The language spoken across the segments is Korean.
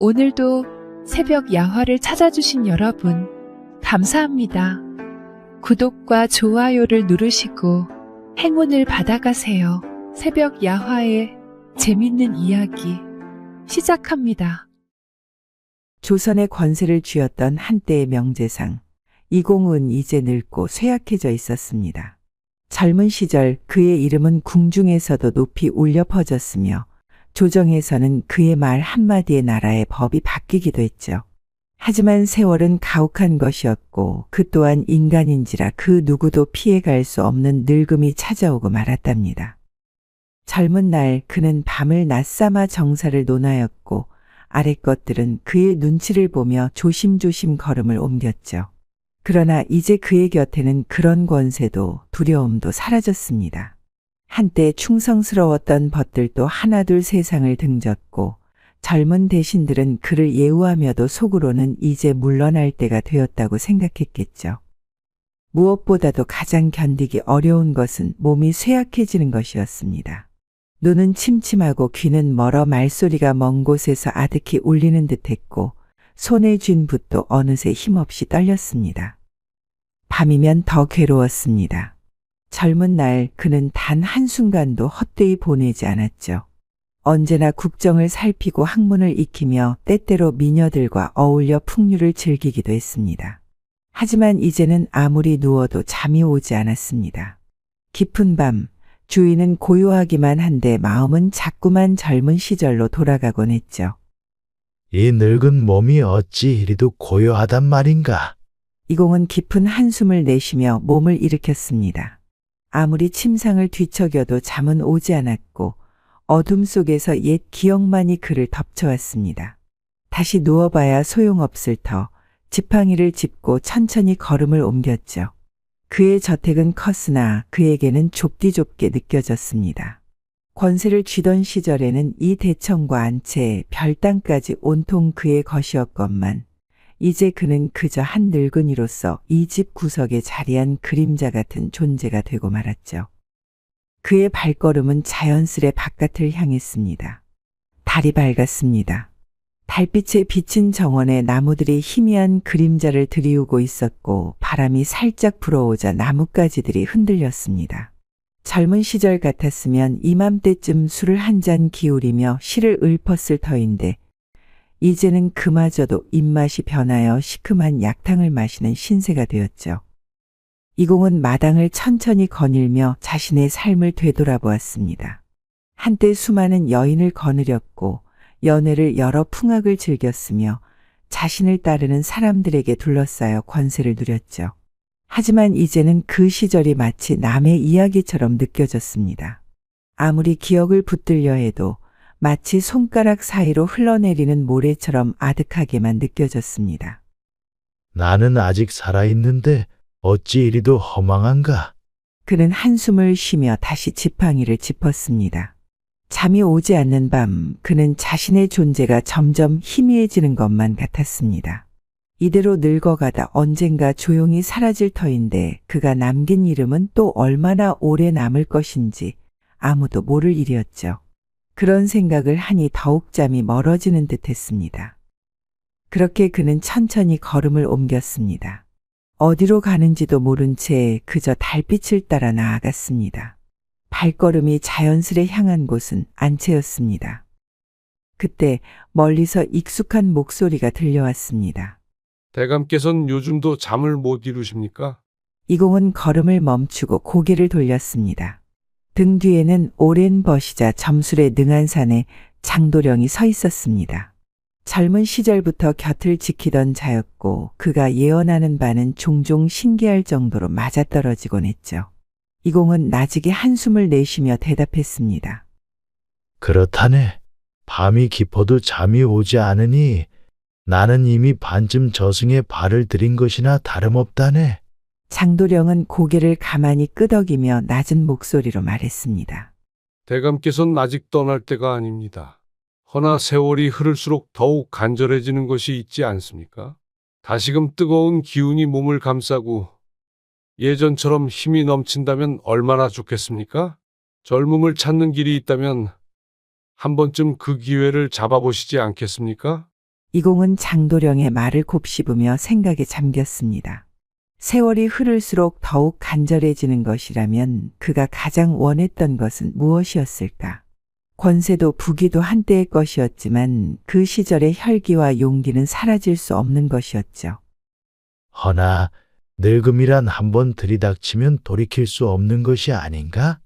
오늘도 새벽 야화를 찾아주신 여러분, 감사합니다. 구독과 좋아요를 누르시고 행운을 받아가세요. 새벽 야화의 재밌는 이야기 시작합니다. 조선의 권세를 쥐었던 한때의 명재상, 이공은 이제 늙고 쇠약해져 있었습니다. 젊은 시절 그의 이름은 궁중에서도 높이 울려 퍼졌으며 조정에서는 그의 말 한마디에 나라의 법이 바뀌기도 했죠. 하지만 세월은 가혹한 것이었고 그 또한 인간인지라 그 누구도 피해갈 수 없는 늙음이 찾아오고 말았답니다. 젊은 날 그는 밤을 낮삼아 정사를 논하였고 아랫 것들은 그의 눈치를 보며 조심조심 걸음을 옮겼죠. 그러나 이제 그의 곁에는 그런 권세도 두려움도 사라졌습니다. 한때 충성스러웠던 벗들도 하나둘 세상을 등졌고 젊은 대신들은 그를 예우하며도 속으로는 이제 물러날 때가 되었다고 생각했겠죠. 무엇보다도 가장 견디기 어려운 것은 몸이 쇠약해지는 것이었습니다. 눈은 침침하고 귀는 멀어 말소리가 먼 곳에서 아득히 울리는 듯했고 손에 쥔 붓도 어느새 힘없이 떨렸습니다. 밤이면 더 괴로웠습니다. 젊은 날 그는 단 한순간도 헛되이 보내지 않았죠. 언제나 국정을 살피고 학문을 익히며 때때로 미녀들과 어울려 풍류를 즐기기도 했습니다. 하지만 이제는 아무리 누워도 잠이 오지 않았습니다. 깊은 밤, 주위는 고요하기만 한데 마음은 자꾸만 젊은 시절로 돌아가곤 했죠. 이 늙은 몸이 어찌 이리도 고요하단 말인가. 이공은 깊은 한숨을 내쉬며 몸을 일으켰습니다. 아무리 침상을 뒤척여도 잠은 오지 않았고 어둠 속에서 옛 기억만이 그를 덮쳐왔습니다. 다시 누워봐야 소용없을 터 지팡이를 짚고 천천히 걸음을 옮겼죠. 그의 저택은 컸으나 그에게는 좁디 좁게 느껴졌습니다. 권세를 쥐던 시절에는 이 대청과 안채, 별당까지 온통 그의 것이었건만 이제 그는 그저 한 늙은이로서 이 집 구석에 자리한 그림자 같은 존재가 되고 말았죠. 그의 발걸음은 자연스레 바깥을 향했습니다. 달이 밝았습니다. 달빛에 비친 정원에 나무들이 희미한 그림자를 들이우고 있었고 바람이 살짝 불어오자 나뭇가지들이 흔들렸습니다. 젊은 시절 같았으면 이맘때쯤 술을 한 잔 기울이며 시를 읊었을 터인데 이제는 그마저도 입맛이 변하여 시큼한 약탕을 마시는 신세가 되었죠. 이공은 마당을 천천히 거닐며 자신의 삶을 되돌아보았습니다. 한때 수많은 여인을 거느렸고 연애를 여러 풍악을 즐겼으며 자신을 따르는 사람들에게 둘러싸여 권세를 누렸죠. 하지만 이제는 그 시절이 마치 남의 이야기처럼 느껴졌습니다. 아무리 기억을 붙들려 해도 마치 손가락 사이로 흘러내리는 모래처럼 아득하게만 느껴졌습니다. 나는 아직 살아있는데 어찌 이리도 허망한가. 그는 한숨을 쉬며 다시 지팡이를 짚었습니다. 잠이 오지 않는 밤 그는 자신의 존재가 점점 희미해지는 것만 같았습니다. 이대로 늙어가다 언젠가 조용히 사라질 터인데 그가 남긴 이름은 또 얼마나 오래 남을 것인지 아무도 모를 일이었죠. 그런 생각을 하니 더욱 잠이 멀어지는 듯 했습니다. 그렇게 그는 천천히 걸음을 옮겼습니다. 어디로 가는지도 모른 채 그저 달빛을 따라 나아갔습니다. 발걸음이 자연스레 향한 곳은 안채였습니다. 그때 멀리서 익숙한 목소리가 들려왔습니다. 대감께서는 요즘도 잠을 못 이루십니까? 이공은 걸음을 멈추고 고개를 돌렸습니다. 등 뒤에는 오랜 벗이자 점술에 능한 산에 장도령이 서 있었습니다. 젊은 시절부터 곁을 지키던 자였고 그가 예언하는 바는 종종 신기할 정도로 맞아떨어지곤 했죠. 이공은 나직이 한숨을 내쉬며 대답했습니다. 그렇다네. 밤이 깊어도 잠이 오지 않으니 나는 이미 반쯤 저승에 발을 들인 것이나 다름없다네. 장도령은 고개를 가만히 끄덕이며 낮은 목소리로 말했습니다. 대감께서는 아직 떠날 때가 아닙니다. 허나 세월이 흐를수록 더욱 간절해지는 것이 있지 않습니까? 다시금 뜨거운 기운이 몸을 감싸고 예전처럼 힘이 넘친다면 얼마나 좋겠습니까? 젊음을 찾는 길이 있다면 한 번쯤 그 기회를 잡아보시지 않겠습니까? 이공은 장도령의 말을 곱씹으며 생각에 잠겼습니다. 세월이 흐를수록 더욱 간절해지는 것이라면 그가 가장 원했던 것은 무엇이었을까? 권세도 부귀도 한때의 것이었지만 그 시절의 혈기와 용기는 사라질 수 없는 것이었죠. 허나 늙음이란 한번 들이닥치면 돌이킬 수 없는 것이 아닌가?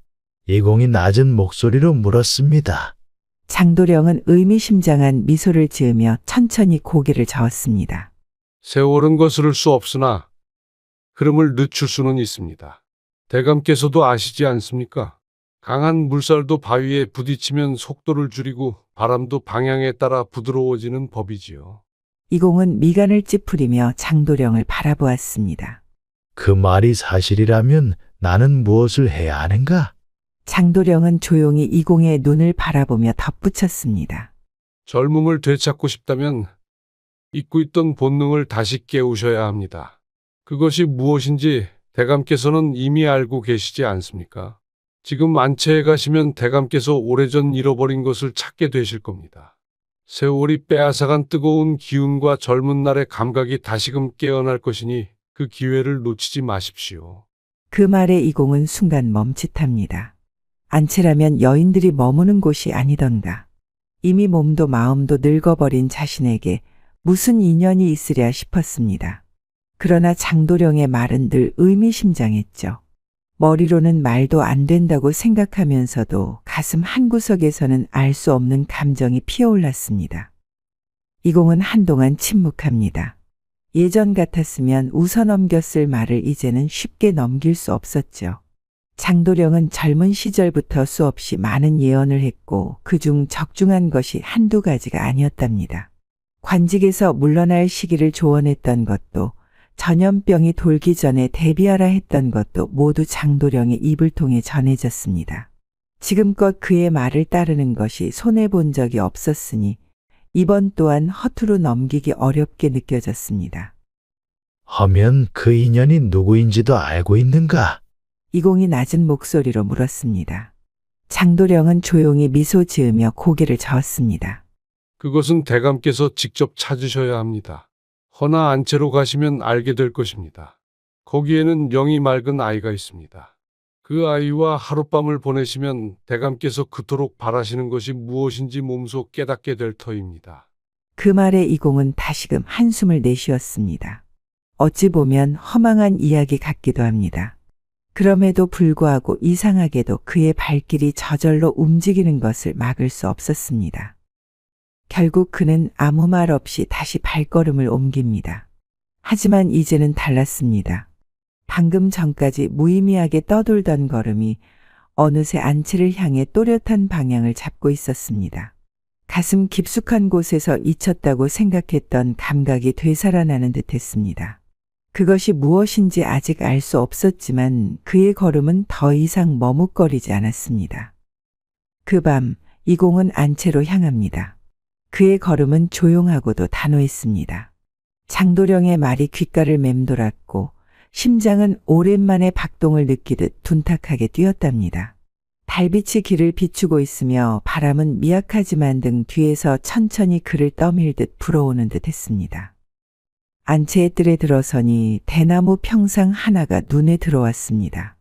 이공이 낮은 목소리로 물었습니다. 장도령은 의미심장한 미소를 지으며 천천히 고개를 저었습니다. 세월은 거스를 수 없으나 흐름을 늦출 수는 있습니다. 대감께서도 아시지 않습니까? 강한 물살도 바위에 부딪히면 속도를 줄이고 바람도 방향에 따라 부드러워지는 법이지요. 이공은 미간을 찌푸리며 장도령을 바라보았습니다. 그 말이 사실이라면 나는 무엇을 해야 하는가? 장도령은 조용히 이공의 눈을 바라보며 덧붙였습니다. 젊음을 되찾고 싶다면 잊고 있던 본능을 다시 깨우셔야 합니다. 그것이 무엇인지 대감께서는 이미 알고 계시지 않습니까? 지금 안채에 가시면 대감께서 오래전 잃어버린 것을 찾게 되실 겁니다. 세월이 빼앗아간 뜨거운 기운과 젊은 날의 감각이 다시금 깨어날 것이니 그 기회를 놓치지 마십시오. 그 말에 이공은 순간 멈칫합니다. 안채라면 여인들이 머무는 곳이 아니던가. 이미 몸도 마음도 늙어버린 자신에게 무슨 인연이 있으랴 싶었습니다. 그러나 장도령의 말은 늘 의미심장했죠. 머리로는 말도 안 된다고 생각하면서도 가슴 한구석에서는 알 수 없는 감정이 피어올랐습니다. 이공은 한동안 침묵합니다. 예전 같았으면 웃어넘겼을 말을 이제는 쉽게 넘길 수 없었죠. 장도령은 젊은 시절부터 수없이 많은 예언을 했고 그중 적중한 것이 한두 가지가 아니었답니다. 관직에서 물러날 시기를 조언했던 것도 전염병이 돌기 전에 대비하라 했던 것도 모두 장도령의 입을 통해 전해졌습니다. 지금껏 그의 말을 따르는 것이 손해본 적이 없었으니 이번 또한 허투루 넘기기 어렵게 느껴졌습니다. 하면 그 인연이 누구인지도 알고 있는가? 이공이 낮은 목소리로 물었습니다. 장도령은 조용히 미소 지으며 고개를 저었습니다. 그것은 대감께서 직접 찾으셔야 합니다. 허나 안채로 가시면 알게 될 것입니다. 거기에는 영이 맑은 아이가 있습니다. 그 아이와 하룻밤을 보내시면 대감께서 그토록 바라시는 것이 무엇인지 몸소 깨닫게 될 터입니다. 그 말에 이공은 다시금 한숨을 내쉬었습니다. 어찌 보면 허망한 이야기 같기도 합니다. 그럼에도 불구하고 이상하게도 그의 발길이 저절로 움직이는 것을 막을 수 없었습니다. 결국 그는 아무 말 없이 다시 발걸음을 옮깁니다. 하지만 이제는 달랐습니다. 방금 전까지 무의미하게 떠돌던 걸음이 어느새 안채를 향해 또렷한 방향을 잡고 있었습니다. 가슴 깊숙한 곳에서 잊혔다고 생각했던 감각이 되살아나는 듯했습니다. 그것이 무엇인지 아직 알 수 없었지만 그의 걸음은 더 이상 머뭇거리지 않았습니다. 그 밤 이공은 안채로 향합니다. 그의 걸음은 조용하고도 단호했습니다. 장도령의 말이 귓가를 맴돌았고 심장은 오랜만에 박동을 느끼듯 둔탁하게 뛰었답니다. 달빛이 길을 비추고 있으며 바람은 미약하지만 등 뒤에서 천천히 그를 떠밀듯 불어오는 듯 했습니다. 안채의 뜰에 들어서니 대나무 평상 하나가 눈에 들어왔습니다.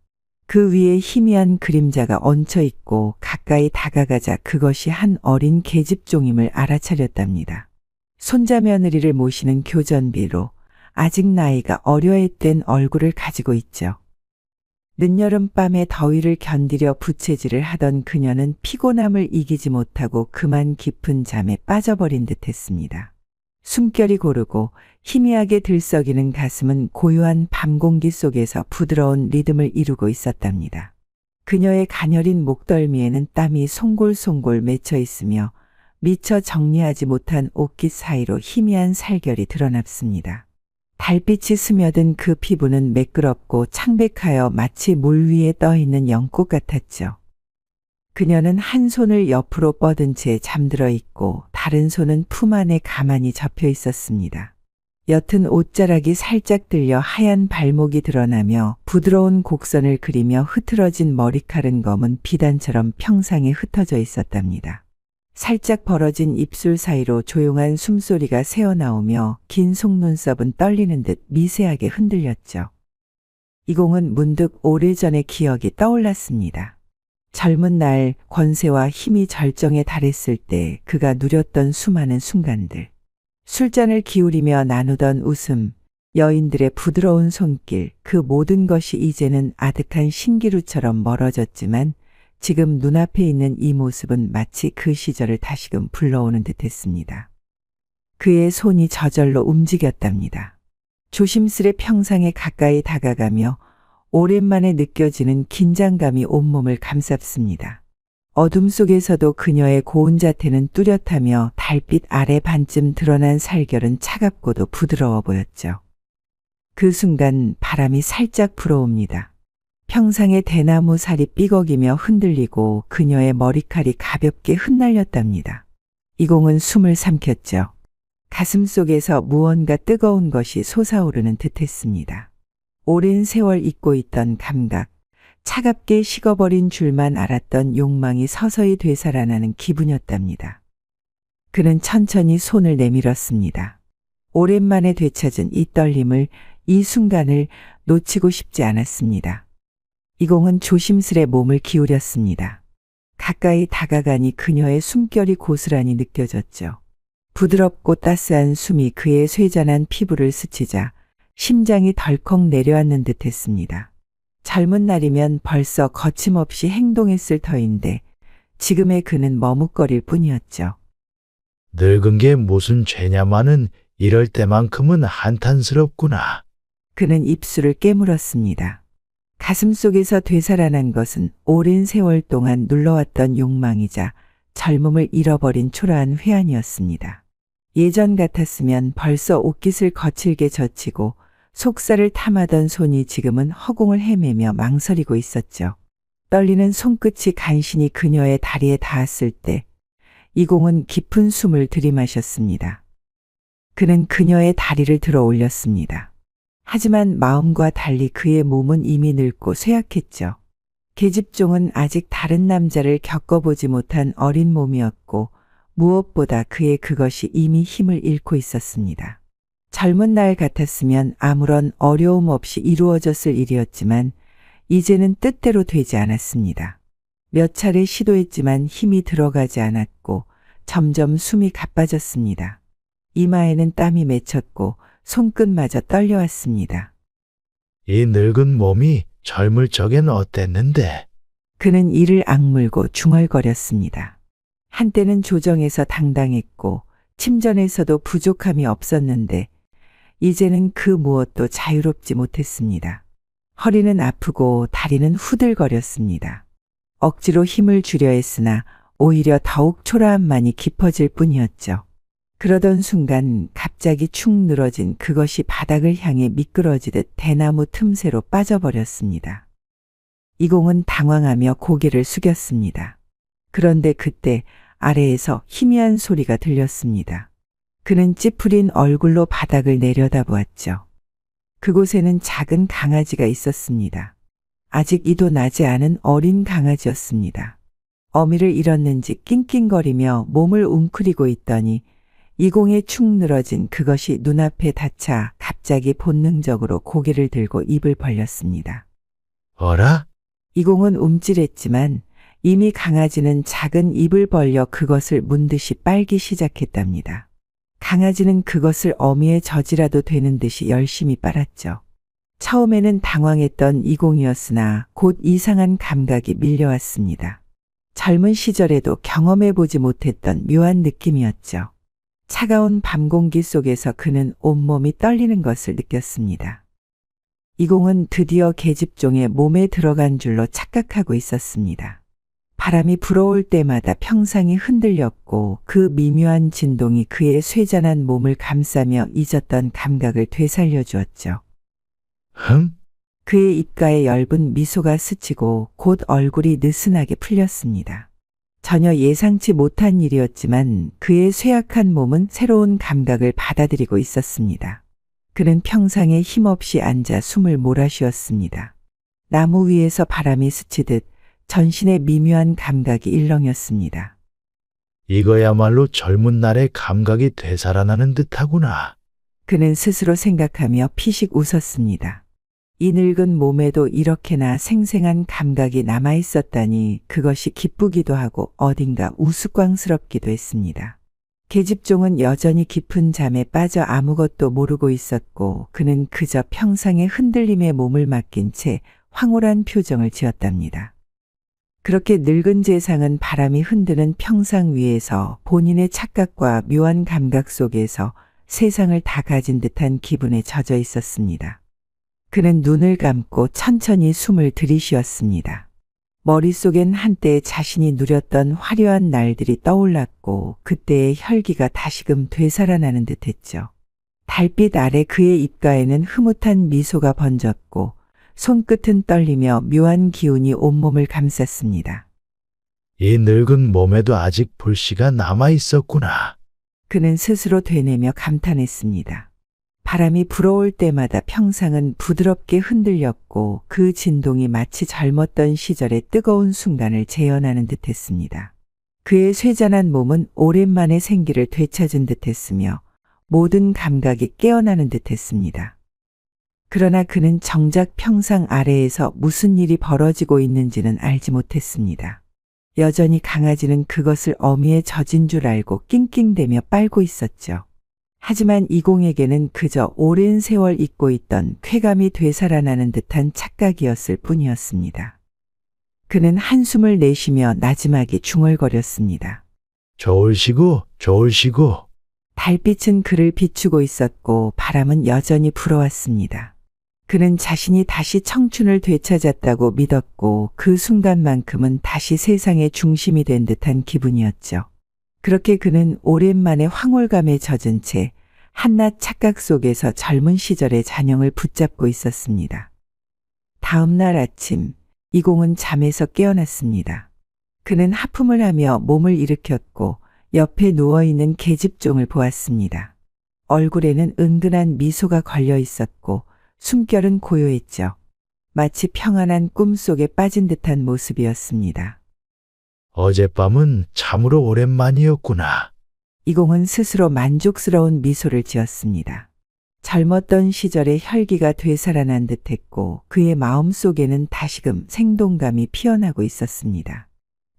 그 위에 희미한 그림자가 얹혀 있고 가까이 다가가자 그것이 한 어린 계집종임을 알아차렸답니다. 손자 며느리를 모시는 교전비로 아직 나이가 어려했던 얼굴을 가지고 있죠. 늦여름밤의 더위를 견디려 부채질을 하던 그녀는 피곤함을 이기지 못하고 그만 깊은 잠에 빠져버린 듯했습니다. 숨결이 고르고 희미하게 들썩이는 가슴은 고요한 밤 공기 속에서 부드러운 리듬을 이루고 있었답니다. 그녀의 가녀린 목덜미에는 땀이 송골송골 맺혀 있으며 미처 정리하지 못한 옷깃 사이로 희미한 살결이 드러났습니다. 달빛이 스며든 그 피부는 매끄럽고 창백하여 마치 물 위에 떠 있는 연꽃 같았죠. 그녀는 한 손을 옆으로 뻗은 채 잠들어 있고 다른 손은 품 안에 가만히 접혀 있었습니다. 옅은 옷자락이 살짝 들려 하얀 발목이 드러나며 부드러운 곡선을 그리며 흐트러진 머리칼은 검은 비단처럼 평상에 흩어져 있었답니다. 살짝 벌어진 입술 사이로 조용한 숨소리가 새어나오며 긴 속눈썹은 떨리는 듯 미세하게 흔들렸죠. 이공은 문득 오래전의 기억이 떠올랐습니다. 젊은 날 권세와 힘이 절정에 달했을 때 그가 누렸던 수많은 순간들. 술잔을 기울이며 나누던 웃음, 여인들의 부드러운 손길, 그 모든 것이 이제는 아득한 신기루처럼 멀어졌지만 지금 눈앞에 있는 이 모습은 마치 그 시절을 다시금 불러오는 듯했습니다. 그의 손이 저절로 움직였답니다. 조심스레 평상에 가까이 다가가며 오랜만에 느껴지는 긴장감이 온몸을 감쌌습니다. 어둠 속에서도 그녀의 고운 자태는 뚜렷하며 달빛 아래 반쯤 드러난 살결은 차갑고도 부드러워 보였죠. 그 순간 바람이 살짝 불어옵니다. 평상의 대나무 살이 삐걱이며 흔들리고 그녀의 머리칼이 가볍게 흩날렸답니다. 이공은 숨을 삼켰죠. 가슴 속에서 무언가 뜨거운 것이 솟아오르는 듯했습니다. 오랜 세월 잊고 있던 감각, 차갑게 식어버린 줄만 알았던 욕망이 서서히 되살아나는 기분이었답니다. 그는 천천히 손을 내밀었습니다. 오랜만에 되찾은 이 떨림을, 이 순간을 놓치고 싶지 않았습니다. 이공은 조심스레 몸을 기울였습니다. 가까이 다가가니 그녀의 숨결이 고스란히 느껴졌죠. 부드럽고 따스한 숨이 그의 쇠잔한 피부를 스치자 심장이 덜컥 내려앉는 듯했습니다. 젊은 날이면 벌써 거침없이 행동했을 터인데 지금의 그는 머뭇거릴 뿐이었죠. 늙은 게 무슨 죄냐마는 이럴 때만큼은 한탄스럽구나. 그는 입술을 깨물었습니다. 가슴 속에서 되살아난 것은 오랜 세월 동안 눌러왔던 욕망이자 젊음을 잃어버린 초라한 회한이었습니다. 예전 같았으면 벌써 옷깃을 거칠게 젖히고 속살을 탐하던 손이 지금은 허공을 헤매며 망설이고 있었죠. 떨리는 손끝이 간신히 그녀의 다리에 닿았을 때 이공은 깊은 숨을 들이마셨습니다. 그는 그녀의 다리를 들어 올렸습니다. 하지만 마음과 달리 그의 몸은 이미 늙고 쇠약했죠. 계집종은 아직 다른 남자를 겪어보지 못한 어린 몸이었고 무엇보다 그의 그것이 이미 힘을 잃고 있었습니다. 젊은 날 같았으면 아무런 어려움 없이 이루어졌을 일이었지만 이제는 뜻대로 되지 않았습니다. 몇 차례 시도했지만 힘이 들어가지 않았고 점점 숨이 가빠졌습니다. 이마에는 땀이 맺혔고 손끝마저 떨려왔습니다. 이 늙은 몸이 젊을 적엔 어땠는데? 그는 이를 악물고 중얼거렸습니다. 한때는 조정에서 당당했고 침전에서도 부족함이 없었는데 이제는 그 무엇도 자유롭지 못했습니다. 허리는 아프고 다리는 후들거렸습니다. 억지로 힘을 주려 했으나 오히려 더욱 초라함만이 깊어질 뿐이었죠. 그러던 순간 갑자기 축 늘어진 그것이 바닥을 향해 미끄러지듯 대나무 틈새로 빠져버렸습니다. 이공은 당황하며 고개를 숙였습니다. 그런데 그때 아래에서 희미한 소리가 들렸습니다. 그는 찌푸린 얼굴로 바닥을 내려다보았죠. 그곳에는 작은 강아지가 있었습니다. 아직 이도 나지 않은 어린 강아지였습니다. 어미를 잃었는지 낑낑거리며 몸을 웅크리고 있더니 이공의 축 늘어진 그것이 눈앞에 닿자 갑자기 본능적으로 고개를 들고 입을 벌렸습니다. 어라? 이공은 움찔했지만 이미 강아지는 작은 입을 벌려 그것을 문듯이 빨기 시작했답니다. 강아지는 그것을 어미의 젖이라도 되는 듯이 열심히 빨았죠. 처음에는 당황했던 이공이었으나 곧 이상한 감각이 밀려왔습니다. 젊은 시절에도 경험해보지 못했던 묘한 느낌이었죠. 차가운 밤 공기 속에서 그는 온몸이 떨리는 것을 느꼈습니다. 이공은 드디어 계집종의 몸에 들어간 줄로 착각하고 있었습니다. 바람이 불어올 때마다 평상이 흔들렸고 그 미묘한 진동이 그의 쇠잔한 몸을 감싸며 잊었던 감각을 되살려 주었죠. 그의 입가에 엷은 미소가 스치고 곧 얼굴이 느슨하게 풀렸습니다. 전혀 예상치 못한 일이었지만 그의 쇠약한 몸은 새로운 감각을 받아들이고 있었습니다. 그는 평상에 힘없이 앉아 숨을 몰아쉬었습니다. 나무 위에서 바람이 스치듯 전신의 미묘한 감각이 일렁였습니다. 이거야말로 젊은 날의 감각이 되살아나는 듯하구나. 그는 스스로 생각하며 피식 웃었습니다. 이 늙은 몸에도 이렇게나 생생한 감각이 남아 있었다니 그것이 기쁘기도 하고 어딘가 우스꽝스럽기도 했습니다. 계집종은 여전히 깊은 잠에 빠져 아무것도 모르고 있었고 그는 그저 평상의 흔들림에 몸을 맡긴 채 황홀한 표정을 지었답니다. 그렇게 늙은 재상은 바람이 흔드는 평상 위에서 본인의 착각과 묘한 감각 속에서 세상을 다 가진 듯한 기분에 젖어 있었습니다. 그는 눈을 감고 천천히 숨을 들이쉬었습니다. 머릿속엔 한때 자신이 누렸던 화려한 날들이 떠올랐고 그때의 혈기가 다시금 되살아나는 듯했죠. 달빛 아래 그의 입가에는 흐뭇한 미소가 번졌고 손끝은 떨리며 묘한 기운이 온몸을 감쌌습니다. 이 늙은 몸에도 아직 불씨가 남아 있었구나. 그는 스스로 되뇌며 감탄했습니다. 바람이 불어올 때마다 평상은 부드럽게 흔들렸고 그 진동이 마치 젊었던 시절의 뜨거운 순간을 재현하는 듯했습니다. 그의 쇠잔한 몸은 오랜만에 생기를 되찾은 듯했으며 모든 감각이 깨어나는 듯했습니다. 그러나 그는 정작 평상 아래에서 무슨 일이 벌어지고 있는지는 알지 못했습니다. 여전히 강아지는 그것을 어미에 젖은 줄 알고 낑낑대며 빨고 있었죠. 하지만 이공에게는 그저 오랜 세월 잊고 있던 쾌감이 되살아나는 듯한 착각이었을 뿐이었습니다. 그는 한숨을 내쉬며 나지막이 중얼거렸습니다. 좋으시고 좋으시고. 달빛은 그를 비추고 있었고 바람은 여전히 불어왔습니다. 그는 자신이 다시 청춘을 되찾았다고 믿었고 그 순간만큼은 다시 세상의 중심이 된 듯한 기분이었죠. 그렇게 그는 오랜만에 황홀감에 젖은 채 한낱 착각 속에서 젊은 시절의 잔영을 붙잡고 있었습니다. 다음 날 아침 이공은 잠에서 깨어났습니다. 그는 하품을 하며 몸을 일으켰고 옆에 누워있는 계집종을 보았습니다. 얼굴에는 은근한 미소가 걸려 있었고 숨결은 고요했죠. 마치 평안한 꿈속에 빠진 듯한 모습이었습니다. 어젯밤은 참으로 오랜만이었구나. 이공은 스스로 만족스러운 미소를 지었습니다. 젊었던 시절의 혈기가 되살아난 듯했고 그의 마음속에는 다시금 생동감이 피어나고 있었습니다.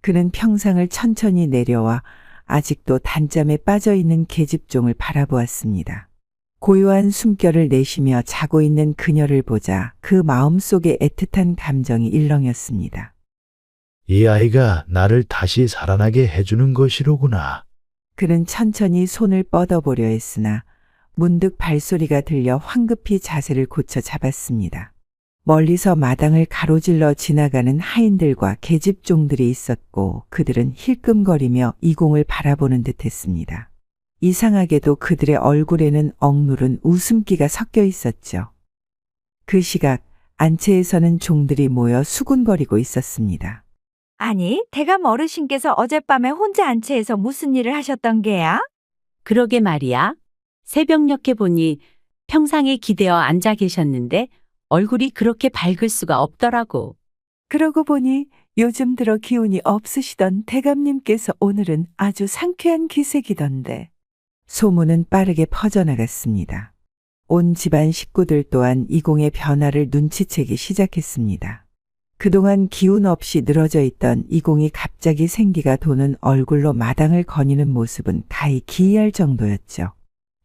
그는 평상을 천천히 내려와 아직도 단잠에 빠져있는 계집종을 바라보았습니다. 고요한 숨결을 내쉬며 자고 있는 그녀를 보자 그 마음속에 애틋한 감정이 일렁였습니다. 이 아이가 나를 다시 살아나게 해주는 것이로구나. 그는 천천히 손을 뻗어보려 했으나 문득 발소리가 들려 황급히 자세를 고쳐 잡았습니다. 멀리서 마당을 가로질러 지나가는 하인들과 계집종들이 있었고 그들은 힐끔거리며 이공을 바라보는 듯했습니다. 이상하게도 그들의 얼굴에는 억누른 웃음기가 섞여 있었죠. 그 시각 안채에서는 종들이 모여 수군거리고 있었습니다. 아니, 대감 어르신께서 어젯밤에 혼자 안채에서 무슨 일을 하셨던 게야? 그러게 말이야. 새벽녘에 보니 평상에 기대어 앉아 계셨는데 얼굴이 그렇게 밝을 수가 없더라고. 그러고 보니 요즘 들어 기운이 없으시던 대감님께서 오늘은 아주 상쾌한 기색이던데. 소문은 빠르게 퍼져나갔습니다. 온 집안 식구들 또한 이공의 변화를 눈치채기 시작했습니다. 그동안 기운 없이 늘어져 있던 이공이 갑자기 생기가 도는 얼굴로 마당을 거니는 모습은 가히 기이할 정도였죠.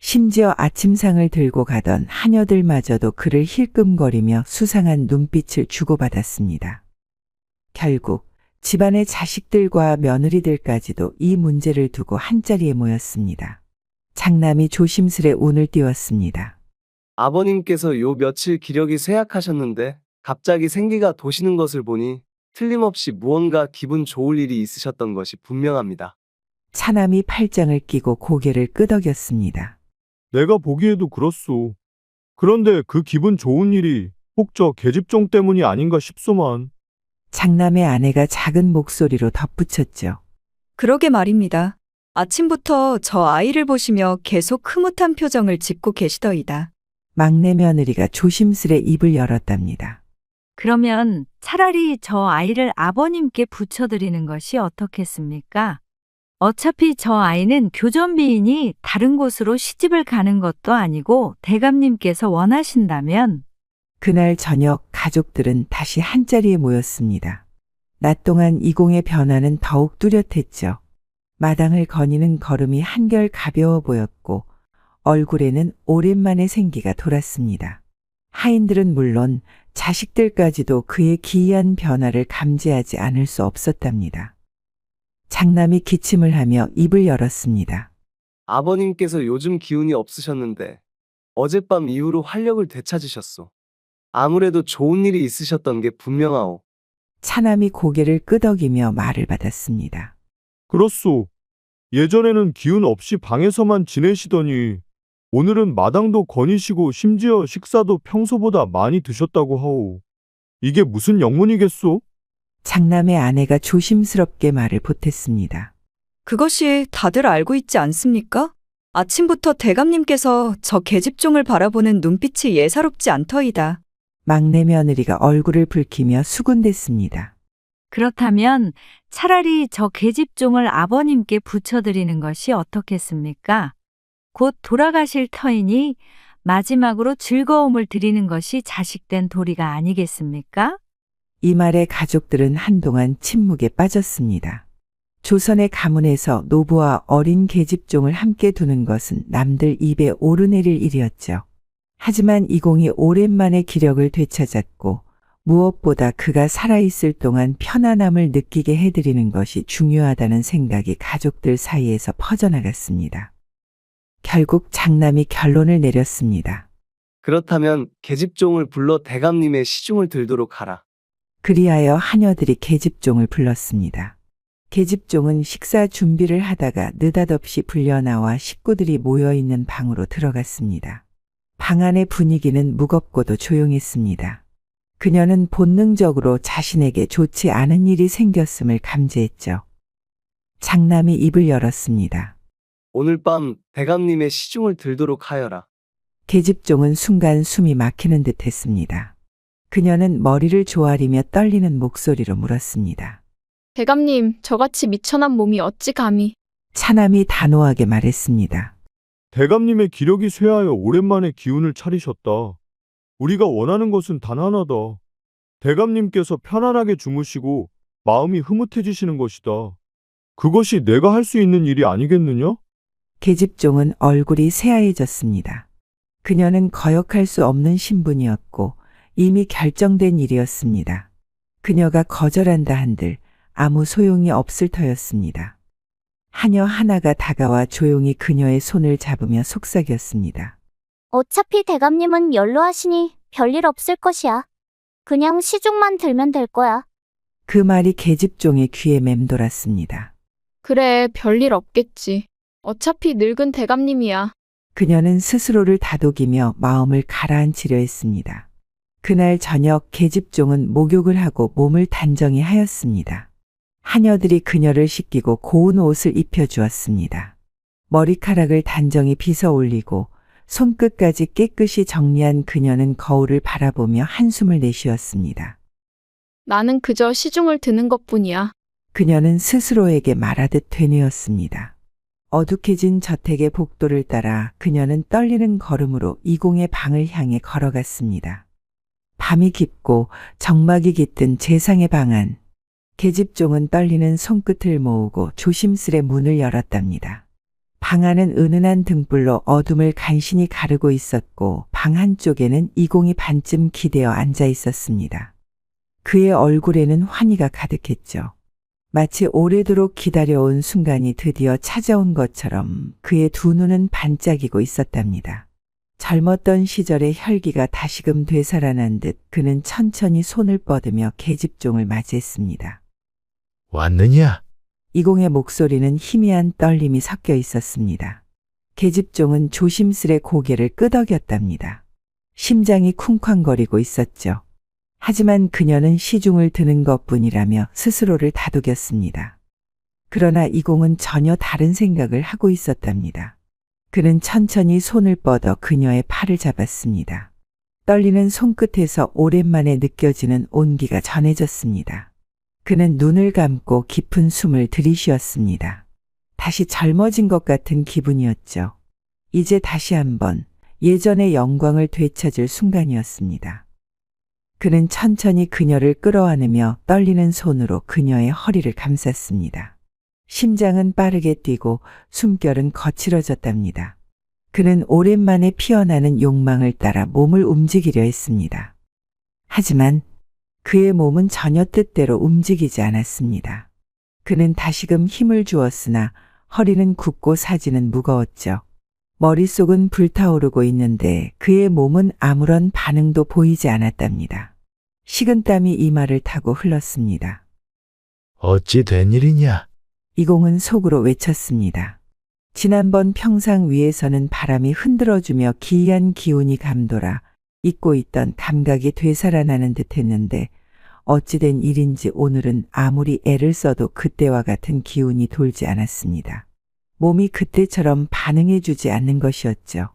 심지어 아침상을 들고 가던 하녀들마저도 그를 힐끔거리며 수상한 눈빛을 주고받았습니다. 결국 집안의 자식들과 며느리들까지도 이 문제를 두고 한자리에 모였습니다. 장남이 조심스레 운을 띄웠습니다. 아버님께서 요 며칠 기력이 쇠약하셨는데 갑자기 생기가 도시는 것을 보니 틀림없이 무언가 기분 좋을 일이 있으셨던 것이 분명합니다. 차남이 팔짱을 끼고 고개를 끄덕였습니다. 내가 보기에도 그렇소. 그런데 그 기분 좋은 일이 혹 저 계집종 때문이 아닌가 싶소만. 장남의 아내가 작은 목소리로 덧붙였죠. 그러게 말입니다. 아침부터 저 아이를 보시며 계속 흐뭇한 표정을 짓고 계시더이다. 막내 며느리가 조심스레 입을 열었답니다. 그러면 차라리 저 아이를 아버님께 붙여드리는 것이 어떻겠습니까? 어차피 저 아이는 교전비이니 다른 곳으로 시집을 가는 것도 아니고 대감님께서 원하신다면 그날 저녁 가족들은 다시 한자리에 모였습니다. 낮 동안 이공의 변화는 더욱 뚜렷했죠. 마당을 거니는 걸음이 한결 가벼워 보였고 얼굴에는 오랜만에 생기가 돌았습니다. 하인들은 물론 자식들까지도 그의 기이한 변화를 감지하지 않을 수 없었답니다. 장남이 기침을 하며 입을 열었습니다. 아버님께서 요즘 기운이 없으셨는데 어젯밤 이후로 활력을 되찾으셨소. 아무래도 좋은 일이 있으셨던 게 분명하오. 차남이 고개를 끄덕이며 말을 받았습니다. 그렇소. 예전에는 기운 없이 방에서만 지내시더니 오늘은 마당도 거니시고 심지어 식사도 평소보다 많이 드셨다고 하오. 이게 무슨 영문이겠소? 장남의 아내가 조심스럽게 말을 보탰습니다. 그것이 다들 알고 있지 않습니까? 아침부터 대감님께서 저 계집종을 바라보는 눈빛이 예사롭지 않더이다. 막내 며느리가 얼굴을 붉히며 수군댔습니다. 그렇다면 차라리 저 계집종을 아버님께 붙여드리는 것이 어떻겠습니까? 곧 돌아가실 터이니 마지막으로 즐거움을 드리는 것이 자식된 도리가 아니겠습니까? 이 말에 가족들은 한동안 침묵에 빠졌습니다. 조선의 가문에서 노부와 어린 계집종을 함께 두는 것은 남들 입에 오르내릴 일이었죠. 하지만 이공이 오랜만에 기력을 되찾았고 무엇보다 그가 살아있을 동안 편안함을 느끼게 해드리는 것이 중요하다는 생각이 가족들 사이에서 퍼져나갔습니다. 결국 장남이 결론을 내렸습니다. 그렇다면 계집종을 불러 대감님의 시중을 들도록 하라. 그리하여 하녀들이 계집종을 불렀습니다. 계집종은 식사 준비를 하다가 느닷없이 불려나와 식구들이 모여있는 방으로 들어갔습니다. 방 안의 분위기는 무겁고도 조용했습니다. 그녀는 본능적으로 자신에게 좋지 않은 일이 생겼음을 감지했죠. 장남이 입을 열었습니다. 오늘 밤 대감님의 시중을 들도록 하여라. 계집종은 순간 숨이 막히는 듯 했습니다. 그녀는 머리를 조아리며 떨리는 목소리로 물었습니다. 대감님, 저같이 미천한 몸이 어찌 감히. 차남이 단호하게 말했습니다. 대감님의 기력이 쇠하여 오랜만에 기운을 차리셨다. 우리가 원하는 것은 단 하나다. 대감님께서 편안하게 주무시고 마음이 흐뭇해지시는 것이다. 그것이 내가 할 수 있는 일이 아니겠느냐? 계집종은 얼굴이 새하얘졌습니다. 그녀는 거역할 수 없는 신분이었고 이미 결정된 일이었습니다. 그녀가 거절한다 한들 아무 소용이 없을 터였습니다. 하녀 하나가 다가와 조용히 그녀의 손을 잡으며 속삭였습니다. 어차피 대감님은 연로하시니 별일 없을 것이야. 그냥 시중만 들면 될 거야. 그 말이 계집종의 귀에 맴돌았습니다. 그래, 별일 없겠지. 어차피 늙은 대감님이야. 그녀는 스스로를 다독이며 마음을 가라앉히려 했습니다. 그날 저녁 계집종은 목욕을 하고 몸을 단정히 하였습니다. 하녀들이 그녀를 씻기고 고운 옷을 입혀주었습니다. 머리카락을 단정히 빗어 올리고 손끝까지 깨끗이 정리한 그녀는 거울을 바라보며 한숨을 내쉬었습니다. 나는 그저 시중을 드는 것뿐이야. 그녀는 스스로에게 말하듯 되뇌었습니다. 어둑해진 저택의 복도를 따라 그녀는 떨리는 걸음으로 이공의 방을 향해 걸어갔습니다. 밤이 깊고 정막이 깃든 재상의 방 안. 계집종은 떨리는 손끝을 모으고 조심스레 문을 열었답니다. 방 안은 은은한 등불로 어둠을 간신히 가르고 있었고 방 한쪽에는 이공이 반쯤 기대어 앉아 있었습니다. 그의 얼굴에는 환희가 가득했죠. 마치 오래도록 기다려온 순간이 드디어 찾아온 것처럼 그의 두 눈은 반짝이고 있었답니다. 젊었던 시절의 혈기가 다시금 되살아난 듯 그는 천천히 손을 뻗으며 계집종을 맞이했습니다. 왔느냐? 이공의 목소리는 희미한 떨림이 섞여 있었습니다. 계집종은 조심스레 고개를 끄덕였답니다. 심장이 쿵쾅거리고 있었죠. 하지만 그녀는 시중을 드는 것뿐이라며 스스로를 다독였습니다. 그러나 이공은 전혀 다른 생각을 하고 있었답니다. 그는 천천히 손을 뻗어 그녀의 팔을 잡았습니다. 떨리는 손끝에서 오랜만에 느껴지는 온기가 전해졌습니다. 그는 눈을 감고 깊은 숨을 들이쉬었습니다. 다시 젊어진 것 같은 기분이었죠. 이제 다시 한번 예전의 영광을 되찾을 순간이었습니다. 그는 천천히 그녀를 끌어안으며 떨리는 손으로 그녀의 허리를 감쌌습니다. 심장은 빠르게 뛰고 숨결은 거칠어졌답니다. 그는 오랜만에 피어나는 욕망을 따라 몸을 움직이려 했습니다. 하지만 그의 몸은 전혀 뜻대로 움직이지 않았습니다. 그는 다시금 힘을 주었으나 허리는 굽고 사지는 무거웠죠. 머릿속은 불타오르고 있는데 그의 몸은 아무런 반응도 보이지 않았답니다. 식은땀이 이마를 타고 흘렀습니다. 어찌 된 일이냐? 이공은 속으로 외쳤습니다. 지난번 평상 위에서는 바람이 흔들어주며 기이한 기운이 감돌아 잊고 있던 감각이 되살아나는 듯 했는데 어찌된 일인지 오늘은 아무리 애를 써도 그때와 같은 기운이 돌지 않았습니다. 몸이 그때처럼 반응해주지 않는 것이었죠.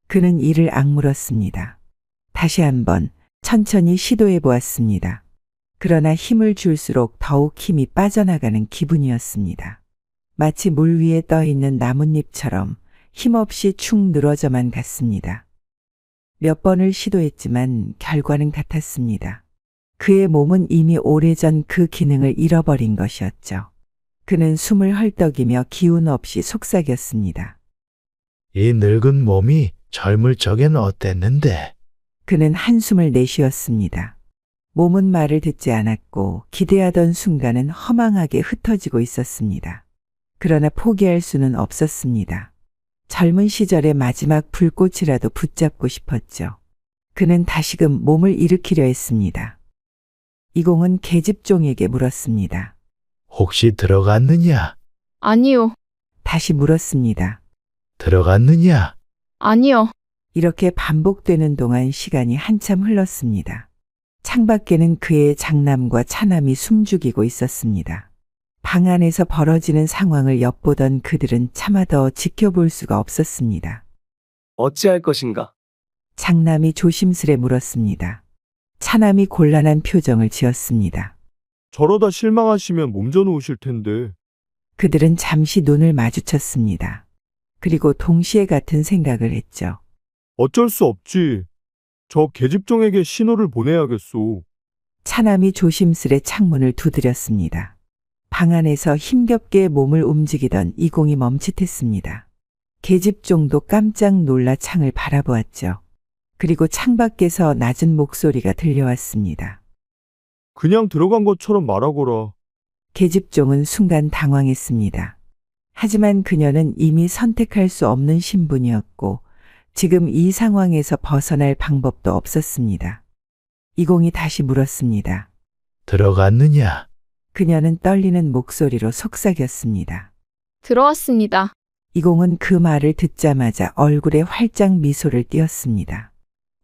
그는 이를 악물었습니다. 다시 한번 천천히 시도해 보았습니다. 그러나 힘을 줄수록 더욱 힘이 빠져나가는 기분이었습니다. 마치 물 위에 떠 있는 나뭇잎처럼 힘없이 축 늘어져만 갔습니다. 몇 번을 시도했지만 결과는 같았습니다. 그의 몸은 이미 오래전 그 기능을 잃어버린 것이었죠. 그는 숨을 헐떡이며 기운 없이 속삭였습니다. 이 늙은 몸이 젊을 적엔 어땠는데? 그는 한숨을 내쉬었습니다. 몸은 말을 듣지 않았고 기대하던 순간은 허망하게 흩어지고 있었습니다. 그러나 포기할 수는 없었습니다. 젊은 시절의 마지막 불꽃이라도 붙잡고 싶었죠. 그는 다시금 몸을 일으키려 했습니다. 이공은 계집종에게 물었습니다. 혹시 들어갔느냐? 아니요. 다시 물었습니다. 들어갔느냐? 아니요. 이렇게 반복되는 동안 시간이 한참 흘렀습니다. 창밖에는 그의 장남과 차남이 숨죽이고 있었습니다. 방 안에서 벌어지는 상황을 엿보던 그들은 차마 더 지켜볼 수가 없었습니다. 어찌할 것인가? 장남이 조심스레 물었습니다. 차남이 곤란한 표정을 지었습니다. 저러다 실망하시면 몸져 놓으실 텐데. 그들은 잠시 눈을 마주쳤습니다. 그리고 동시에 같은 생각을 했죠. 어쩔 수 없지. 저 계집종에게 신호를 보내야겠소. 차남이 조심스레 창문을 두드렸습니다. 방 안에서 힘겹게 몸을 움직이던 이공이 멈칫했습니다. 계집종도 깜짝 놀라 창을 바라보았죠. 그리고 창밖에서 낮은 목소리가 들려왔습니다. 그냥 들어간 것처럼 말하거라. 계집종은 순간 당황했습니다. 하지만 그녀는 이미 선택할 수 없는 신분이었고 지금 이 상황에서 벗어날 방법도 없었습니다. 이공이 다시 물었습니다. 들어갔느냐? 그녀는 떨리는 목소리로 속삭였습니다. 들어왔습니다. 이공은 그 말을 듣자마자 얼굴에 활짝 미소를 띄었습니다.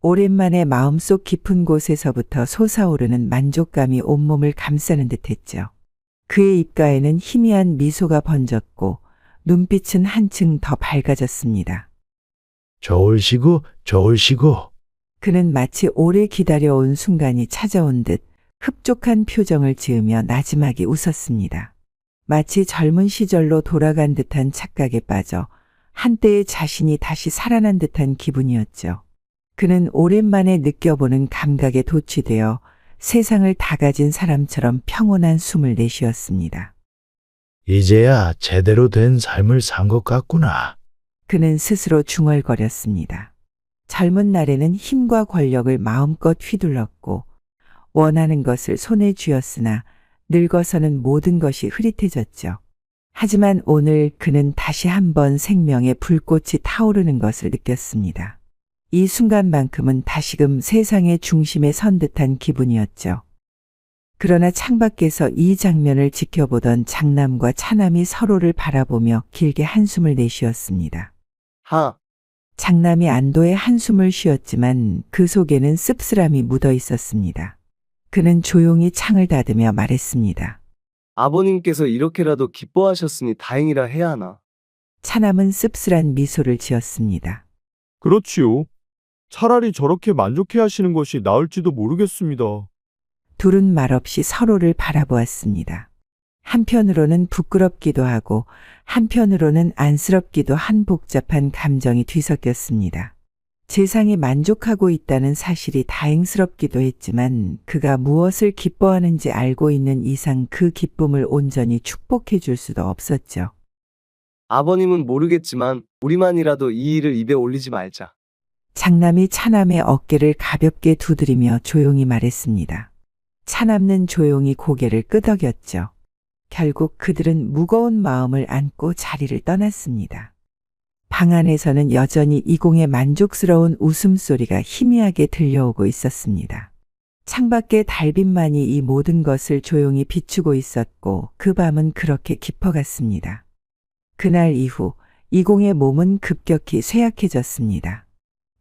오랜만에 마음속 깊은 곳에서부터 솟아오르는 만족감이 온몸을 감싸는 듯했죠. 그의 입가에는 희미한 미소가 번졌고 눈빛은 한층 더 밝아졌습니다. 좋으시고 좋으시고. 그는 마치 오래 기다려온 순간이 찾아온 듯 흡족한 표정을 지으며 나지막이 웃었습니다. 마치 젊은 시절로 돌아간 듯한 착각에 빠져 한때의 자신이 다시 살아난 듯한 기분이었죠. 그는 오랜만에 느껴보는 감각에 도취되어 세상을 다 가진 사람처럼 평온한 숨을 내쉬었습니다. 이제야 제대로 된 삶을 산 것 같구나. 그는 스스로 중얼거렸습니다. 젊은 날에는 힘과 권력을 마음껏 휘둘렀고 원하는 것을 손에 쥐었으나 늙어서는 모든 것이 흐릿해졌죠. 하지만 오늘 그는 다시 한번 생명의 불꽃이 타오르는 것을 느꼈습니다. 이 순간만큼은 다시금 세상의 중심에 선 듯한 기분이었죠. 그러나 창밖에서 이 장면을 지켜보던 장남과 차남이 서로를 바라보며 길게 한숨을 내쉬었습니다. 하, 장남이 안도의 한숨을 쉬었지만 그 속에는 씁쓸함이 묻어 있었습니다. 그는 조용히 창을 닫으며 말했습니다. 아버님께서 이렇게라도 기뻐하셨으니 다행이라 해야 하나. 차남은 씁쓸한 미소를 지었습니다. 그렇지요. 차라리 저렇게 만족해 하시는 것이 나을지도 모르겠습니다. 둘은 말없이 서로를 바라보았습니다. 한편으로는 부끄럽기도 하고 한편으로는 안쓰럽기도 한 복잡한 감정이 뒤섞였습니다. 재상이 만족하고 있다는 사실이 다행스럽기도 했지만 그가 무엇을 기뻐하는지 알고 있는 이상 그 기쁨을 온전히 축복해 줄 수도 없었죠. 아버님은 모르겠지만 우리만이라도 이 일을 입에 올리지 말자. 장남이 차남의 어깨를 가볍게 두드리며 조용히 말했습니다. 차남는 조용히 고개를 끄덕였죠. 결국 그들은 무거운 마음을 안고 자리를 떠났습니다. 방 안에서는 여전히 이공의 만족스러운 웃음소리가 희미하게 들려오고 있었습니다. 창밖의 달빛만이 이 모든 것을 조용히 비추고 있었고 그 밤은 그렇게 깊어갔습니다. 그날 이후 이공의 몸은 급격히 쇠약해졌습니다.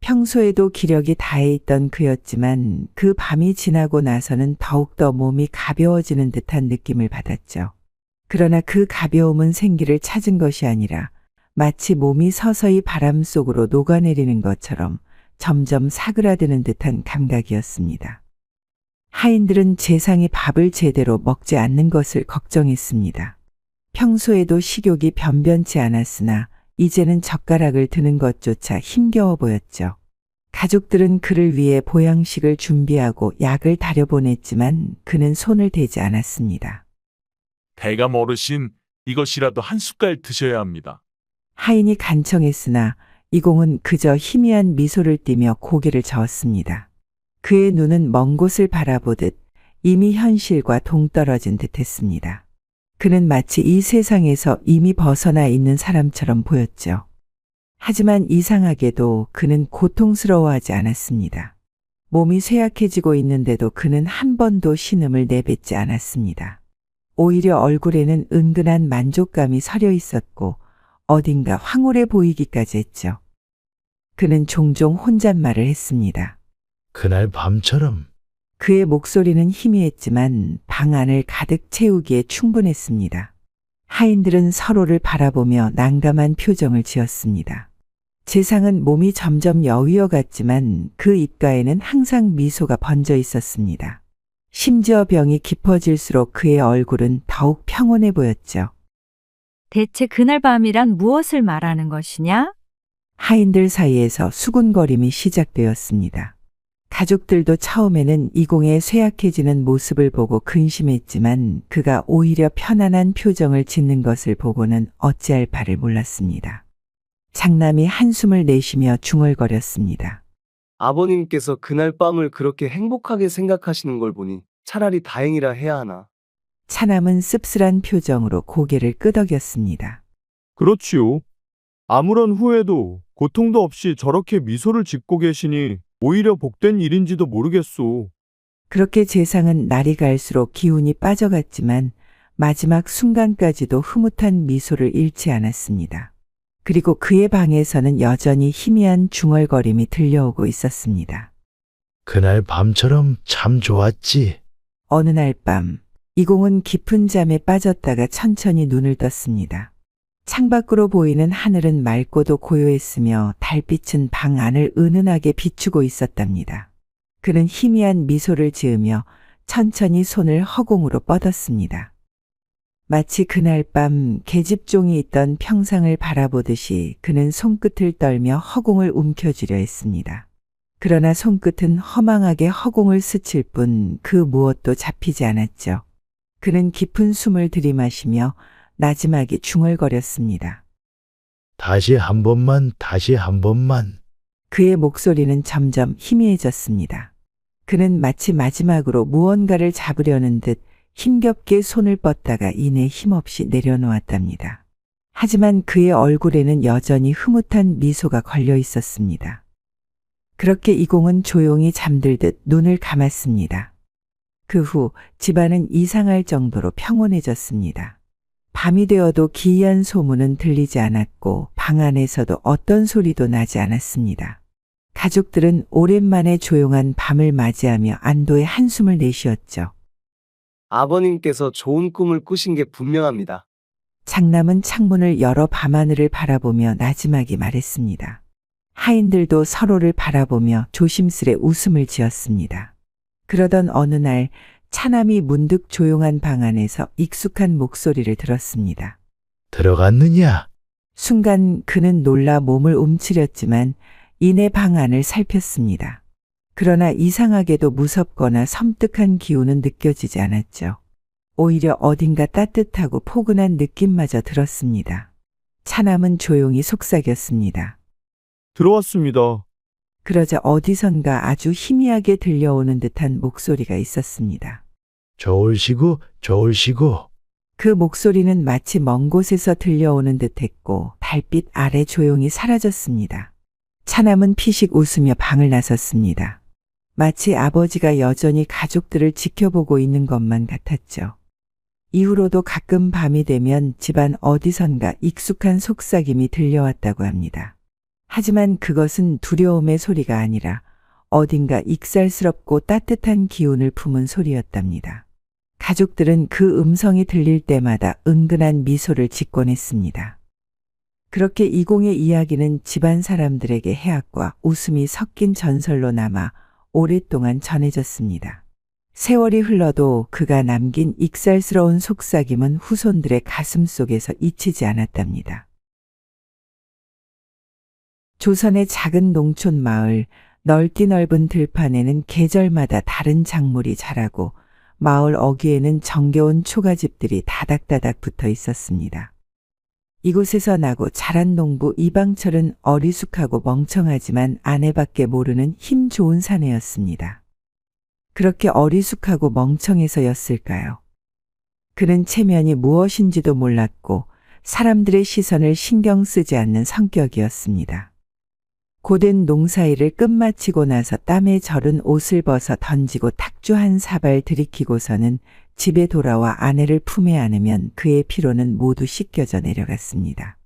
평소에도 기력이 다해 있던 그였지만 그 밤이 지나고 나서는 더욱더 몸이 가벼워지는 듯한 느낌을 받았죠. 그러나 그 가벼움은 생기를 찾은 것이 아니라 마치 몸이 서서히 바람 속으로 녹아내리는 것처럼 점점 사그라드는 듯한 감각이었습니다. 하인들은 재상이 밥을 제대로 먹지 않는 것을 걱정했습니다. 평소에도 식욕이 변변치 않았으나 이제는 젓가락을 드는 것조차 힘겨워 보였죠. 가족들은 그를 위해 보양식을 준비하고 약을 다려보냈지만 그는 손을 대지 않았습니다. 대감 어르신, 이것이라도 한 숟갈 드셔야 합니다. 하인이 간청했으나 이공은 그저 희미한 미소를 띠며 고개를 저었습니다. 그의 눈은 먼 곳을 바라보듯 이미 현실과 동떨어진 듯했습니다. 그는 마치 이 세상에서 이미 벗어나 있는 사람처럼 보였죠. 하지만 이상하게도 그는 고통스러워하지 않았습니다. 몸이 쇠약해지고 있는데도 그는 한 번도 신음을 내뱉지 않았습니다. 오히려 얼굴에는 은근한 만족감이 서려 있었고 어딘가 황홀해 보이기까지 했죠. 그는 종종 혼잣말을 했습니다. 그날 밤처럼 그의 목소리는 희미했지만 방 안을 가득 채우기에 충분했습니다. 하인들은 서로를 바라보며 난감한 표정을 지었습니다. 재상은 몸이 점점 여위어 갔지만 그 입가에는 항상 미소가 번져 있었습니다. 심지어 병이 깊어질수록 그의 얼굴은 더욱 평온해 보였죠. 대체 그날 밤이란 무엇을 말하는 것이냐? 하인들 사이에서 수군거림이 시작되었습니다. 가족들도 처음에는 이공의 쇠약해지는 모습을 보고 근심했지만 그가 오히려 편안한 표정을 짓는 것을 보고는 어찌할 바를 몰랐습니다. 장남이 한숨을 내쉬며 중얼거렸습니다. 아버님께서 그날 밤을 그렇게 행복하게 생각하시는 걸 보니 차라리 다행이라 해야 하나. 차남은 씁쓸한 표정으로 고개를 끄덕였습니다. 그렇지요. 아무런 후회도 고통도 없이 저렇게 미소를 짓고 계시니 오히려 복된 일인지도 모르겠소. 그렇게 재상은 날이 갈수록 기운이 빠져갔지만 마지막 순간까지도 흐뭇한 미소를 잃지 않았습니다. 그리고 그의 방에서는 여전히 희미한 중얼거림이 들려오고 있었습니다. 그날 밤처럼 참 좋았지. 어느 날 밤, 이공은 깊은 잠에 빠졌다가 천천히 눈을 떴습니다. 창밖으로 보이는 하늘은 맑고도 고요했으며 달빛은 방 안을 은은하게 비추고 있었답니다. 그는 희미한 미소를 지으며 천천히 손을 허공으로 뻗었습니다. 마치 그날 밤 계집종이 있던 평상을 바라보듯이 그는 손끝을 떨며 허공을 움켜쥐려 했습니다. 그러나 손끝은 허망하게 허공을 스칠 뿐 그 무엇도 잡히지 않았죠. 그는 깊은 숨을 들이마시며 나지막이 중얼거렸습니다. 다시 한 번만, 다시 한 번만. 그의 목소리는 점점 희미해졌습니다. 그는 마치 마지막으로 무언가를 잡으려는 듯 힘겹게 손을 뻗다가 이내 힘없이 내려놓았답니다. 하지만 그의 얼굴에는 여전히 흐뭇한 미소가 걸려 있었습니다. 그렇게 이공은 조용히 잠들듯 눈을 감았습니다. 그 후 집안은 이상할 정도로 평온해졌습니다. 밤이 되어도 기이한 소문은 들리지 않았고 방 안에서도 어떤 소리도 나지 않았습니다. 가족들은 오랜만에 조용한 밤을 맞이하며 안도의 한숨을 내쉬었죠. 아버님께서 좋은 꿈을 꾸신 게 분명합니다. 장남은 창문을 열어 밤하늘을 바라보며 나지막이 말했습니다. 하인들도 서로를 바라보며 조심스레 웃음을 지었습니다. 그러던 어느 날 차남이 문득 조용한 방 안에서 익숙한 목소리를 들었습니다. 들어갔느냐? 순간 그는 놀라 몸을 움츠렸지만 이내 방 안을 살폈습니다. 그러나 이상하게도 무섭거나 섬뜩한 기운은 느껴지지 않았죠. 오히려 어딘가 따뜻하고 포근한 느낌마저 들었습니다. 차남은 조용히 속삭였습니다. 들어왔습니다. 그러자 어디선가 아주 희미하게 들려오는 듯한 목소리가 있었습니다. 좋으시고 좋으시고. 그 목소리는 마치 먼 곳에서 들려오는 듯했고 달빛 아래 조용히 사라졌습니다. 차남은 피식 웃으며 방을 나섰습니다. 마치 아버지가 여전히 가족들을 지켜보고 있는 것만 같았죠. 이후로도 가끔 밤이 되면 집안 어디선가 익숙한 속삭임이 들려왔다고 합니다. 하지만 그것은 두려움의 소리가 아니라 어딘가 익살스럽고 따뜻한 기운을 품은 소리였답니다. 가족들은 그 음성이 들릴 때마다 은근한 미소를 짓곤 했습니다. 그렇게 이공의 이야기는 집안 사람들에게 해악과 웃음이 섞인 전설로 남아 오랫동안 전해졌습니다. 세월이 흘러도 그가 남긴 익살스러운 속삭임은 후손들의 가슴 속에서 잊히지 않았답니다. 조선의 작은 농촌 마을, 넓디 넓은 들판에는 계절마다 다른 작물이 자라고 마을 어귀에는 정겨운 초가집들이 다닥다닥 붙어 있었습니다. 이곳에서 나고 자란 농부 이방철은 어리숙하고 멍청하지만 아내밖에 모르는 힘 좋은 사내였습니다. 그렇게 어리숙하고 멍청해서였을까요? 그는 체면이 무엇인지도 몰랐고 사람들의 시선을 신경 쓰지 않는 성격이었습니다. 고된 농사일을 끝마치고 나서 땀에 절은 옷을 벗어 던지고 탁주 한 사발 들이키고서는 집에 돌아와 아내를 품에 안으면 그의 피로는 모두 씻겨져 내려갔습니다.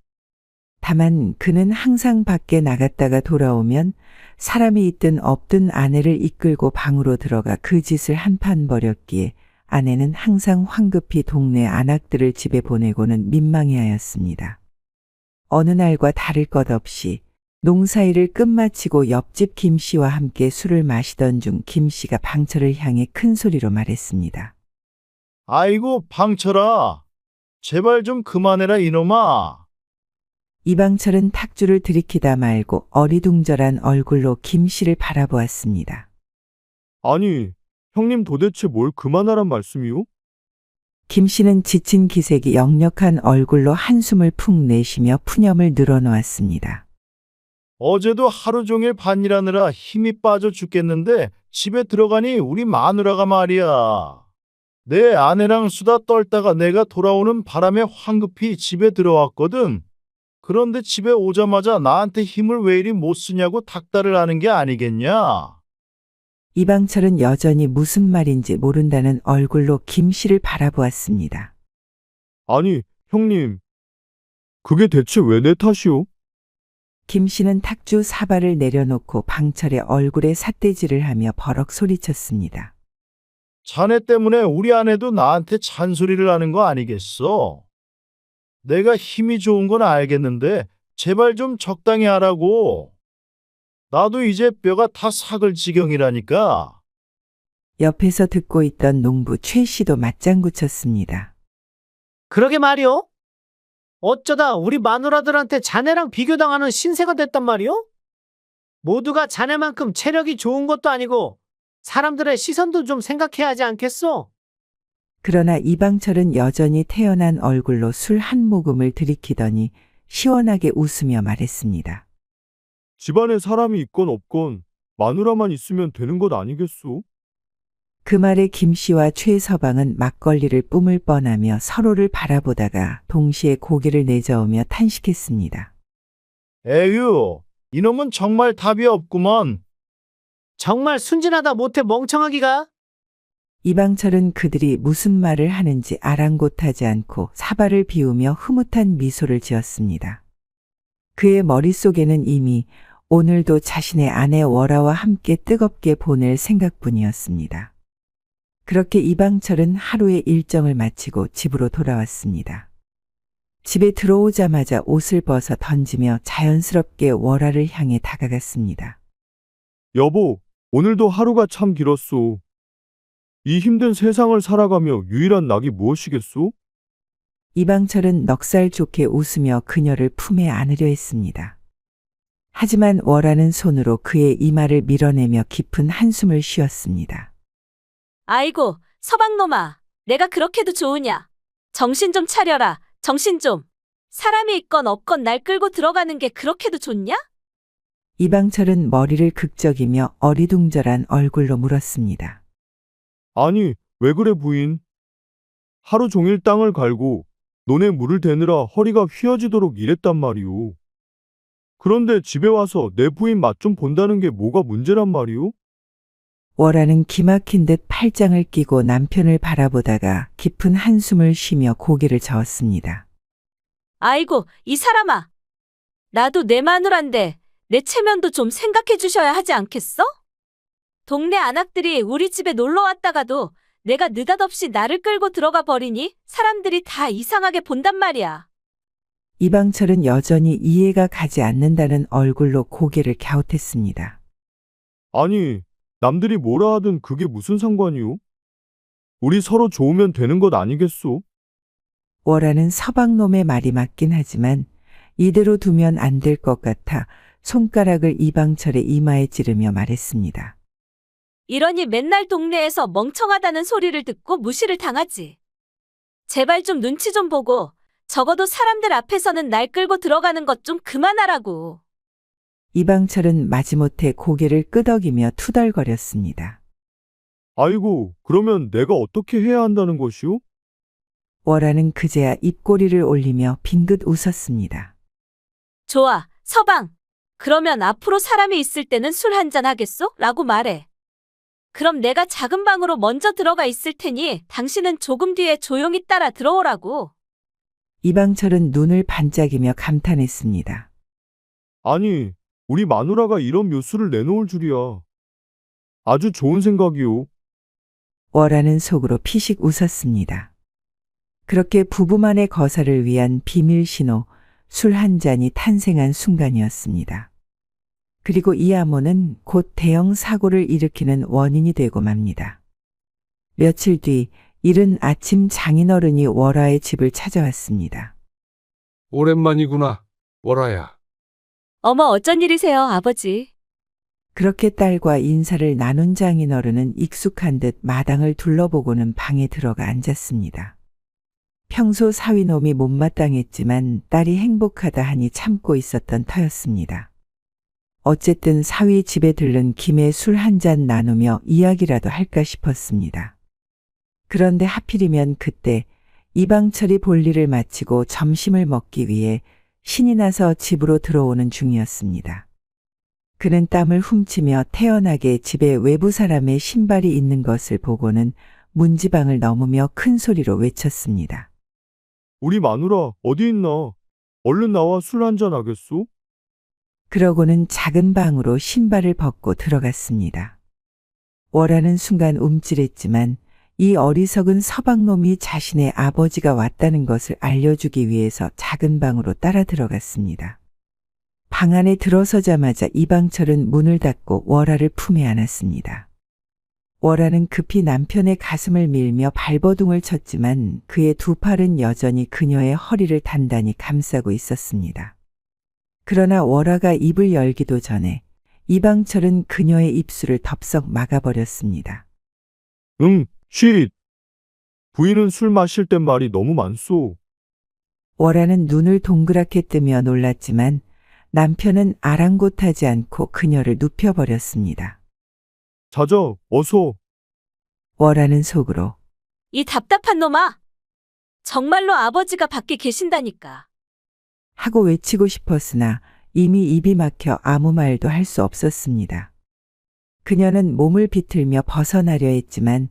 다만 그는 항상 밖에 나갔다가 돌아오면 사람이 있든 없든 아내를 이끌고 방으로 들어가 그 짓을 한판 벌였기에 아내는 항상 황급히 동네 안악들을 집에 보내고는 민망해하였습니다. 어느 날과 다를 것 없이 농사일을 끝마치고 옆집 김씨와 함께 술을 마시던 중 김씨가 방철을 향해 큰 소리로 말했습니다. 아이고 방철아, 제발 좀 그만해라 이놈아. 이방철은 탁주를 들이키다 말고 어리둥절한 얼굴로 김씨를 바라보았습니다. 아니, 형님 도대체 뭘 그만하란 말씀이요? 김씨는 지친 기색이 역력한 얼굴로 한숨을 푹 내쉬며 푸념을 늘어놓았습니다. 어제도 하루 종일 밭일하느라 힘이 빠져 죽겠는데 집에 들어가니 우리 마누라가 말이야. 내 아내랑 수다 떨다가 내가 돌아오는 바람에 황급히 집에 들어왔거든. 그런데 집에 오자마자 나한테 힘을 왜 이리 못 쓰냐고 닥달을 하는 게 아니겠냐? 이방철은 여전히 무슨 말인지 모른다는 얼굴로 김씨를 바라보았습니다. 아니, 형님. 그게 대체 왜 내 탓이오? 김씨는 탁주 사발을 내려놓고 방철의 얼굴에 삿대질을 하며 버럭 소리쳤습니다. 자네 때문에 우리 아내도 나한테 잔소리를 하는 거 아니겠어? 내가 힘이 좋은 건 알겠는데 제발 좀 적당히 하라고. 나도 이제 뼈가 다 삭을 지경이라니까. 옆에서 듣고 있던 농부 최 씨도 맞장구 쳤습니다. 그러게 말이오. 어쩌다 우리 마누라들한테 자네랑 비교당하는 신세가 됐단 말이오? 모두가 자네만큼 체력이 좋은 것도 아니고 사람들의 시선도 좀 생각해야 하지 않겠소? 그러나 이방철은 여전히 태연한 얼굴로 술 한 모금을 들이키더니 시원하게 웃으며 말했습니다. 집안에 사람이 있건 없건 마누라만 있으면 되는 것 아니겠소? 그 말에 김씨와 최서방은 막걸리를 뿜을 뻔하며 서로를 바라보다가 동시에 고개를 내저으며 탄식했습니다. 에휴, 이놈은 정말 답이 없구먼. 정말 순진하다 못해 멍청하기가. 이방철은 그들이 무슨 말을 하는지 아랑곳하지 않고 사발을 비우며 흐뭇한 미소를 지었습니다. 그의 머릿속에는 이미 오늘도 자신의 아내 월아와 함께 뜨겁게 보낼 생각뿐이었습니다. 그렇게 이방철은 하루의 일정을 마치고 집으로 돌아왔습니다. 집에 들어오자마자 옷을 벗어 던지며 자연스럽게 월아를 향해 다가갔습니다. 여보, 오늘도 하루가 참 길었소. 이 힘든 세상을 살아가며 유일한 낙이 무엇이겠소? 이방철은 넉살 좋게 웃으며 그녀를 품에 안으려 했습니다. 하지만 월하는 손으로 그의 이마를 밀어내며 깊은 한숨을 쉬었습니다. 아이고, 서방놈아, 내가 그렇게도 좋으냐? 정신 좀 차려라, 정신 좀. 사람이 있건 없건 날 끌고 들어가는 게 그렇게도 좋냐? 이방철은 머리를 극적이며 어리둥절한 얼굴로 물었습니다. 아니, 왜 그래 부인? 하루 종일 땅을 갈고 논에 물을 대느라 허리가 휘어지도록 일했단 말이오. 그런데 집에 와서 내 부인 맛 좀 본다는 게 뭐가 문제란 말이오? 월하는 기막힌 듯 팔짱을 끼고 남편을 바라보다가 깊은 한숨을 쉬며 고개를 저었습니다. 아이고, 이 사람아. 나도 내 마누란데 내 체면도 좀 생각해 주셔야 하지 않겠어? 동네 안악들이 우리 집에 놀러 왔다가도 내가 느닷없이 나를 끌고 들어가 버리니 사람들이 다 이상하게 본단 말이야. 이방철은 여전히 이해가 가지 않는다는 얼굴로 고개를 갸웃했습니다. 아니, 남들이 뭐라 하든 그게 무슨 상관이오? 우리 서로 좋으면 되는 것 아니겠소? 월하는 서방놈의 말이 맞긴 하지만 이대로 두면 안 될 것 같아 손가락을 이방철의 이마에 찌르며 말했습니다. 이러니 맨날 동네에서 멍청하다는 소리를 듣고 무시를 당하지. 제발 좀 눈치 좀 보고 적어도 사람들 앞에서는 날 끌고 들어가는 것 좀 그만하라고. 이방철은 마지못해 고개를 끄덕이며 투덜거렸습니다. 아이고, 그러면 내가 어떻게 해야 한다는 것이오? 월하는 그제야 입꼬리를 올리며 빙긋 웃었습니다. 좋아, 서방. 그러면 앞으로 사람이 있을 때는 술 한잔 하겠소? 라고 말해. 그럼 내가 작은 방으로 먼저 들어가 있을 테니 당신은 조금 뒤에 조용히 따라 들어오라고. 이방철은 눈을 반짝이며 감탄했습니다. 아니, 우리 마누라가 이런 묘수를 내놓을 줄이야. 아주 좋은 생각이오. 월하는 속으로 피식 웃었습니다. 그렇게 부부만의 거사를 위한 비밀 신호, 술 한 잔이 탄생한 순간이었습니다. 그리고 이 암호는 곧 대형 사고를 일으키는 원인이 되고 맙니다. 며칠 뒤 이른 아침 장인어른이 월하의 집을 찾아왔습니다. 오랜만이구나, 월아야. 어머, 어쩐 일이세요, 아버지? 그렇게 딸과 인사를 나눈 장인어른은 익숙한 듯 마당을 둘러보고는 방에 들어가 앉았습니다. 평소 사위놈이 못마땅했지만 딸이 행복하다 하니 참고 있었던 터였습니다. 어쨌든 사위 집에 들른 김에 술 한 잔 나누며 이야기라도 할까 싶었습니다. 그런데 하필이면 그때 이방철이 볼일을 마치고 점심을 먹기 위해 신이 나서 집으로 들어오는 중이었습니다. 그는 땀을 훔치며 태연하게 집에 외부 사람의 신발이 있는 것을 보고는 문지방을 넘으며 큰 소리로 외쳤습니다. 우리 마누라 어디 있나? 얼른 나와 술 한잔 하겠소? 그러고는 작은 방으로 신발을 벗고 들어갔습니다. 월하는 순간 움찔했지만 이 어리석은 서방놈이 자신의 아버지가 왔다는 것을 알려주기 위해서 작은 방으로 따라 들어갔습니다. 방 안에 들어서자마자 이방철은 문을 닫고 월하를 품에 안았습니다. 월하는 급히 남편의 가슴을 밀며 발버둥을 쳤지만 그의 두 팔은 여전히 그녀의 허리를 단단히 감싸고 있었습니다. 그러나 월하가 입을 열기도 전에 이방철은 그녀의 입술을 덥석 막아버렸습니다. 쉿. 부인은 술 마실 땐 말이 너무 많소. 월하는 눈을 동그랗게 뜨며 놀랐지만 남편은 아랑곳하지 않고 그녀를 눕혀버렸습니다. 자자, 어서. 월하는 속으로 이 답답한 놈아! 정말로 아버지가 밖에 계신다니까. 하고 외치고 싶었으나 이미 입이 막혀 아무 말도 할 수 없었습니다. 그녀는 몸을 비틀며 벗어나려 했지만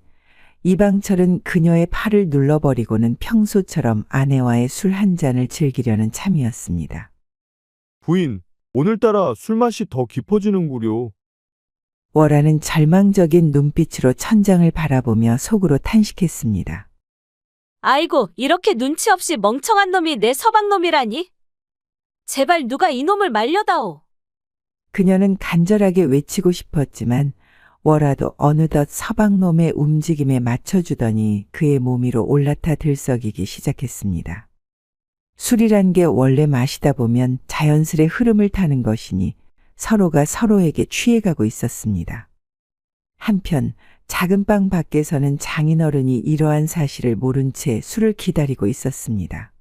이방철은 그녀의 팔을 눌러버리고는 평소처럼 아내와의 술 한 잔을 즐기려는 참이었습니다. 부인, 오늘따라 술맛이 더 깊어지는구려. 월하는 절망적인 눈빛으로 천장을 바라보며 속으로 탄식했습니다. 아이고, 이렇게 눈치 없이 멍청한 놈이 내 서방놈이라니? 제발 누가 이놈을 말려다오. 그녀는 간절하게 외치고 싶었지만 월화도 어느덧 서방놈의 움직임에 맞춰주더니 그의 몸 위로 올라타 들썩이기 시작했습니다. 술이란 게 원래 마시다 보면 자연스레 흐름을 타는 것이니 서로가 서로에게 취해가고 있었습니다. 한편 작은 방 밖에서는 장인어른이 이러한 사실을 모른 채 술을 기다리고 있었습니다.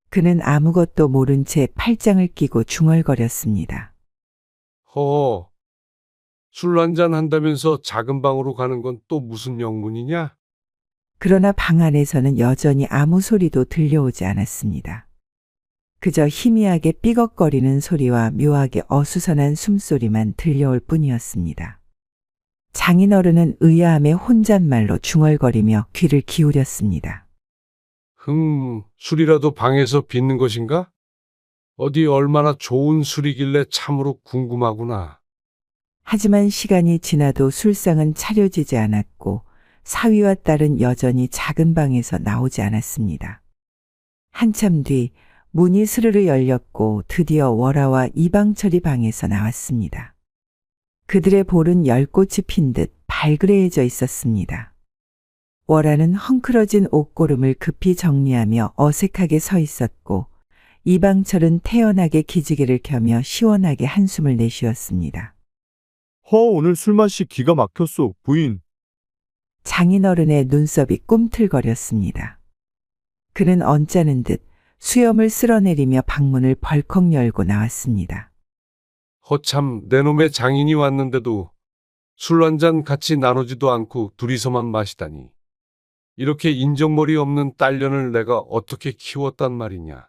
그는 아무것도 모른 채 팔짱을 끼고 중얼거렸습니다. 허, 술 한잔 한다면서 작은 방으로 가는 건 또 무슨 영문이냐? 그러나 방 안에서는 여전히 아무 소리도 들려오지 않았습니다. 그저 희미하게 삐걱거리는 소리와 묘하게 어수선한 숨소리만 들려올 뿐이었습니다. 장인어른은 의아함에 혼잣말로 중얼거리며 귀를 기울였습니다. 술이라도 방에서 빚는 것인가? 어디 얼마나 좋은 술이길래 참으로 궁금하구나. 하지만 시간이 지나도 술상은 차려지지 않았고 사위와 딸은 여전히 작은 방에서 나오지 않았습니다. 한참 뒤 문이 스르르 열렸고 드디어 월화와 이방철이 방에서 나왔습니다. 그들의 볼은 열꽃이 핀 듯 발그레해져 있었습니다. 월화는 헝클어진 옷고름을 급히 정리하며 어색하게 서 있었고 이방철은 태연하게 기지개를 켜며 시원하게 한숨을 내쉬었습니다. 오늘 술맛이 기가 막혔소, 부인. 장인어른의 눈썹이 꿈틀거렸습니다. 그는 언짢은 듯 수염을 쓸어내리며 방문을 벌컥 열고 나왔습니다. 허참 내 놈의 장인이 왔는데도 술 한잔 같이 나누지도 않고 둘이서만 마시다니. 이렇게 인정머리 없는 딸년을 내가 어떻게 키웠단 말이냐.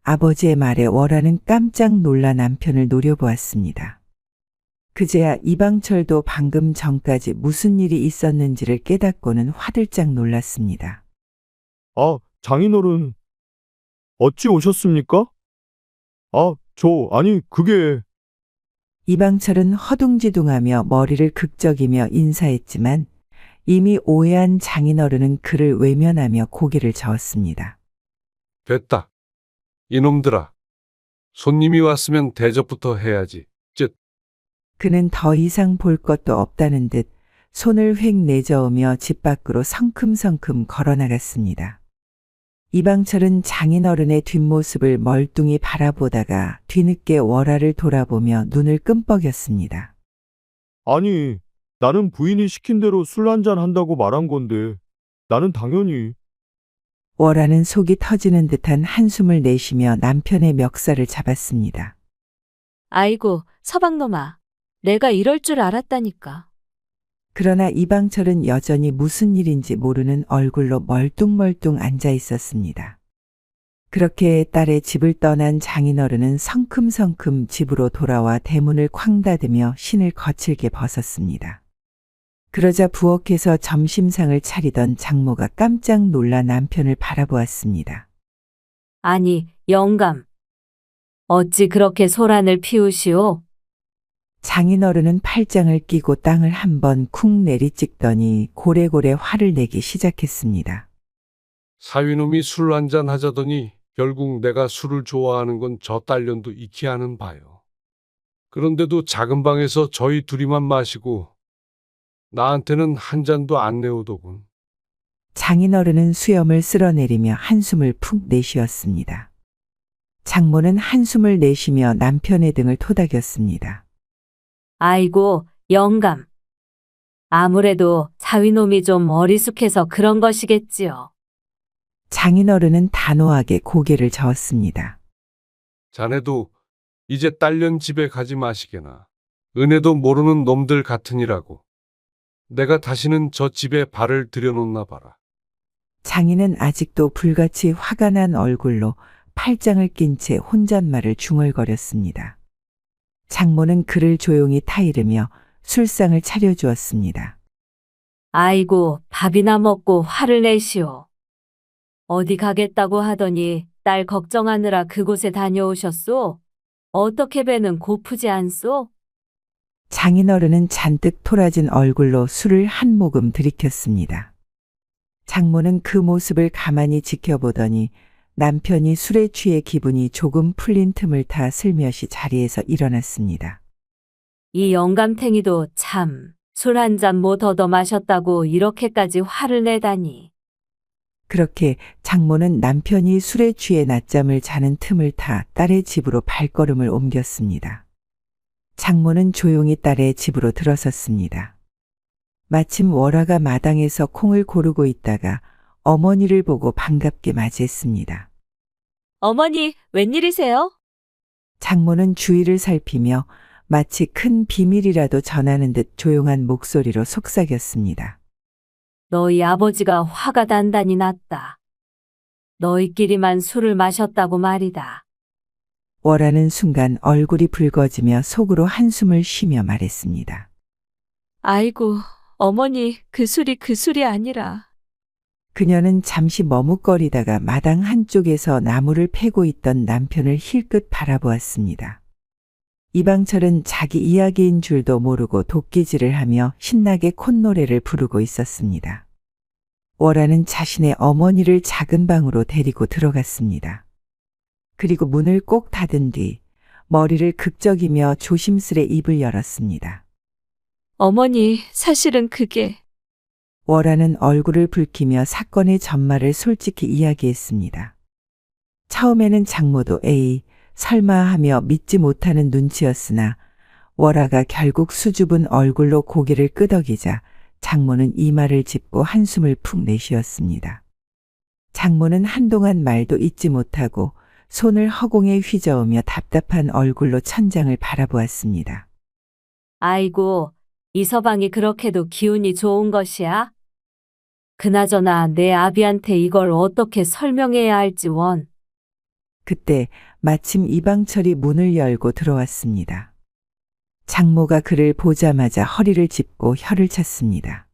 아버지의 말에 월화는 깜짝 놀라 남편을 노려보았습니다. 그제야 이방철도 방금 전까지 무슨 일이 있었는지를 깨닫고는 화들짝 놀랐습니다. 장인어른. 어찌 오셨습니까? 그게... 이방철은 허둥지둥하며 머리를 극적이며 인사했지만 이미 오해한 장인어른은 그를 외면하며 고개를 저었습니다. 됐다. 이놈들아. 손님이 왔으면 대접부터 해야지. 그는 더 이상 볼 것도 없다는 듯 손을 휙 내저으며 집 밖으로 성큼성큼 걸어나갔습니다. 이방철은 장인어른의 뒷모습을 멀뚱히 바라보다가 뒤늦게 월화를 돌아보며 눈을 끔뻑였습니다. 아니, 나는 부인이 시킨 대로 술 한잔 한다고 말한 건데, 나는 당연히... 월화는 속이 터지는 듯한 한숨을 내쉬며 남편의 멱살을 잡았습니다. 아이고, 서방놈아. 내가 이럴 줄 알았다니까. 그러나 이방철은 여전히 무슨 일인지 모르는 얼굴로 멀뚱멀뚱 앉아 있었습니다. 그렇게 딸의 집을 떠난 장인어른은 성큼성큼 집으로 돌아와 대문을 쾅 닫으며 신을 거칠게 벗었습니다. 그러자 부엌에서 점심상을 차리던 장모가 깜짝 놀라 남편을 바라보았습니다. 아니, 영감. 어찌 그렇게 소란을 피우시오? 장인어른은 팔짱을 끼고 땅을 한번 쿵 내리찍더니 고래고래 화를 내기 시작했습니다. 사위놈이 술 한잔 하자더니 결국 내가 술을 좋아하는 건 저 딸년도 익히 아는 바요. 그런데도 작은 방에서 저희 둘이만 마시고 나한테는 한 잔도 안 내오더군. 장인어른은 수염을 쓸어내리며 한숨을 푹 내쉬었습니다. 장모는 한숨을 내쉬며 남편의 등을 토닥였습니다. 아이고, 영감. 아무래도 사위놈이 좀 어리숙해서 그런 것이겠지요. 장인어른은 단호하게 고개를 저었습니다. 자네도 이제 딸년 집에 가지 마시게나. 은혜도 모르는 놈들 같으니라고. 내가 다시는 저 집에 발을 들여놓나 봐라. 장인은 아직도 불같이 화가 난 얼굴로 팔짱을 낀 채 혼잣말을 중얼거렸습니다. 장모는 그를 조용히 타이르며 술상을 차려주었습니다. 아이고, 밥이나 먹고 화를 내시오. 어디 가겠다고 하더니 딸 걱정하느라 그곳에 다녀오셨소? 어떻게 배는 고프지 않소? 장인어른은 잔뜩 토라진 얼굴로 술을 한 모금 들이켰습니다. 장모는 그 모습을 가만히 지켜보더니 남편이 술에 취해 기분이 조금 풀린 틈을 타 슬며시 자리에서 일어났습니다. 이 영감탱이도 참 술 한 잔 못 얻어 마셨다고 이렇게까지 화를 내다니. 그렇게 장모는 남편이 술에 취해 낮잠을 자는 틈을 타 딸의 집으로 발걸음을 옮겼습니다. 장모는 조용히 딸의 집으로 들어섰습니다. 마침 월화가 마당에서 콩을 고르고 있다가 어머니를 보고 반갑게 맞이했습니다. 어머니, 웬일이세요? 장모는 주위를 살피며 마치 큰 비밀이라도 전하는 듯 조용한 목소리로 속삭였습니다. 너희 아버지가 화가 단단히 났다. 너희끼리만 술을 마셨다고 말이다. 월화는 순간 얼굴이 붉어지며 속으로 한숨을 쉬며 말했습니다. 아이고, 어머니, 그 술이 아니라. 그녀는 잠시 머뭇거리다가 마당 한쪽에서 나무를 패고 있던 남편을 힐끗 바라보았습니다. 이방철은 자기 이야기인 줄도 모르고 도끼질을 하며 신나게 콧노래를 부르고 있었습니다. 월화는 자신의 어머니를 작은 방으로 데리고 들어갔습니다. 그리고 문을 꼭 닫은 뒤 머리를 극적이며 조심스레 입을 열었습니다. 어머니, 사실은 그게. 월화는 얼굴을 붉히며 사건의 전말을 솔직히 이야기했습니다. 처음에는 장모도 에이, 설마 하며 믿지 못하는 눈치였으나 월화가 결국 수줍은 얼굴로 고개를 끄덕이자 장모는 이마를 짚고 한숨을 푹 내쉬었습니다. 장모는 한동안 말도 잇지 못하고 손을 허공에 휘저으며 답답한 얼굴로 천장을 바라보았습니다. 아이고, 이 서방이 그렇게도 기운이 좋은 것이야? 그나저나 내 아비한테 이걸 어떻게 설명해야 할지 원. 그때 마침 이방철이 문을 열고 들어왔습니다. 장모가 그를 보자마자 허리를 짚고 혀를 찼습니다.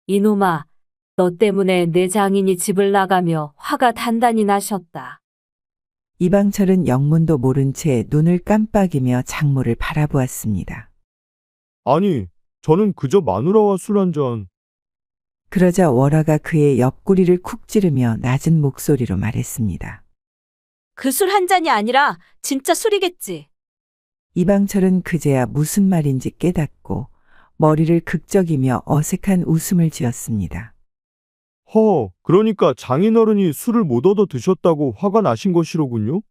이놈아, 너 때문에 내 장인이 집을 나가며 화가 단단히 나셨다. 이방철은 영문도 모른 채 눈을 깜빡이며 장모를 바라보았습니다. 아니, 저는 그저 마누라와 술 한 잔. 그러자 월화가 그의 옆구리를 쿡 찌르며 낮은 목소리로 말했습니다. 그 술 한 잔이 아니라 진짜 술이겠지. 이방철은 그제야 무슨 말인지 깨닫고 머리를 극적이며 어색한 웃음을 지었습니다. 그러니까 장인어른이 술을 못 얻어 드셨다고 화가 나신 것이로군요?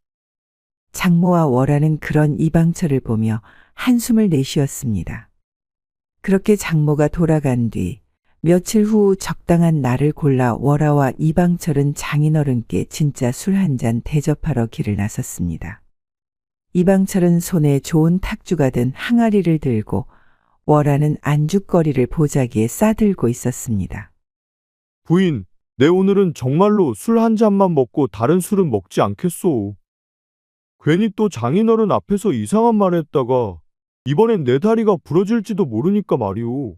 장모와 월화는 그런 이방철을 보며 한숨을 내쉬었습니다. 그렇게 장모가 돌아간 뒤 며칠 후 적당한 날을 골라 월화와 이방철은 장인어른께 진짜 술 한 잔 대접하러 길을 나섰습니다. 이방철은 손에 좋은 탁주가 든 항아리를 들고 월화는 안주거리를 보자기에 싸들고 있었습니다. 부인, 내 오늘은 정말로 술 한 잔만 먹고 다른 술은 먹지 않겠소. 괜히 또 장인어른 앞에서 이상한 말 했다가 이번엔 내 다리가 부러질지도 모르니까 말이오.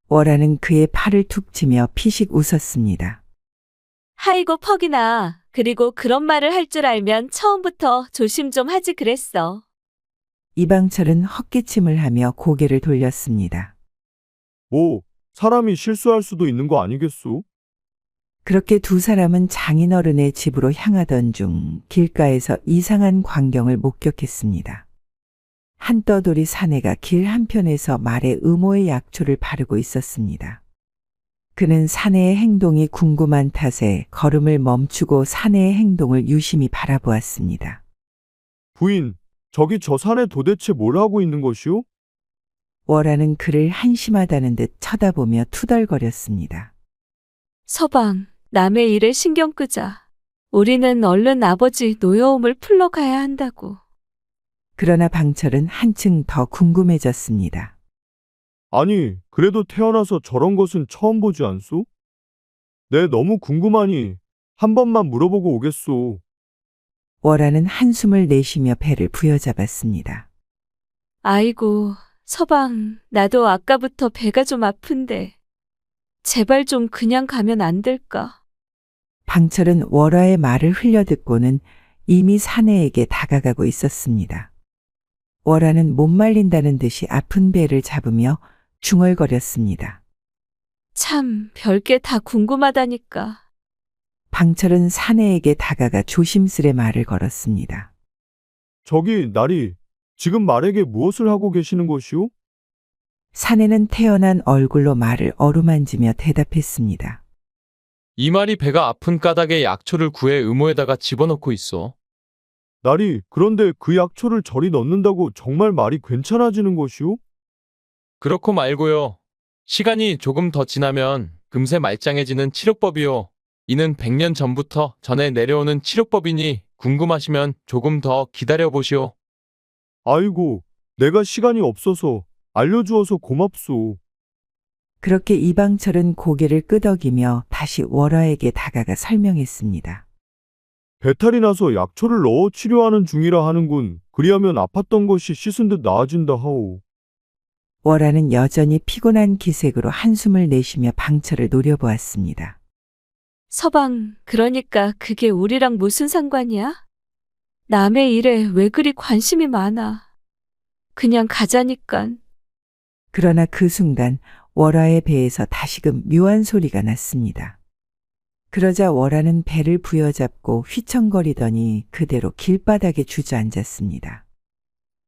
월화는 그의 팔을 툭 치며 피식 웃었습니다. 아이고 퍽이나. 그리고 그런 말을 할 줄 알면 처음부터 조심 좀 하지 그랬어. 이방철은 헛기침을 하며 고개를 돌렸습니다. 사람이 실수할 수도 있는 거 아니겠소? 그렇게 두 사람은 장인어른의 집으로 향하던 중 길가에서 이상한 광경을 목격했습니다. 한떠돌이 사내가 길 한편에서 말에 음호의 약초를 바르고 있었습니다. 그는 사내의 행동이 궁금한 탓에 걸음을 멈추고 사내의 행동을 유심히 바라보았습니다. 부인, 저기 저 사내 도대체 뭘 하고 있는 것이오? 월화는 그를 한심하다는 듯 쳐다보며 투덜거렸습니다. 서방, 남의 일에 신경 끄자. 우리는 얼른 아버지 노여움을 풀러 가야 한다고. 그러나 방철은 한층 더 궁금해졌습니다. 아니, 그래도 태어나서 저런 것은 처음 보지 않소? 내 너무 궁금하니 한 번만 물어보고 오겠소. 월화는 한숨을 내쉬며 배를 부여잡았습니다. 아이고, 서방, 나도 아까부터 배가 좀 아픈데. 제발 좀 그냥 가면 안 될까? 방철은 월화의 말을 흘려듣고는 이미 사내에게 다가가고 있었습니다. 월화는 못 말린다는 듯이 아픈 배를 잡으며 중얼거렸습니다. 참, 별게 다 궁금하다니까. 방철은 사내에게 다가가 조심스레 말을 걸었습니다. 저기, 나리, 지금 말에게 무엇을 하고 계시는 것이오? 사내는 태어난 얼굴로 말을 어루만지며 대답했습니다. 이 말이 배가 아픈 까닭에 약초를 구해 의모에다가 집어넣고 있어. 나리, 그런데 그 약초를 저리 넣는다고 정말 말이 괜찮아지는 것이오? 그렇고 말고요. 시간이 조금 더 지나면 금세 말짱해지는 치료법이요. 이는 100년 전부터 전해 내려오는 치료법이니 궁금하시면 조금 더 기다려보시오. 아이고, 내가 시간이 없어서 알려주어서 고맙소. 그렇게 이방철은 고개를 끄덕이며 다시 월화에게 다가가 설명했습니다. 배탈이 나서 약초를 넣어 치료하는 중이라 하는군. 그리하면 아팠던 것이 씻은 듯 나아진다 하오. 월화는 여전히 피곤한 기색으로 한숨을 내쉬며 방철을 노려보았습니다. 서방, 그러니까 그게 우리랑 무슨 상관이야? 남의 일에 왜 그리 관심이 많아? 그냥 가자니깐. 그러나 그 순간 월화의 배에서 다시금 묘한 소리가 났습니다. 그러자 월화는 배를 부여잡고 휘청거리더니 그대로 길바닥에 주저앉았습니다.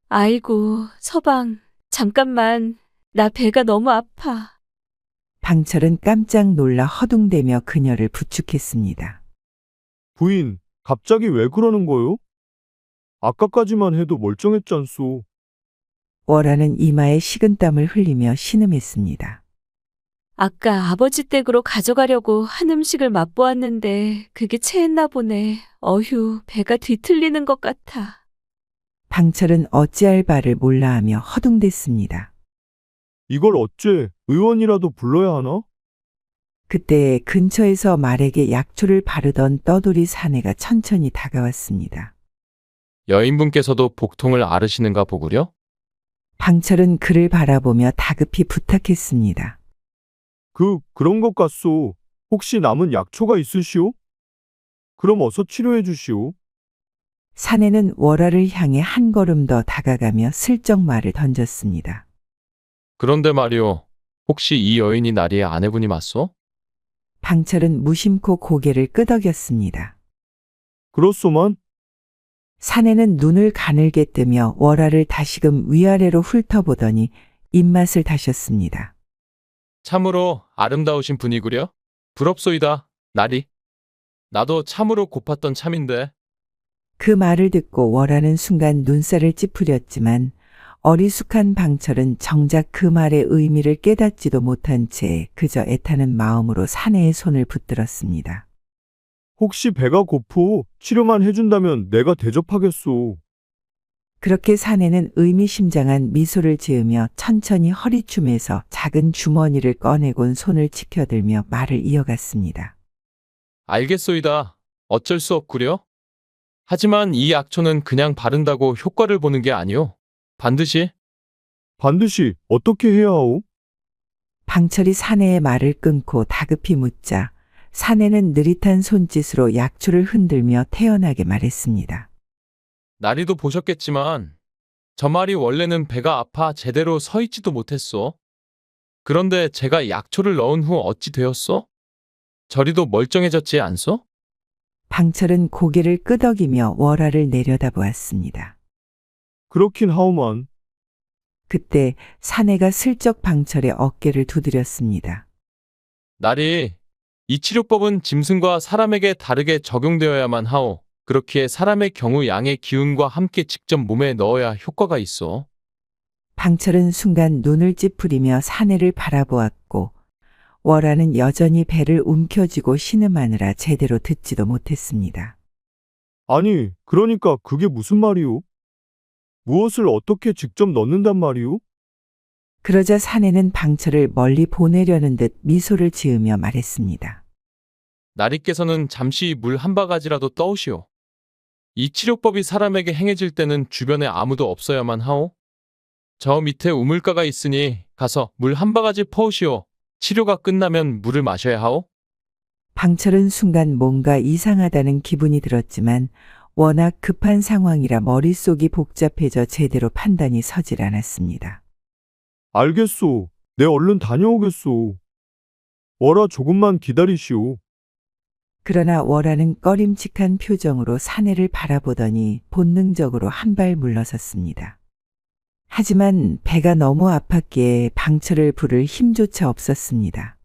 아이고, 서방, 잠깐만. 나 배가 너무 아파. 방철은 깜짝 놀라 허둥대며 그녀를 부축했습니다. 부인, 갑자기 왜 그러는 거요? 아까까지만 해도 멀쩡했잖소. 월화는 이마에 식은땀을 흘리며 신음했습니다. 아까 아버지 댁으로 가져가려고 한 음식을 맛보았는데 그게 체했나 보네. 어휴, 배가 뒤틀리는 것 같아. 방철은 어찌할 바를 몰라하며 허둥댔습니다. 이걸 어째 의원이라도 불러야 하나? 그때 근처에서 말에게 약초를 바르던 떠돌이 사내가 천천히 다가왔습니다. 여인분께서도 복통을 앓으시는가 보구려? 방철은 그를 바라보며 다급히 부탁했습니다. 그런 것 같소. 혹시 남은 약초가 있으시오? 그럼 어서 치료해 주시오. 사내는 월화를 향해 한 걸음 더 다가가며 슬쩍 말을 던졌습니다. 그런데 말이오. 혹시 이 여인이 나리의 아내분이 맞소? 방철은 무심코 고개를 끄덕였습니다. 그렇소만. 사내는 눈을 가늘게 뜨며 월화를 다시금 위아래로 훑어보더니 입맛을 다셨습니다. 참으로 아름다우신 분이구려? 부럽소이다, 나리. 나도 참으로 고팠던 참인데. 그 말을 듣고 월화는 순간 눈살을 찌푸렸지만 어리숙한 방철은 정작 그 말의 의미를 깨닫지도 못한 채 그저 애타는 마음으로 사내의 손을 붙들었습니다. 혹시 배가 고프 치료만 해준다면 내가 대접하겠소. 그렇게 사내는 의미심장한 미소를 지으며 천천히 허리춤에서 작은 주머니를 꺼내곤 손을 치켜들며 말을 이어갔습니다. 알겠소이다. 어쩔 수 없구려. 하지만 이 약초는 그냥 바른다고 효과를 보는 게 아니오. 반드시 어떻게 해야 하오? 방철이 사내의 말을 끊고 다급히 묻자 사내는 느릿한 손짓으로 약초를 흔들며 태연하게 말했습니다. 나리도 보셨겠지만 저 말이 원래는 배가 아파 제대로 서 있지도 못했소. 그런데 제가 약초를 넣은 후 어찌 되었소? 저리도 멀쩡해졌지 않소? 방철은 고개를 끄덕이며 월화를 내려다보았습니다. 그렇긴 하오만. 그때 사내가 슬쩍 방철의 어깨를 두드렸습니다. 나리, 이 치료법은 짐승과 사람에게 다르게 적용되어야만 하오. 그렇기에 사람의 경우 양의 기운과 함께 직접 몸에 넣어야 효과가 있어. 방철은 순간 눈을 찌푸리며 사내를 바라보았고 월화는 여전히 배를 움켜쥐고 신음하느라 제대로 듣지도 못했습니다. 아니, 그러니까 그게 무슨 말이오? 무엇을 어떻게 직접 넣는단 말이오? 그러자 사내는 방철을 멀리 보내려는 듯 미소를 지으며 말했습니다. 나리께서는 잠시 물 한 바가지라도 떠오시오. 이 치료법이 사람에게 행해질 때는 주변에 아무도 없어야만 하오. 저 밑에 우물가가 있으니 가서 물 한 바가지 퍼오시오. 치료가 끝나면 물을 마셔야 하오. 방철은 순간 뭔가 이상하다는 기분이 들었지만 워낙 급한 상황이라 머릿속이 복잡해져 제대로 판단이 서질 않았습니다. 알겠소. 내 얼른 다녀오겠소. 월아 조금만 기다리시오. 그러나 월화는 꺼림칙한 표정으로 사내를 바라보더니 본능적으로 한 발 물러섰습니다. 하지만 배가 너무 아팠기에 방철을 부를 힘조차 없었습니다.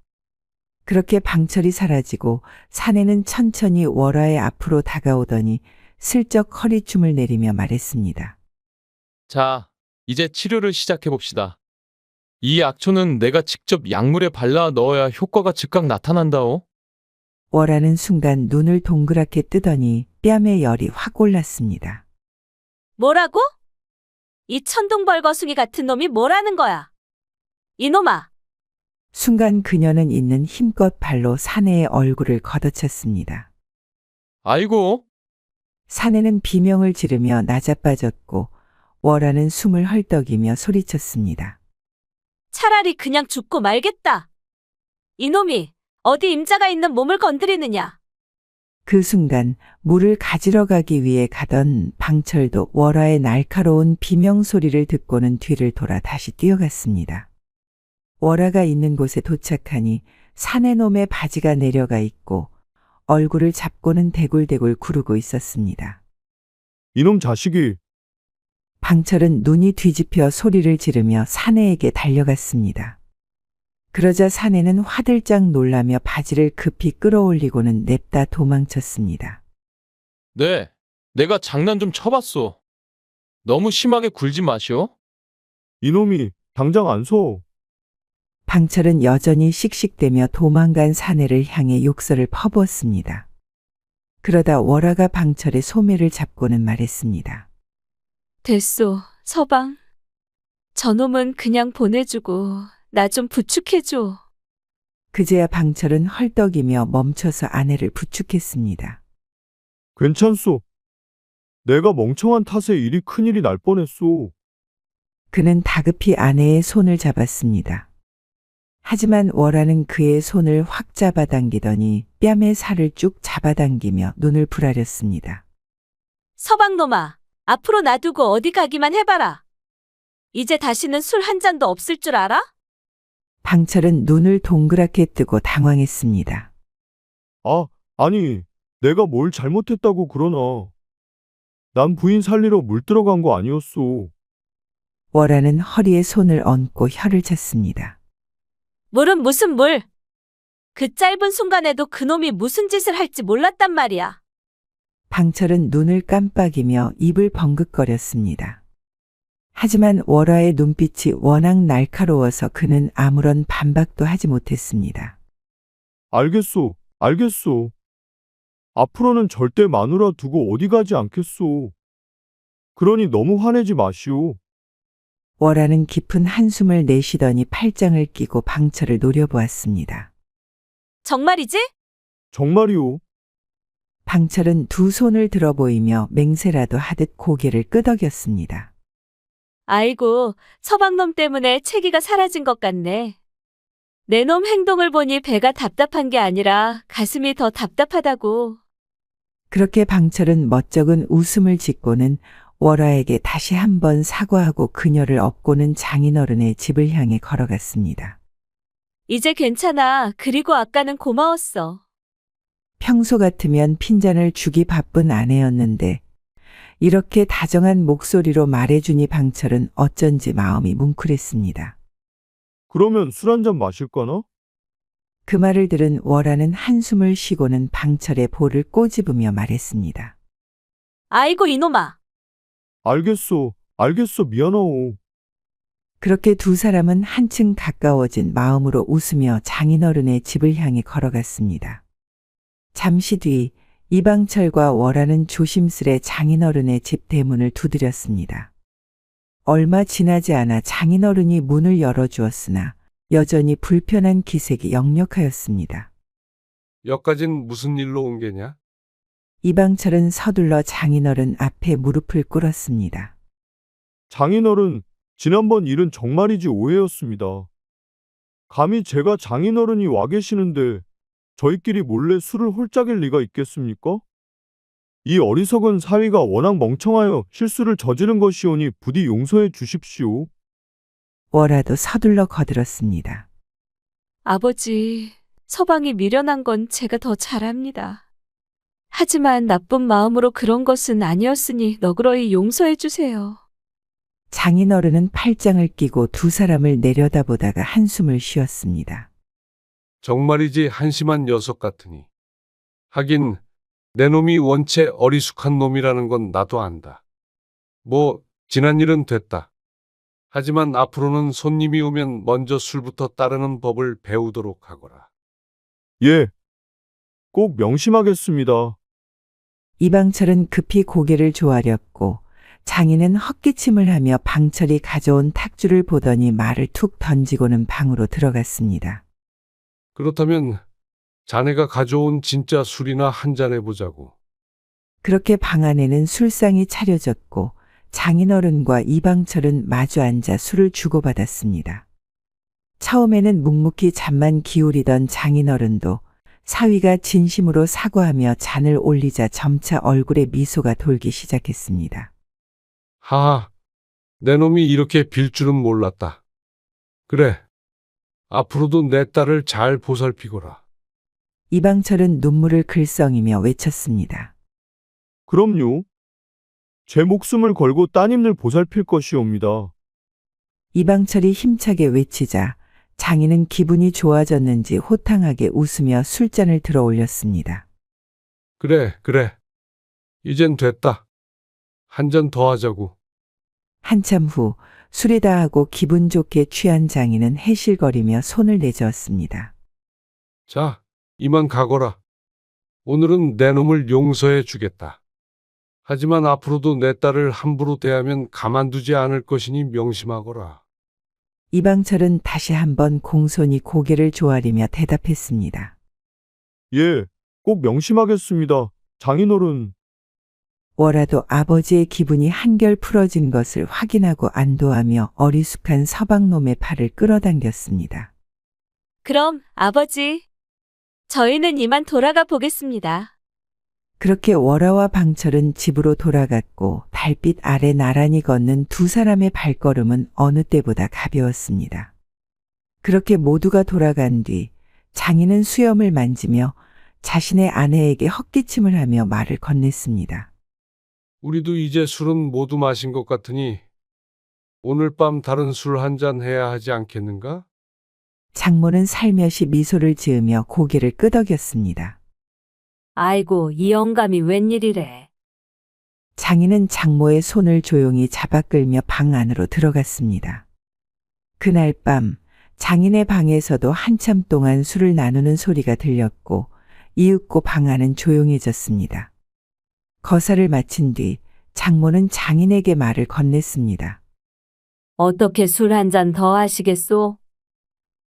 그렇게 방철이 사라지고 사내는 천천히 월화의 앞으로 다가오더니 슬쩍 허리춤을 내리며 말했습니다. 자, 이제 치료를 시작해 봅시다. 이 약초는 내가 직접 약물에 발라 넣어야 효과가 즉각 나타난다오. 월화는 순간 눈을 동그랗게 뜨더니 뺨에 열이 확 올랐습니다. 뭐라고? 이 천둥벌거숭이 같은 놈이 뭐라는 거야? 이놈아! 순간 그녀는 있는 힘껏 발로 사내의 얼굴을 걷어찼습니다. 아이고, 사내는 비명을 지르며 나자빠졌고 월화는 숨을 헐떡이며 소리쳤습니다. 차라리 그냥 죽고 말겠다. 이놈이 어디 임자가 있는 몸을 건드리느냐? 그 순간 물을 가지러 가기 위해 가던 방철도 월화의 날카로운 비명 소리를 듣고는 뒤를 돌아 다시 뛰어갔습니다. 월화가 있는 곳에 도착하니 사내놈의 바지가 내려가 있고 얼굴을 잡고는 대굴대굴 구르고 있었습니다. 이놈 자식이 방철은 눈이 뒤집혀 소리를 지르며 사내에게 달려갔습니다. 그러자 사내는 화들짝 놀라며 바지를 급히 끌어올리고는 냅다 도망쳤습니다. 네, 내가 장난 좀 쳐봤소. 너무 심하게 굴지 마시오. 이놈이 당장 안 서. 방철은 여전히 씩씩대며 도망간 사내를 향해 욕설을 퍼부었습니다. 그러다 월화가 방철의 소매를 잡고는 말했습니다. 됐소, 서방. 저놈은 그냥 보내주고 나 좀 부축해줘. 그제야 방철은 헐떡이며 멈춰서 아내를 부축했습니다. 괜찮소. 내가 멍청한 탓에 일이 큰일이 날 뻔했소. 그는 다급히 아내의 손을 잡았습니다. 하지만 월화는 그의 손을 확 잡아당기더니 뺨의 살을 쭉 잡아당기며 눈을 부라렸습니다. 서방놈아, 앞으로 놔두고 어디 가기만 해봐라. 이제 다시는 술 한 잔도 없을 줄 알아? 방철은 눈을 동그랗게 뜨고 당황했습니다. 아니, 내가 뭘 잘못했다고 그러나. 난 부인 살리러 물 들어간 거 아니었소. 월화는 허리에 손을 얹고 혀를 찼습니다. 물은 무슨 물? 그 짧은 순간에도 그놈이 무슨 짓을 할지 몰랐단 말이야. 방철은 눈을 깜빡이며 입을 벌컥거렸습니다. 하지만 월화의 눈빛이 워낙 날카로워서 그는 아무런 반박도 하지 못했습니다. 알겠소. 앞으로는 절대 마누라 두고 어디 가지 않겠소. 그러니 너무 화내지 마시오. 월화는 깊은 한숨을 내쉬더니 팔짱을 끼고 방철을 노려보았습니다. 정말이지? 정말이오. 방철은 두 손을 들어 보이며 맹세라도 하듯 고개를 끄덕였습니다. 아이고, 서방놈 때문에 체기가 사라진 것 같네. 내 놈 행동을 보니 배가 답답한 게 아니라 가슴이 더 답답하다고. 그렇게 방철은 멋쩍은 웃음을 짓고는 월화에게 다시 한번 사과하고 그녀를 업고는 장인어른의 집을 향해 걸어갔습니다. 이제 괜찮아. 그리고 아까는 고마웠어. 평소 같으면 핀잔을 주기 바쁜 아내였는데 이렇게 다정한 목소리로 말해주니 방철은 어쩐지 마음이 뭉클했습니다. 그러면 술 한잔 마실까나? 그 말을 들은 월화는 한숨을 쉬고는 방철의 볼을 꼬집으며 말했습니다. 아이고 이놈아. 알겠소, 미안하오. 그렇게 두 사람은 한층 가까워진 마음으로 웃으며 장인어른의 집을 향해 걸어갔습니다. 잠시 뒤 이방철과 월화는 조심스레 장인어른의 집 대문을 두드렸습니다. 얼마 지나지 않아 장인어른이 문을 열어주었으나 여전히 불편한 기색이 역력하였습니다. 여기까진 무슨 일로 온 게냐? 이방철은 서둘러 장인어른 앞에 무릎을 꿇었습니다. 장인어른, 지난번 일은 정말이지 오해였습니다. 감히 제가 장인어른이 와 계시는데 저희끼리 몰래 술을 홀짝일 리가 있겠습니까? 이 어리석은 사위가 워낙 멍청하여 실수를 저지른 것이오니 부디 용서해 주십시오. 월화도 서둘러 거들었습니다. 아버지, 서방이 미련한 건 제가 더 잘합니다. 하지만 나쁜 마음으로 그런 것은 아니었으니 너그러이 용서해 주세요. 장인어른은 팔짱을 끼고 두 사람을 내려다보다가 한숨을 쉬었습니다. 정말이지 한심한 녀석 같으니. 하긴 내 놈이 원체 어리숙한 놈이라는 건 나도 안다. 뭐 지난 일은 됐다. 하지만 앞으로는 손님이 오면 먼저 술부터 따르는 법을 배우도록 하거라. 예. 꼭 명심하겠습니다. 이방철은 급히 고개를 조아렸고 장인은 헛기침을 하며 방철이 가져온 탁주를 보더니 말을 툭 던지고는 방으로 들어갔습니다. 그렇다면 자네가 가져온 진짜 술이나 한잔 해보자고. 그렇게 방 안에는 술상이 차려졌고 장인어른과 이방철은 마주 앉아 술을 주고받았습니다. 처음에는 묵묵히 잠만 기울이던 장인어른도 사위가 진심으로 사과하며 잔을 올리자 점차 얼굴에 미소가 돌기 시작했습니다. 하하, 내 놈이 이렇게 빌 줄은 몰랐다. 그래, 앞으로도 내 딸을 잘 보살피거라. 이방철은 눈물을 글썽이며 외쳤습니다. 그럼요. 제 목숨을 걸고 따님을 보살필 것이옵니다. 이방철이 힘차게 외치자 장인은 기분이 좋아졌는지 호탕하게 웃으며 술잔을 들어 올렸습니다. 그래. 이젠 됐다. 한 잔 더 하자고. 한참 후 술이 다하고 기분 좋게 취한 장인은 해실거리며 손을 내저었습니다. 자, 이만 가거라. 오늘은 내 놈을 용서해 주겠다. 하지만 앞으로도 내 딸을 함부로 대하면 가만두지 않을 것이니 명심하거라. 이방철은 다시 한번 공손히 고개를 조아리며 대답했습니다. 예, 꼭 명심하겠습니다. 장인어른. 월화도 아버지의 기분이 한결 풀어진 것을 확인하고 안도하며 어리숙한 서방놈의 팔을 끌어당겼습니다. 그럼 아버지, 저희는 이만 돌아가 보겠습니다. 그렇게 월화와 방철은 집으로 돌아갔고 달빛 아래 나란히 걷는 두 사람의 발걸음은 어느 때보다 가벼웠습니다. 그렇게 모두가 돌아간 뒤 장인은 수염을 만지며 자신의 아내에게 헛기침을 하며 말을 건넸습니다. 우리도 이제 술은 모두 마신 것 같으니 오늘 밤 다른 술 한 잔 해야 하지 않겠는가? 장모는 살며시 미소를 지으며 고개를 끄덕였습니다. 아이고, 이 영감이 웬일이래. 장인은 장모의 손을 조용히 잡아 끌며 방 안으로 들어갔습니다. 그날 밤 장인의 방에서도 한참 동안 술을 나누는 소리가 들렸고 이윽고 방 안은 조용해졌습니다. 거사를 마친 뒤 장모는 장인에게 말을 건넸습니다. 어떻게 술 한 잔 더 하시겠소?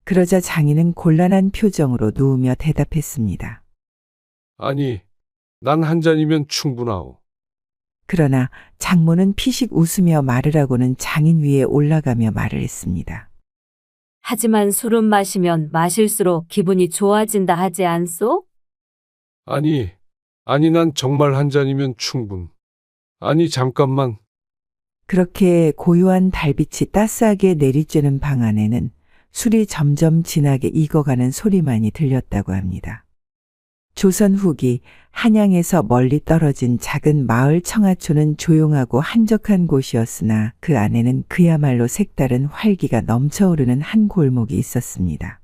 그러자 장인은 곤란한 표정으로 누우며 대답했습니다. 아니, 난 한 잔이면 충분하오. 그러나 장모는 피식 웃으며 말을 하고는 장인 위에 올라가며 말을 했습니다. 하지만 술은 마시면 마실수록 기분이 좋아진다 하지 않소? 아니, 난 정말 한 잔이면 충분. 아니, 잠깐만. 그렇게 고요한 달빛이 따스하게 내리쬐는 방 안에는 술이 점점 진하게 익어가는 소리만이 들렸다고 합니다. 조선 후기 한양에서 멀리 떨어진 작은 마을 청하초는 조용하고 한적한 곳이었으나 그 안에는 그야말로 색다른 활기가 넘쳐오르는 한 골목이 있었습니다.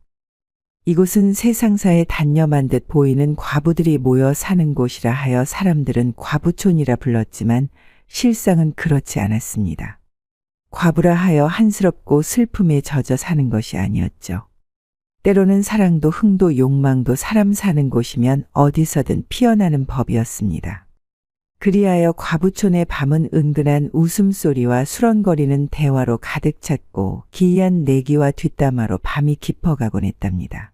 이곳은 세상사에 단념한 듯 보이는 과부들이 모여 사는 곳이라 하여 사람들은 과부촌이라 불렀지만 실상은 그렇지 않았습니다. 과부라 하여 한스럽고 슬픔에 젖어 사는 것이 아니었죠. 때로는 사랑도 흥도 욕망도 사람 사는 곳이면 어디서든 피어나는 법이었습니다. 그리하여 과부촌의 밤은 은근한 웃음소리와 수런거리는 대화로 가득 찼고 기이한 내기와 뒷담화로 밤이 깊어가곤 했답니다.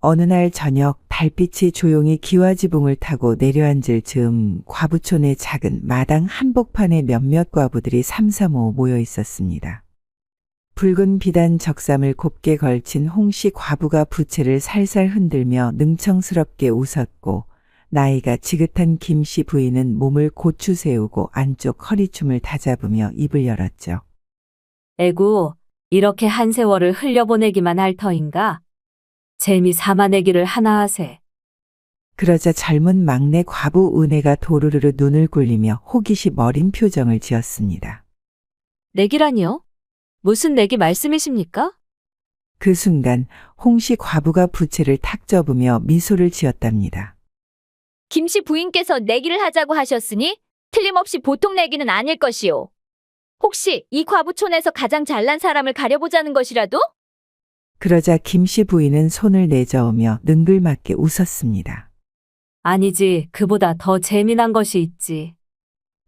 어느 날 저녁 달빛이 조용히 기와지붕을 타고 내려앉을 즈음 과부촌의 작은 마당 한복판에 몇몇 과부들이 삼삼오오 모여 있었습니다. 붉은 비단 적삼을 곱게 걸친 홍씨 과부가 부채를 살살 흔들며 능청스럽게 웃었고 나이가 지긋한 김씨 부인은 몸을 고추 세우고 안쪽 허리춤을 다잡으며 입을 열었죠. 에구, 이렇게 한 세월을 흘려보내기만 할 터인가? 재미 삼아내기를 하나 하세. 그러자 젊은 막내 과부 은혜가 도르르르 눈을 굴리며 호기심 어린 표정을 지었습니다. 내기라니요? 무슨 내기 말씀이십니까? 그 순간 홍씨 과부가 부채를 탁 접으며 미소를 지었답니다. 김씨 부인께서 내기를 하자고 하셨으니 틀림없이 보통 내기는 아닐 것이오. 혹시 이 과부촌에서 가장 잘난 사람을 가려보자는 것이라도? 그러자 김씨 부인은 손을 내저으며 능글맞게 웃었습니다. 아니지, 그보다 더 재미난 것이 있지.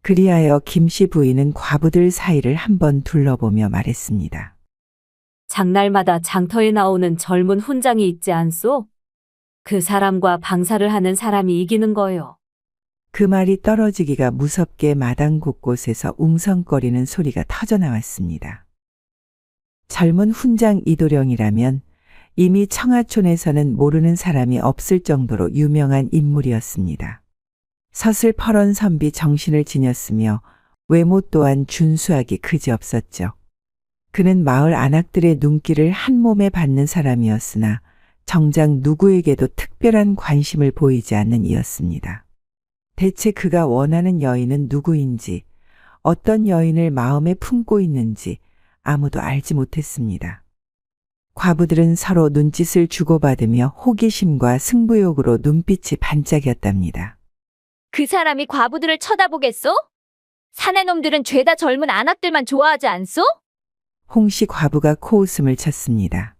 그리하여 김씨 부인은 과부들 사이를 한번 둘러보며 말했습니다. 장날마다 장터에 나오는 젊은 훈장이 있지 않소? 그 사람과 방사를 하는 사람이 이기는 거요. 그 말이 떨어지기가 무섭게 마당 곳곳에서 웅성거리는 소리가 터져나왔습니다. 젊은 훈장 이도령이라면 이미 청하촌에서는 모르는 사람이 없을 정도로 유명한 인물이었습니다. 서슬퍼런 선비 정신을 지녔으며 외모 또한 준수하기 그지없었죠. 그는 마을 안악들의 눈길을 한 몸에 받는 사람이었으나 정작 누구에게도 특별한 관심을 보이지 않는 이였습니다. 대체 그가 원하는 여인은 누구인지, 어떤 여인을 마음에 품고 있는지 아무도 알지 못했습니다. 과부들은 서로 눈짓을 주고받으며 호기심과 승부욕으로 눈빛이 반짝였답니다. 그 사람이 과부들을 쳐다보겠소? 사내놈들은 죄다 젊은 안악들만 좋아하지 않소? 홍씨 과부가 코웃음을 쳤습니다.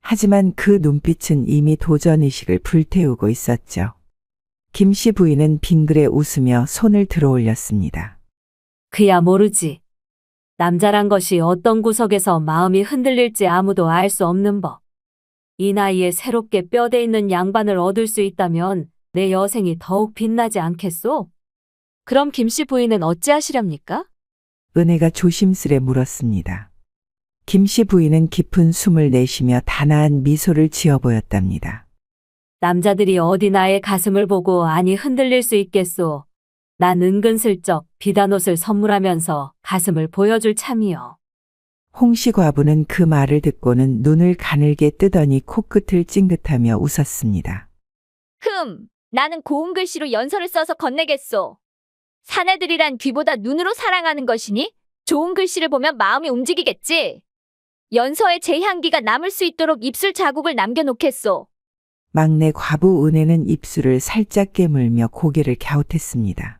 하지만 그 눈빛은 이미 도전의식을 불태우고 있었죠. 김씨 부인은 빙그레 웃으며 손을 들어 올렸습니다. 그야 모르지. 남자란 것이 어떤 구석에서 마음이 흔들릴지 아무도 알 수 없는 법. 이 나이에 새롭게 뼈대 있는 양반을 얻을 수 있다면 내 여생이 더욱 빛나지 않겠소? 그럼 김씨 부인은 어찌하시렵니까? 은혜가 조심스레 물었습니다. 김씨 부인은 깊은 숨을 내쉬며 단아한 미소를 지어 보였답니다. 남자들이 어디 나의 가슴을 보고 아니 흔들릴 수 있겠소? 난 은근슬쩍 비단 옷을 선물하면서 가슴을 보여줄 참이요. 홍씨 과부는 그 말을 듣고는 눈을 가늘게 뜨더니 코끝을 찡긋하며 웃었습니다. 나는 고운 글씨로 연서를 써서 건네겠소. 사내들이란 귀보다 눈으로 사랑하는 것이니 좋은 글씨를 보면 마음이 움직이겠지. 연서에 제 향기가 남을 수 있도록 입술 자국을 남겨놓겠소. 막내 과부 은혜는 입술을 살짝 깨물며 고개를 갸웃했습니다.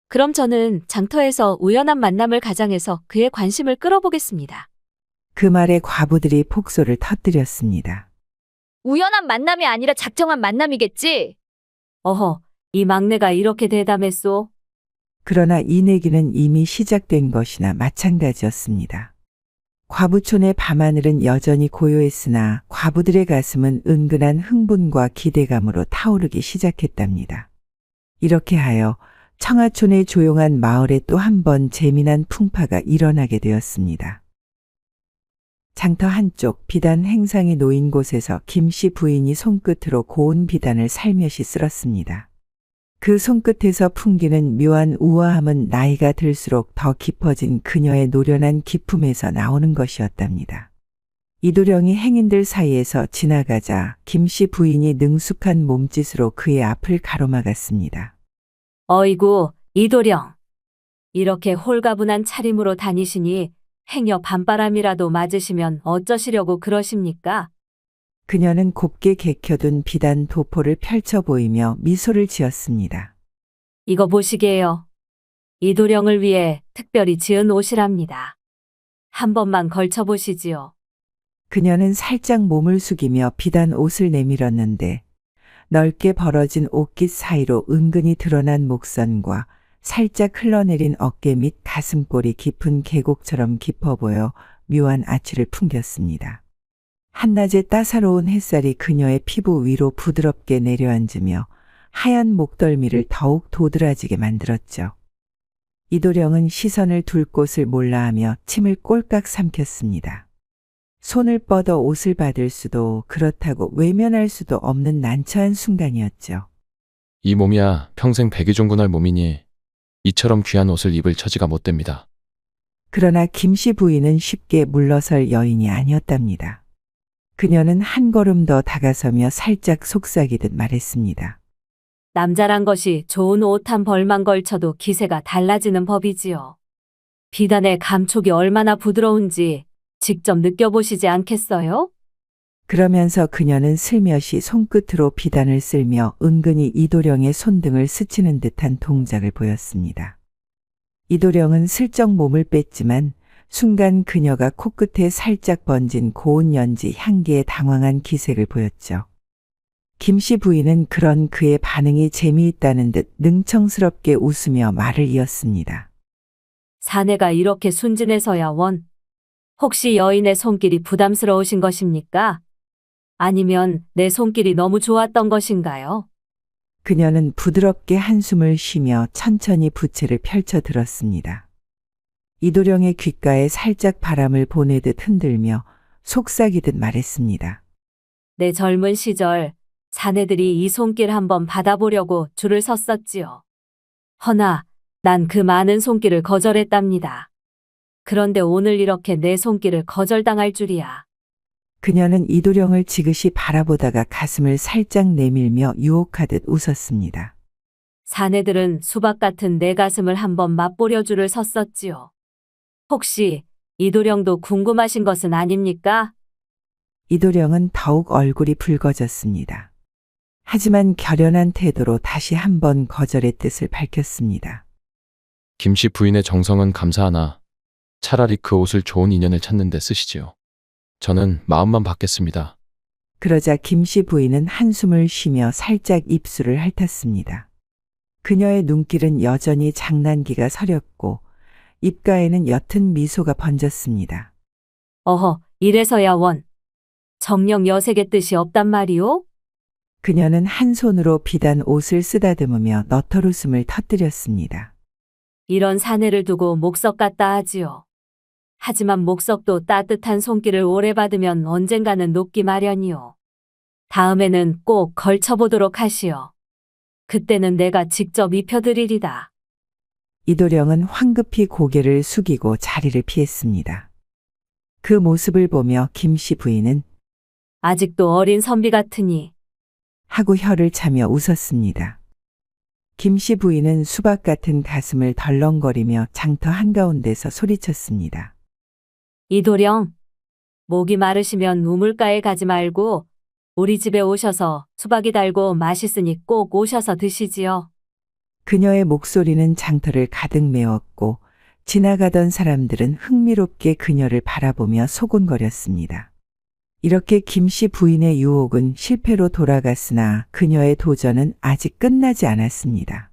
그럼 저는 장터에서 우연한 만남을 가장해서 그의 관심을 끌어보겠습니다. 그 말에 과부들이 폭소를 터뜨렸습니다. 우연한 만남이 아니라 작정한 만남이겠지? 어허, 이 막내가 이렇게 대담했소? 그러나 이 내기는 이미 시작된 것이나 마찬가지였습니다. 과부촌의 밤하늘은 여전히 고요했으나 과부들의 가슴은 은근한 흥분과 기대감으로 타오르기 시작했답니다. 이렇게 하여 청하촌의 조용한 마을에 또 한 번 재미난 풍파가 일어나게 되었습니다. 장터 한쪽 비단 행상이 놓인 곳에서 김씨 부인이 손끝으로 고운 비단을 살며시 쓸었습니다. 그 손끝에서 풍기는 묘한 우아함은 나이가 들수록 더 깊어진 그녀의 노련한 기품에서 나오는 것이었답니다. 이도령이 행인들 사이에서 지나가자 김씨 부인이 능숙한 몸짓으로 그의 앞을 가로막았습니다. 어이구, 이도령. 이렇게 홀가분한 차림으로 다니시니 행여 밤바람이라도 맞으시면 어쩌시려고 그러십니까? 그녀는 곱게 개켜둔 비단 도포를 펼쳐 보이며 미소를 지었습니다. 이거 보시게요. 이도령을 위해 특별히 지은 옷이랍니다. 한 번만 걸쳐보시지요. 그녀는 살짝 몸을 숙이며 비단 옷을 내밀었는데 넓게 벌어진 옷깃 사이로 은근히 드러난 목선과 살짝 흘러내린 어깨 및 가슴골이 깊은 계곡처럼 깊어 보여 묘한 아취를 풍겼습니다. 한낮의 따사로운 햇살이 그녀의 피부 위로 부드럽게 내려앉으며 하얀 목덜미를 더욱 도드라지게 만들었죠. 이도령은 시선을 둘 곳을 몰라하며 침을 꼴깍 삼켰습니다. 손을 뻗어 옷을 받을 수도 그렇다고 외면할 수도 없는 난처한 순간이었죠. 이 몸이야 평생 백의종군할 몸이니 이처럼 귀한 옷을 입을 처지가 못 됩니다. 그러나 김씨 부인은 쉽게 물러설 여인이 아니었답니다. 그녀는 한 걸음 더 다가서며 살짝 속삭이듯 말했습니다. 남자란 것이 좋은 옷 한 벌만 걸쳐도 기세가 달라지는 법이지요. 비단의 감촉이 얼마나 부드러운지 직접 느껴보시지 않겠어요? 그러면서 그녀는 슬며시 손끝으로 비단을 쓸며 은근히 이도령의 손등을 스치는 듯한 동작을 보였습니다. 이도령은 슬쩍 몸을 뺐지만 순간 그녀가 코끝에 살짝 번진 고운 연지 향기에 당황한 기색을 보였죠. 김씨 부인은 그런 그의 반응이 재미있다는 듯 능청스럽게 웃으며 말을 이었습니다. 사내가 이렇게 순진해서야 원. 혹시 여인의 손길이 부담스러우신 것입니까? 아니면 내 손길이 너무 좋았던 것인가요? 그녀는 부드럽게 한숨을 쉬며 천천히 부채를 펼쳐 들었습니다. 이도령의 귓가에 살짝 바람을 보내듯 흔들며 속삭이듯 말했습니다. 내 젊은 시절 사내들이 이 손길 한번 받아보려고 줄을 섰었지요. 허나 난 그 많은 손길을 거절했답니다. 그런데 오늘 이렇게 내 손길을 거절당할 줄이야. 그녀는 이도령을 지그시 바라보다가 가슴을 살짝 내밀며 유혹하듯 웃었습니다. 사내들은 수박 같은 내 가슴을 한번 맛보려 줄을 섰었지요. 혹시 이도령도 궁금하신 것은 아닙니까? 이도령은 더욱 얼굴이 붉어졌습니다. 하지만 결연한 태도로 다시 한번 거절의 뜻을 밝혔습니다. 김씨 부인의 정성은 감사하나 차라리 그 옷을 좋은 인연을 찾는 데 쓰시지요. 저는 마음만 받겠습니다. 그러자 김씨 부인은 한숨을 쉬며 살짝 입술을 핥았습니다. 그녀의 눈길은 여전히 장난기가 서렸고 입가에는 옅은 미소가 번졌습니다. 어허, 이래서야 원. 정녕 여색의 뜻이 없단 말이오? 그녀는 한 손으로 비단 옷을 쓰다듬으며 너털웃음을 터뜨렸습니다. 이런 사내를 두고 목석 같다 하지요. 하지만 목석도 따뜻한 손길을 오래 받으면 언젠가는 녹기 마련이요. 다음에는 꼭 걸쳐보도록 하시오. 그때는 내가 직접 입혀드리리다. 이도령은 황급히 고개를 숙이고 자리를 피했습니다. 그 모습을 보며 김씨 부인은 아직도 어린 선비 같으니 하고 혀를 차며 웃었습니다. 김씨 부인은 수박 같은 가슴을 덜렁거리며 장터 한가운데서 소리쳤습니다. 이도령, 목이 마르시면 우물가에 가지 말고 우리 집에 오셔서 수박이 달고 맛있으니 꼭 오셔서 드시지요. 그녀의 목소리는 장터를 가득 메웠고 지나가던 사람들은 흥미롭게 그녀를 바라보며 소곤거렸습니다. 이렇게 김씨 부인의 유혹은 실패로 돌아갔으나 그녀의 도전은 아직 끝나지 않았습니다.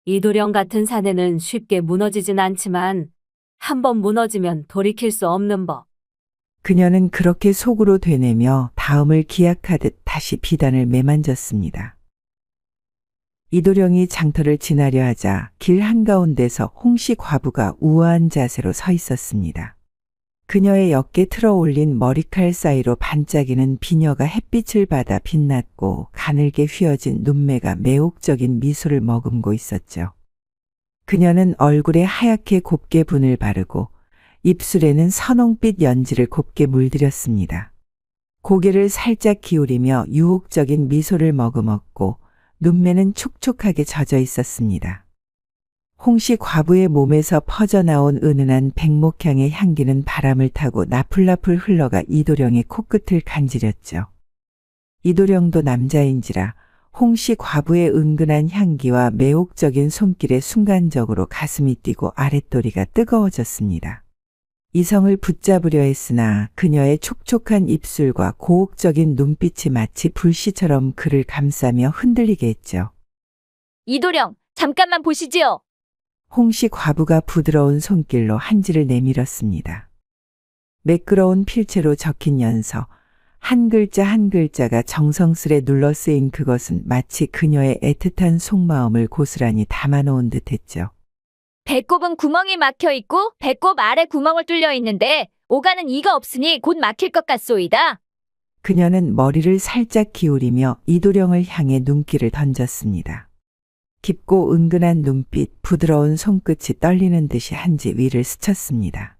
이도령 같은 사내는 쉽게 무너지진 않지만 한번 무너지면 돌이킬 수 없는 법. 그녀는 그렇게 속으로 되뇌며 다음을 기약하듯 다시 비단을 매만졌습니다. 이도령이 장터를 지나려 하자 길 한가운데서 홍씨 과부가 우아한 자세로 서 있었습니다. 그녀의 어깨 틀어 올린 머리칼 사이로 반짝이는 비녀가 햇빛을 받아 빛났고 가늘게 휘어진 눈매가 매혹적인 미소를 머금고 있었죠. 그녀는 얼굴에 하얗게 곱게 분을 바르고 입술에는 선홍빛 연지를 곱게 물들였습니다. 고개를 살짝 기울이며 유혹적인 미소를 머금었고 눈매는 촉촉하게 젖어 있었습니다. 홍씨 과부의 몸에서 퍼져나온 은은한 백목향의 향기는 바람을 타고 나풀나풀 흘러가 이도령의 코끝을 간지렸죠. 이도령도 남자인지라 홍씨 과부의 은근한 향기와 매혹적인 손길에 순간적으로 가슴이 뛰고 아랫도리가 뜨거워졌습니다. 이성을 붙잡으려 했으나 그녀의 촉촉한 입술과 고혹적인 눈빛이 마치 불씨처럼 그를 감싸며 흔들리게 했죠. 이도령, 잠깐만 보시지요. 홍씨 과부가 부드러운 손길로 한지를 내밀었습니다. 매끄러운 필체로 적힌 연서, 한 글자 한 글자가 정성스레 눌러 쓰인 그것은 마치 그녀의 애틋한 속마음을 고스란히 담아놓은 듯했죠. 배꼽은 구멍이 막혀 있고 배꼽 아래 구멍을 뚫려 있는데 오가는 이가 없으니 곧 막힐 것 같소이다. 그녀는 머리를 살짝 기울이며 이도령을 향해 눈길을 던졌습니다. 깊고 은근한 눈빛, 부드러운 손끝이 떨리는 듯이 한지 위를 스쳤습니다.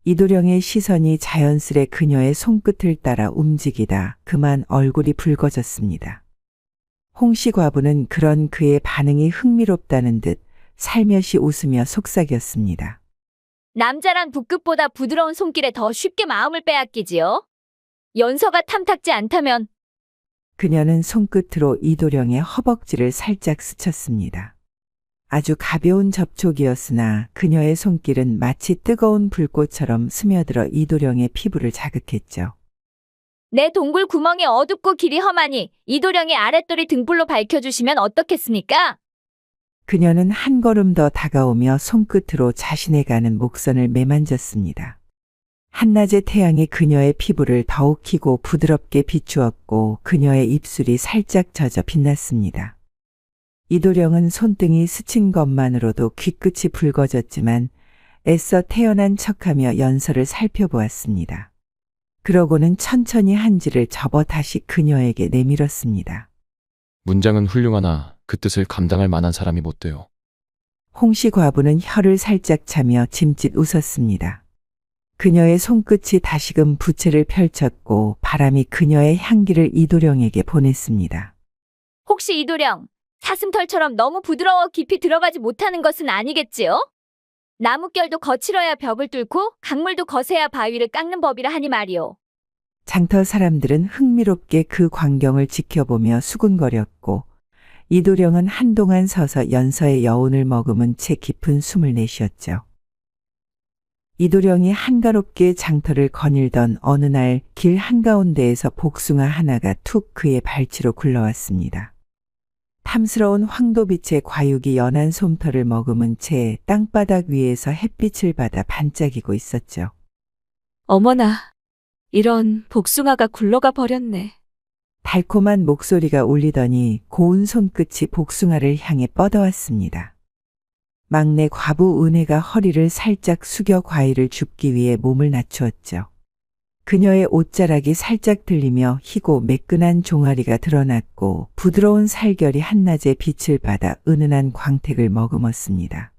이도령의 시선이 자연스레 그녀의 손끝을 따라 움직이다 그만 얼굴이 붉어졌습니다. 홍씨 과부는 그런 그의 반응이 흥미롭다는 듯 살며시 웃으며 속삭였습니다. 남자란 붓끝보다 부드러운 손길에 더 쉽게 마음을 빼앗기지요. 연서가 탐탁지 않다면 그녀는 손끝으로 이도령의 허벅지를 살짝 스쳤습니다. 아주 가벼운 접촉이었으나 그녀의 손길은 마치 뜨거운 불꽃처럼 스며들어 이도령의 피부를 자극했죠. 내 동굴 구멍이 어둡고 길이 험하니 이도령의 아랫돌이 등불로 밝혀주시면 어떻겠습니까? 그녀는 한 걸음 더 다가오며 손끝으로 자신의 가는 목선을 매만졌습니다. 한낮의 태양이 그녀의 피부를 더욱 희고 부드럽게 비추었고 그녀의 입술이 살짝 젖어 빛났습니다. 이도령은 손등이 스친 것만으로도 귀끝이 붉어졌지만 애써 태연한 척하며 연서를 살펴보았습니다. 그러고는 천천히 한지를 접어 다시 그녀에게 내밀었습니다. 문장은 훌륭하나 그 뜻을 감당할 만한 사람이 못 돼요. 홍씨 과부는 혀를 살짝 차며 짐짓 웃었습니다. 그녀의 손끝이 다시금 부채를 펼쳤고 바람이 그녀의 향기를 이도령에게 보냈습니다. 혹시 이도령, 사슴털처럼 너무 부드러워 깊이 들어가지 못하는 것은 아니겠지요? 나뭇결도 거칠어야 벽을 뚫고 강물도 거세야 바위를 깎는 법이라 하니 말이오. 장터 사람들은 흥미롭게 그 광경을 지켜보며 수군거렸고 이도령은 한동안 서서 연서의 여운을 머금은 채 깊은 숨을 내쉬었죠. 이도령이 한가롭게 장터를 거닐던 어느 날 길 한가운데에서 복숭아 하나가 툭 그의 발치로 굴러왔습니다. 탐스러운 황도빛의 과육이 연한 솜털을 머금은 채 땅바닥 위에서 햇빛을 받아 반짝이고 있었죠. 어머나, 이런 복숭아가 굴러가 버렸네. 달콤한 목소리가 울리더니 고운 손끝이 복숭아를 향해 뻗어왔습니다. 막내 과부 은혜가 허리를 살짝 숙여 과일을 줍기 위해 몸을 낮추었죠. 그녀의 옷자락이 살짝 들리며 희고 매끈한 종아리가 드러났고 부드러운 살결이 한낮의 빛을 받아 은은한 광택을 머금었습니다.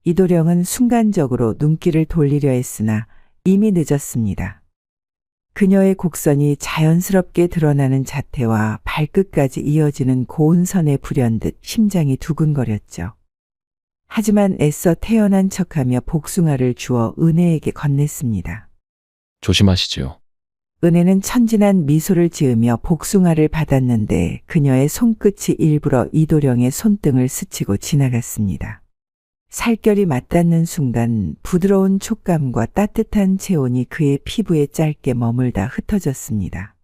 이도령은 순간적으로 눈길을 돌리려 했으나 이미 늦었습니다. 그녀의 곡선이 자연스럽게 드러나는 자태와 발끝까지 이어지는 고운 선에 불현듯 심장이 두근거렸죠. 하지만 애써 태연한 척하며 복숭아를 주어 은혜에게 건넸습니다. 조심하시지요. 은혜는 천진한 미소를 지으며 복숭아를 받았는데 그녀의 손끝이 일부러 이도령의 손등을 스치고 지나갔습니다. 살결이 맞닿는 순간 부드러운 촉감과 따뜻한 체온이 그의 피부에 짧게 머물다 흩어졌습니다.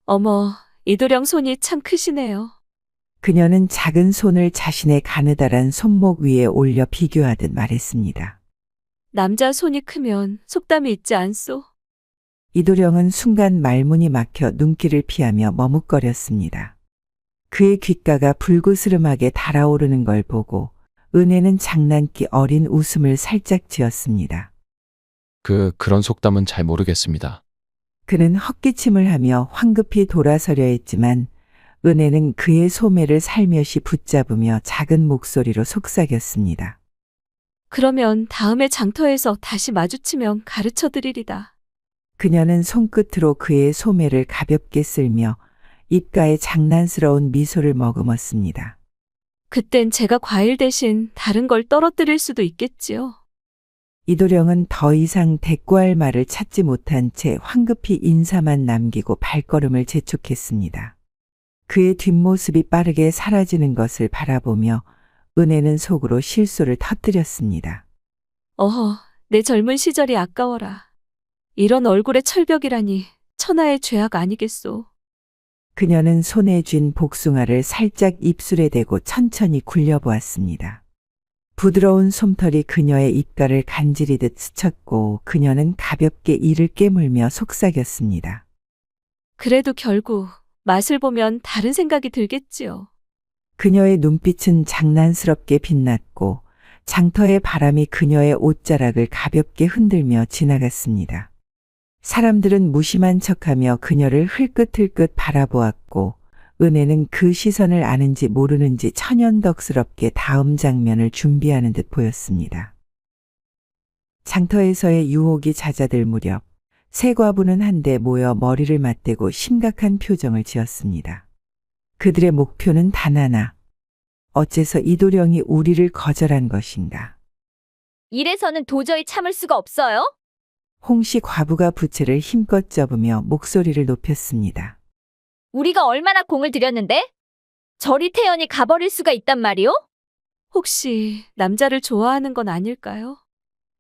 어머, 이도령 손이 참 크시네요. 그녀는 작은 손을 자신의 가느다란 손목 위에 올려 비교하듯 말했습니다. 남자 손이 크면 속담이 있지 않소? 이도령은 순간 말문이 막혀 눈길을 피하며 머뭇거렸습니다. 그의 귓가가 불그스름하게 달아오르는 걸 보고 은혜는 장난기 어린 웃음을 살짝 지었습니다. 그런 속담은 잘 모르겠습니다. 그는 헛기침을 하며 황급히 돌아서려 했지만 은혜는 그의 소매를 살며시 붙잡으며 작은 목소리로 속삭였습니다. 그러면 다음에 장터에서 다시 마주치면 가르쳐 드리리다. 그녀는 손끝으로 그의 소매를 가볍게 쓸며 입가에 장난스러운 미소를 머금었습니다. 그땐 제가 과일 대신 다른 걸 떨어뜨릴 수도 있겠지요. 이도령은 더 이상 대꾸할 말을 찾지 못한 채 황급히 인사만 남기고 발걸음을 재촉했습니다. 그의 뒷모습이 빠르게 사라지는 것을 바라보며 은혜는 속으로 실소를 터뜨렸습니다. 어허, 내 젊은 시절이 아까워라. 이런 얼굴의 철벽이라니 천하의 죄악 아니겠소. 그녀는 손에 쥔 복숭아를 살짝 입술에 대고 천천히 굴려보았습니다. 부드러운 솜털이 그녀의 입가를 간지리듯 스쳤고 그녀는 가볍게 이를 깨물며 속삭였습니다. 그래도 결국 맛을 보면 다른 생각이 들겠지요. 그녀의 눈빛은 장난스럽게 빛났고 장터의 바람이 그녀의 옷자락을 가볍게 흔들며 지나갔습니다. 사람들은 무심한 척하며 그녀를 흘끗흘끗 바라보았고 은혜는 그 시선을 아는지 모르는지 천연덕스럽게 다음 장면을 준비하는 듯 보였습니다. 장터에서의 유혹이 잦아들 무렵 세 과부는 한데 모여 머리를 맞대고 심각한 표정을 지었습니다. 그들의 목표는 단 하나. 어째서 이도령이 우리를 거절한 것인가? 이래서는 도저히 참을 수가 없어요? 홍씨 과부가 부채를 힘껏 접으며 목소리를 높였습니다. 우리가 얼마나 공을 들였는데? 저리 태연히 가버릴 수가 있단 말이오? 혹시 남자를 좋아하는 건 아닐까요?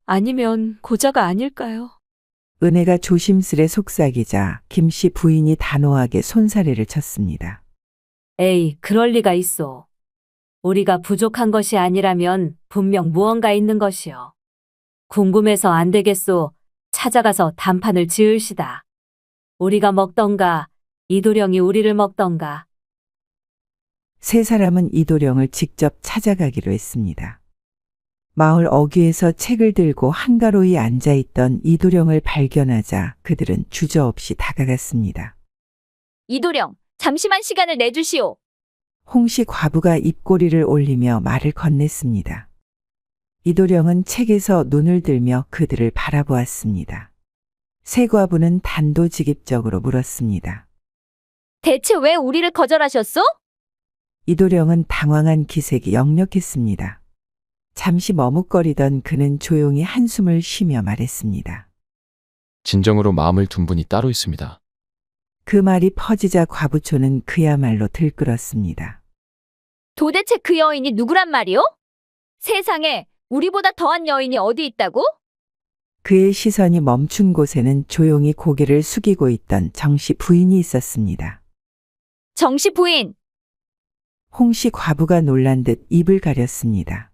아니면 고자가 아닐까요? 은혜가 조심스레 속삭이자 김씨 부인이 단호하게 손사래를 쳤습니다. 에이, 그럴 리가 있어. 우리가 부족한 것이 아니라면 분명 무언가 있는 것이요. 궁금해서 안 되겠소. 찾아가서 단판을 지으시다. 우리가 먹던가, 이도령이 우리를 먹던가. 세 사람은 이도령을 직접 찾아가기로 했습니다. 마을 어귀에서 책을 들고 한가로이 앉아있던 이도령을 발견하자 그들은 주저없이 다가갔습니다. 이도령, 잠시만 시간을 내주시오. 홍씨 과부가 입꼬리를 올리며 말을 건넸습니다. 이도령은 책에서 눈을 들며 그들을 바라보았습니다. 세 과부는 단도직입적으로 물었습니다. 대체 왜 우리를 거절하셨소? 이도령은 당황한 기색이 역력했습니다. 잠시 머뭇거리던 그는 조용히 한숨을 쉬며 말했습니다. 진정으로 마음을 둔 분이 따로 있습니다. 그 말이 퍼지자 과부초는 그야말로 들끓었습니다. 도대체 그 여인이 누구란 말이오? 세상에 우리보다 더한 여인이 어디 있다고? 그의 시선이 멈춘 곳에는 조용히 고개를 숙이고 있던 정씨 부인이 있었습니다. 정씨 부인! 홍씨 과부가 놀란 듯 입을 가렸습니다.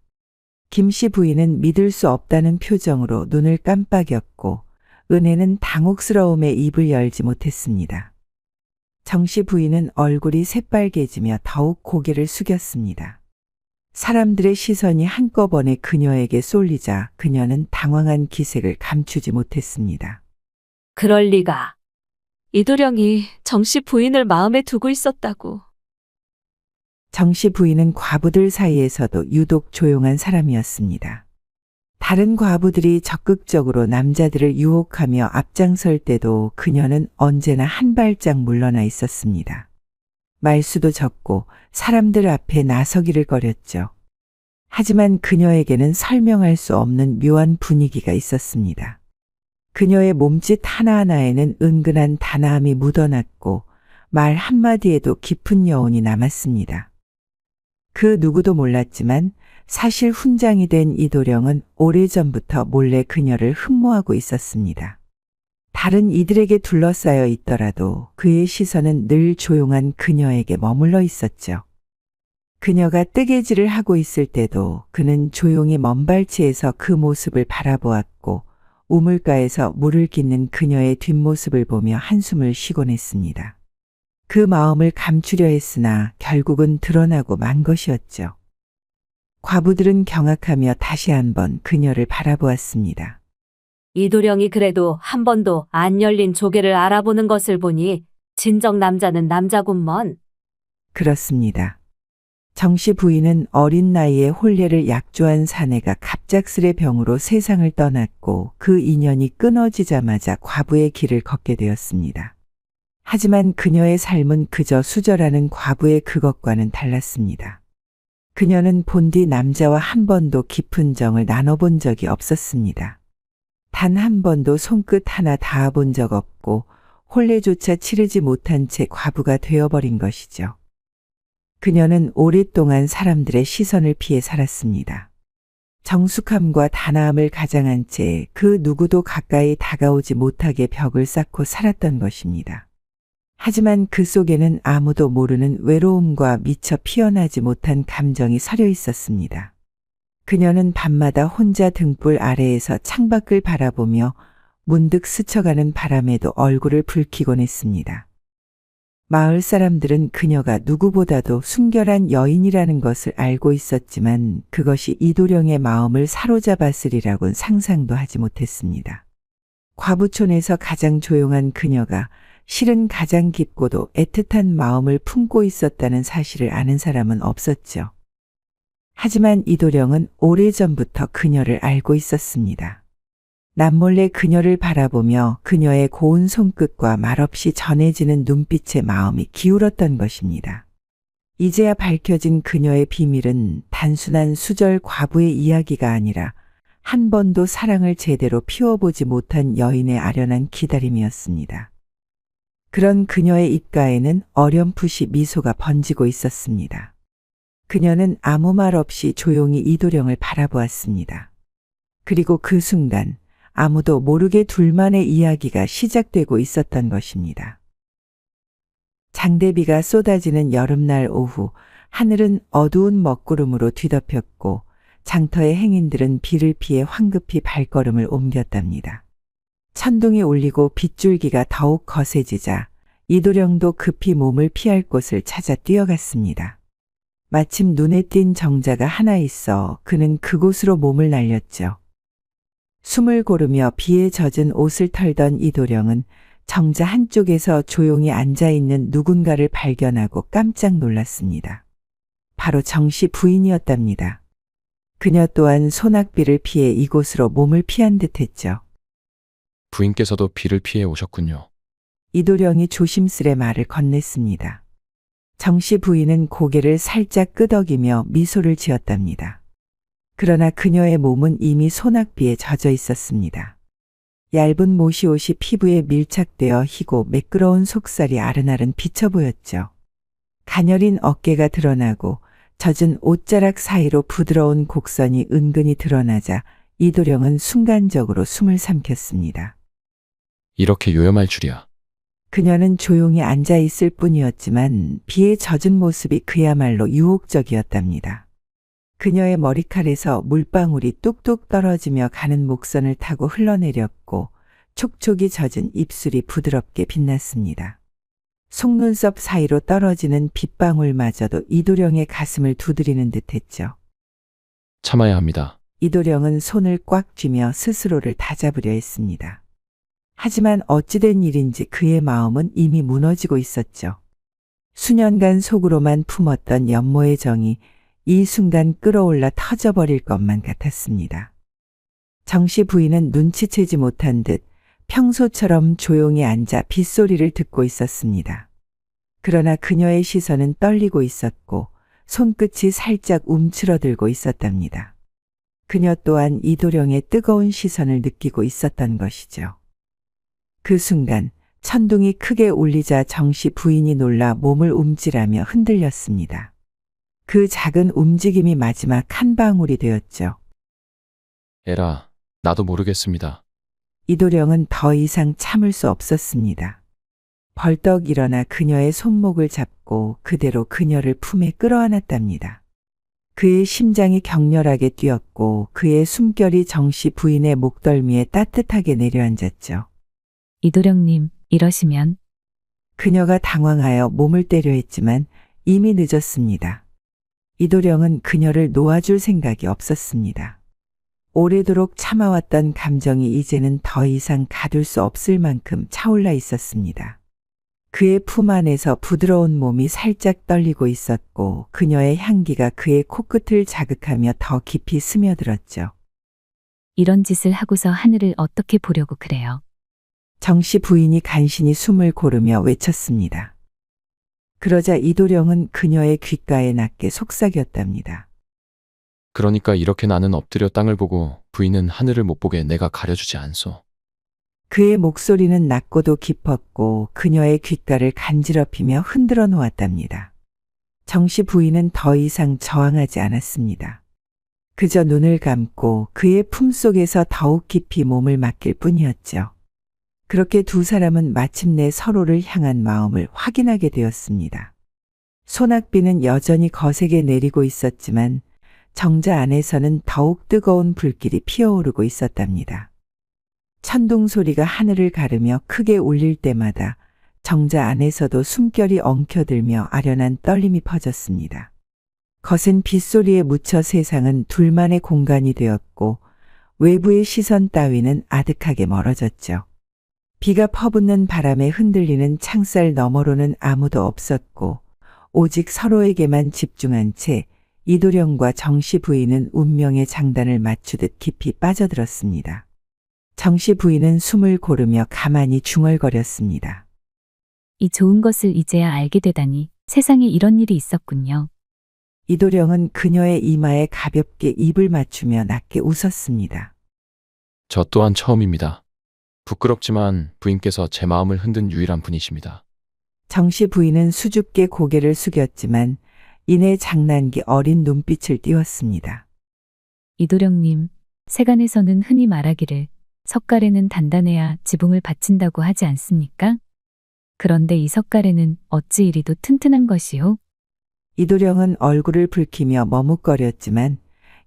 김씨 부인은 믿을 수 없다는 표정으로 눈을 깜빡였고 은혜는 당혹스러움에 입을 열지 못했습니다. 정씨 부인은 얼굴이 새빨개지며 더욱 고개를 숙였습니다. 사람들의 시선이 한꺼번에 그녀에게 쏠리자 그녀는 당황한 기색을 감추지 못했습니다. 그럴 리가. 이도령이 정씨 부인을 마음에 두고 있었다고. 정씨 부인은 과부들 사이에서도 유독 조용한 사람이었습니다. 다른 과부들이 적극적으로 남자들을 유혹하며 앞장설 때도 그녀는 언제나 한 발짝 물러나 있었습니다. 말수도 적고 사람들 앞에 나서기를 꺼렸죠. 하지만 그녀에게는 설명할 수 없는 묘한 분위기가 있었습니다. 그녀의 몸짓 하나하나에는 은근한 단아함이 묻어났고 말 한마디에도 깊은 여운이 남았습니다. 그 누구도 몰랐지만 사실 훈장이 된 이도령은 오래전부터 몰래 그녀를 흠모하고 있었습니다. 다른 이들에게 둘러싸여 있더라도 그의 시선은 늘 조용한 그녀에게 머물러 있었죠. 그녀가 뜨개질을 하고 있을 때도 그는 조용히 먼발치에서 그 모습을 바라보았고 우물가에서 물을 깃는 그녀의 뒷모습을 보며 한숨을 쉬곤 했습니다. 그 마음을 감추려 했으나 결국은 드러나고 만 것이었죠. 과부들은 경악하며 다시 한번 그녀를 바라보았습니다. 이도령이 그래도 한 번도 안 열린 조개를 알아보는 것을 보니 진정 남자는 남자군먼. 그렇습니다. 정씨 부인은 어린 나이에 혼례를 약조한 사내가 갑작스레 병으로 세상을 떠났고 그 인연이 끊어지자마자 과부의 길을 걷게 되었습니다. 하지만 그녀의 삶은 그저 수절하는 과부의 그것과는 달랐습니다. 그녀는 본디 남자와 한 번도 깊은 정을 나눠본 적이 없었습니다. 단 한 번도 손끝 하나 닿아본 적 없고 혼례조차 치르지 못한 채 과부가 되어버린 것이죠. 그녀는 오랫동안 사람들의 시선을 피해 살았습니다. 정숙함과 단아함을 가장한 채 그 누구도 가까이 다가오지 못하게 벽을 쌓고 살았던 것입니다. 하지만 그 속에는 아무도 모르는 외로움과 미처 피어나지 못한 감정이 서려 있었습니다. 그녀는 밤마다 혼자 등불 아래에서 창밖을 바라보며 문득 스쳐가는 바람에도 얼굴을 붉히곤 했습니다. 마을 사람들은 그녀가 누구보다도 순결한 여인이라는 것을 알고 있었지만 그것이 이도령의 마음을 사로잡았으리라고는 상상도 하지 못했습니다. 과부촌에서 가장 조용한 그녀가 실은 가장 깊고도 애틋한 마음을 품고 있었다는 사실을 아는 사람은 없었죠. 하지만 이도령은 오래전부터 그녀를 알고 있었습니다. 남몰래 그녀를 바라보며 그녀의 고운 손끝과 말없이 전해지는 눈빛에 마음이 기울었던 것입니다. 이제야 밝혀진 그녀의 비밀은 단순한 수절 과부의 이야기가 아니라 한 번도 사랑을 제대로 피워보지 못한 여인의 아련한 기다림이었습니다. 그런 그녀의 입가에는 어렴풋이 미소가 번지고 있었습니다. 그녀는 아무 말 없이 조용히 이도령을 바라보았습니다. 그리고 그 순간 아무도 모르게 둘만의 이야기가 시작되고 있었던 것입니다. 장대비가 쏟아지는 여름날 오후, 하늘은 어두운 먹구름으로 뒤덮였고 장터의 행인들은 비를 피해 황급히 발걸음을 옮겼답니다. 천둥이 울리고 빗줄기가 더욱 거세지자 이도령도 급히 몸을 피할 곳을 찾아 뛰어갔습니다. 마침 눈에 띈 정자가 하나 있어 그는 그곳으로 몸을 날렸죠. 숨을 고르며 비에 젖은 옷을 털던 이도령은 정자 한쪽에서 조용히 앉아있는 누군가를 발견하고 깜짝 놀랐습니다. 바로 정씨 부인이었답니다. 그녀 또한 소낙비를 피해 이곳으로 몸을 피한 듯했죠. 부인께서도 비를 피해 오셨군요. 이도령이 조심스레 말을 건넸습니다. 정씨 부인은 고개를 살짝 끄덕이며 미소를 지었답니다. 그러나 그녀의 몸은 이미 소낙비에 젖어 있었습니다. 얇은 모시옷이 피부에 밀착되어 희고 매끄러운 속살이 아른아른 비쳐 보였죠. 가녀린 어깨가 드러나고 젖은 옷자락 사이로 부드러운 곡선이 은근히 드러나자 이도령은 순간적으로 숨을 삼켰습니다. 이렇게 요염할 줄이야. 그녀는 조용히 앉아 있을 뿐이었지만 비에 젖은 모습이 그야말로 유혹적이었답니다. 그녀의 머리칼에서 물방울이 뚝뚝 떨어지며 가는 목선을 타고 흘러내렸고 촉촉이 젖은 입술이 부드럽게 빛났습니다. 속눈썹 사이로 떨어지는 빗방울마저도 이도령의 가슴을 두드리는 듯했죠. 참아야 합니다. 이도령은 손을 꽉 쥐며 스스로를 다잡으려 했습니다. 하지만 어찌된 일인지 그의 마음은 이미 무너지고 있었죠. 수년간 속으로만 품었던 연모의 정이 이 순간 끌어올라 터져버릴 것만 같았습니다. 정씨 부인은 눈치채지 못한 듯 평소처럼 조용히 앉아 빗소리를 듣고 있었습니다. 그러나 그녀의 시선은 떨리고 있었고 손끝이 살짝 움츠러들고 있었답니다. 그녀 또한 이도령의 뜨거운 시선을 느끼고 있었던 것이죠. 그 순간 천둥이 크게 울리자 정씨 부인이 놀라 몸을 움찔하며 흔들렸습니다. 그 작은 움직임이 마지막 한 방울이 되었죠. 에라, 나도 모르겠습니다. 이도령은 더 이상 참을 수 없었습니다. 벌떡 일어나 그녀의 손목을 잡고 그대로 그녀를 품에 끌어안았답니다. 그의 심장이 격렬하게 뛰었고 그의 숨결이 정씨 부인의 목덜미에 따뜻하게 내려앉았죠. 이도령님, 이러시면. 그녀가 당황하여 몸을 떼려 했지만 이미 늦었습니다. 이도령은 그녀를 놓아줄 생각이 없었습니다. 오래도록 참아왔던 감정이 이제는 더 이상 가둘 수 없을 만큼 차올라 있었습니다. 그의 품 안에서 부드러운 몸이 살짝 떨리고 있었고 그녀의 향기가 그의 코끝을 자극하며 더 깊이 스며들었죠. 이런 짓을 하고서 하늘을 어떻게 보려고 그래요? 정씨 부인이 간신히 숨을 고르며 외쳤습니다. 그러자 이도령은 그녀의 귓가에 낮게 속삭였답니다. 그러니까 이렇게 나는 엎드려 땅을 보고 부인은 하늘을 못 보게 내가 가려주지 않소. 그의 목소리는 낮고도 깊었고 그녀의 귓가를 간지럽히며 흔들어 놓았답니다. 정씨 부인은 더 이상 저항하지 않았습니다. 그저 눈을 감고 그의 품속에서 더욱 깊이 몸을 맡길 뿐이었죠. 그렇게 두 사람은 마침내 서로를 향한 마음을 확인하게 되었습니다. 소낙비는 여전히 거세게 내리고 있었지만 정자 안에서는 더욱 뜨거운 불길이 피어오르고 있었답니다. 천둥 소리가 하늘을 가르며 크게 울릴 때마다 정자 안에서도 숨결이 엉켜들며 아련한 떨림이 퍼졌습니다. 거센 빗소리에 묻혀 세상은 둘만의 공간이 되었고 외부의 시선 따위는 아득하게 멀어졌죠. 비가 퍼붓는 바람에 흔들리는 창살 너머로는 아무도 없었고 오직 서로에게만 집중한 채 이도령과 정씨 부인은 운명의 장단을 맞추듯 깊이 빠져들었습니다. 정씨 부인은 숨을 고르며 가만히 중얼거렸습니다. 이 좋은 것을 이제야 알게 되다니 세상에 이런 일이 있었군요. 이도령은 그녀의 이마에 가볍게 입을 맞추며 낮게 웃었습니다. 저 또한 처음입니다. 부끄럽지만 부인께서 제 마음을 흔든 유일한 분이십니다. 정씨 부인은 수줍게 고개를 숙였지만 이내 장난기 어린 눈빛을 띄웠습니다. 이도령님, 세간에서는 흔히 말하기를 석가래는 단단해야 지붕을 받친다고 하지 않습니까? 그런데 이 석가래는 어찌 이리도 튼튼한 것이요? 이도령은 얼굴을 붉히며 머뭇거렸지만